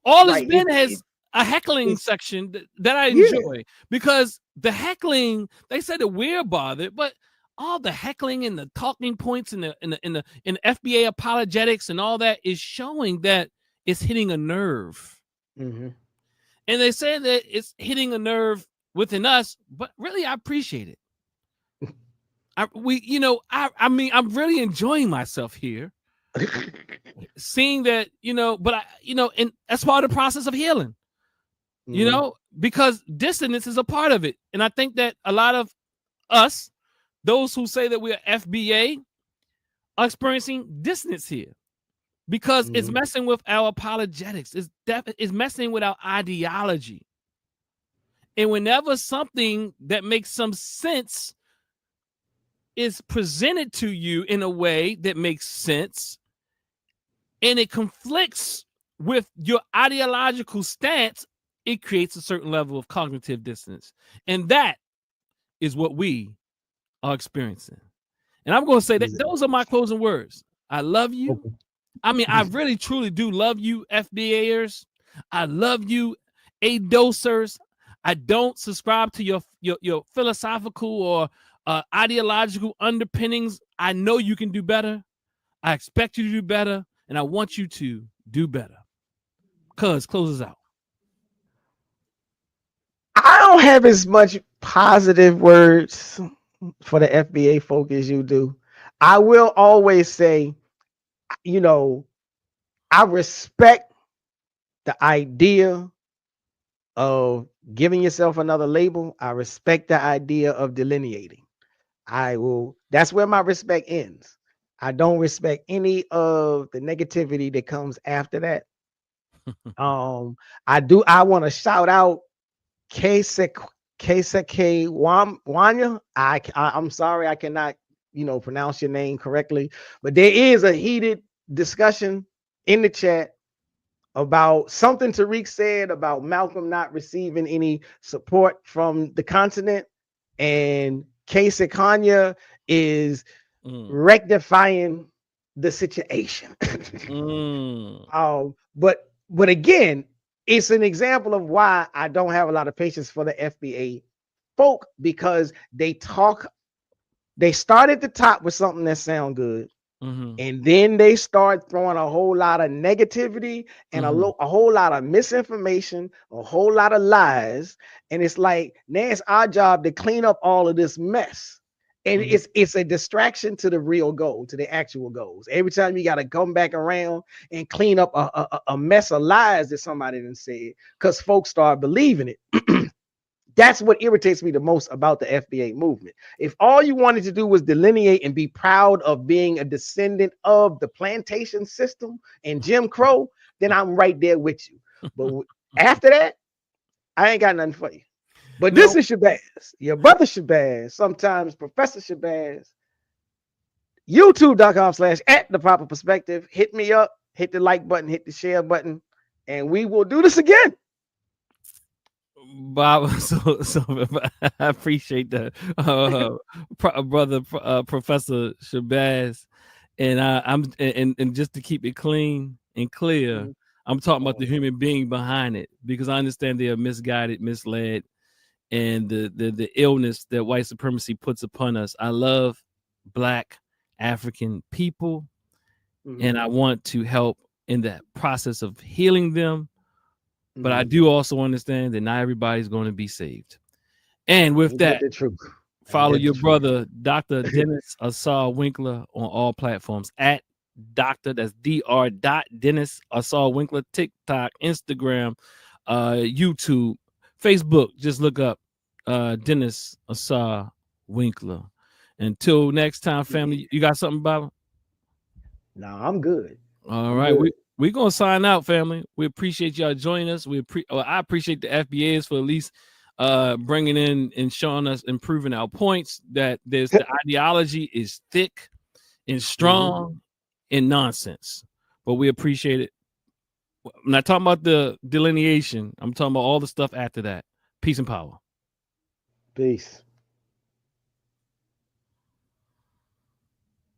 All it's been has a heckling section that I enjoy, because the heckling, they said that we're bothered, but all the heckling and the talking points and the FBA apologetics and all that is showing that it's hitting a nerve. And they say that it's hitting a nerve within us, but really I appreciate it. I mean, I'm really enjoying myself here, seeing that, but and that's part of the process of healing, because dissonance is a part of it. And I think that a lot of us, those who say that we're FBA, are experiencing dissonance here because it's messing with our apologetics. It's messing with our ideology. And whenever something that makes some sense is presented to you in a way that makes sense, and it conflicts with your ideological stance, it creates a certain level of cognitive dissonance. And that is what we are experiencing. And I'm going to say that those are my closing words. I love you. Okay. I mean, I really, truly do love you, FBAers. I love you, A-dosers. I don't subscribe to your philosophical or ideological underpinnings. I know you can do better. I expect you to do better, and I want you to do better. Cuz, close us out. I don't have as much positive words for the FBA folk as you do. I will always say, I respect the idea of giving yourself another label. I respect the idea of delineating. That's where my respect ends. I don't respect any of the negativity that comes after that. I want to shout out Kesek Wanya. I'm sorry, I cannot, pronounce your name correctly, but there is a heated discussion in the chat about something Tariq said about Malcolm not receiving any support from the continent, and Kesek Kanya is rectifying the situation. But again, it's an example of why I don't have a lot of patience for the FBA folk, because they start at the top with something that sound good, and then they start throwing a whole lot of negativity and a whole lot of misinformation, a whole lot of lies, and it's like, now it's our job to clean up all of this mess. And it's a distraction to the real goal, to the actual goals. Every time you got to come back around and clean up a mess of lies that somebody done said, because folks start believing it. That's what irritates me the most about the FBA movement. If all you wanted to do was delineate and be proud of being a descendant of the plantation system and Jim Crow, then I'm right there with you. But after that, I ain't got nothing for you. But this is Shabazz, your brother Shabazz, sometimes Professor Shabazz. YouTube.com/@theproperperspective. Hit me up, hit the like button, hit the share button, and we will do this again. Bob, so I appreciate that, brother, Professor Shabazz, and and just to keep it clean and clear, I'm talking about the human being behind it, because I understand they are misguided, misled, and the illness that white supremacy puts upon us. I love Black African people, and I want to help in that process of healing them. But I do also understand that not everybody's going to be saved. And with that, follow your brother, Dr. Dennis Asar Winkler, on all platforms at Dr. That's Dr. Dennis Asar Winkler, TikTok, Instagram, YouTube, Facebook. Just look up Dennis Asar Winkler. Until next time, family. You got something, Bob? No, I'm good. All right. We're going to sign out, family. We appreciate y'all joining us. I appreciate the FBAs for at least bringing in and showing us, improving our points, that the ideology is thick and strong and nonsense. But we appreciate it. I'm not talking about the delineation. I'm talking about all the stuff after that. Peace and power. Peace.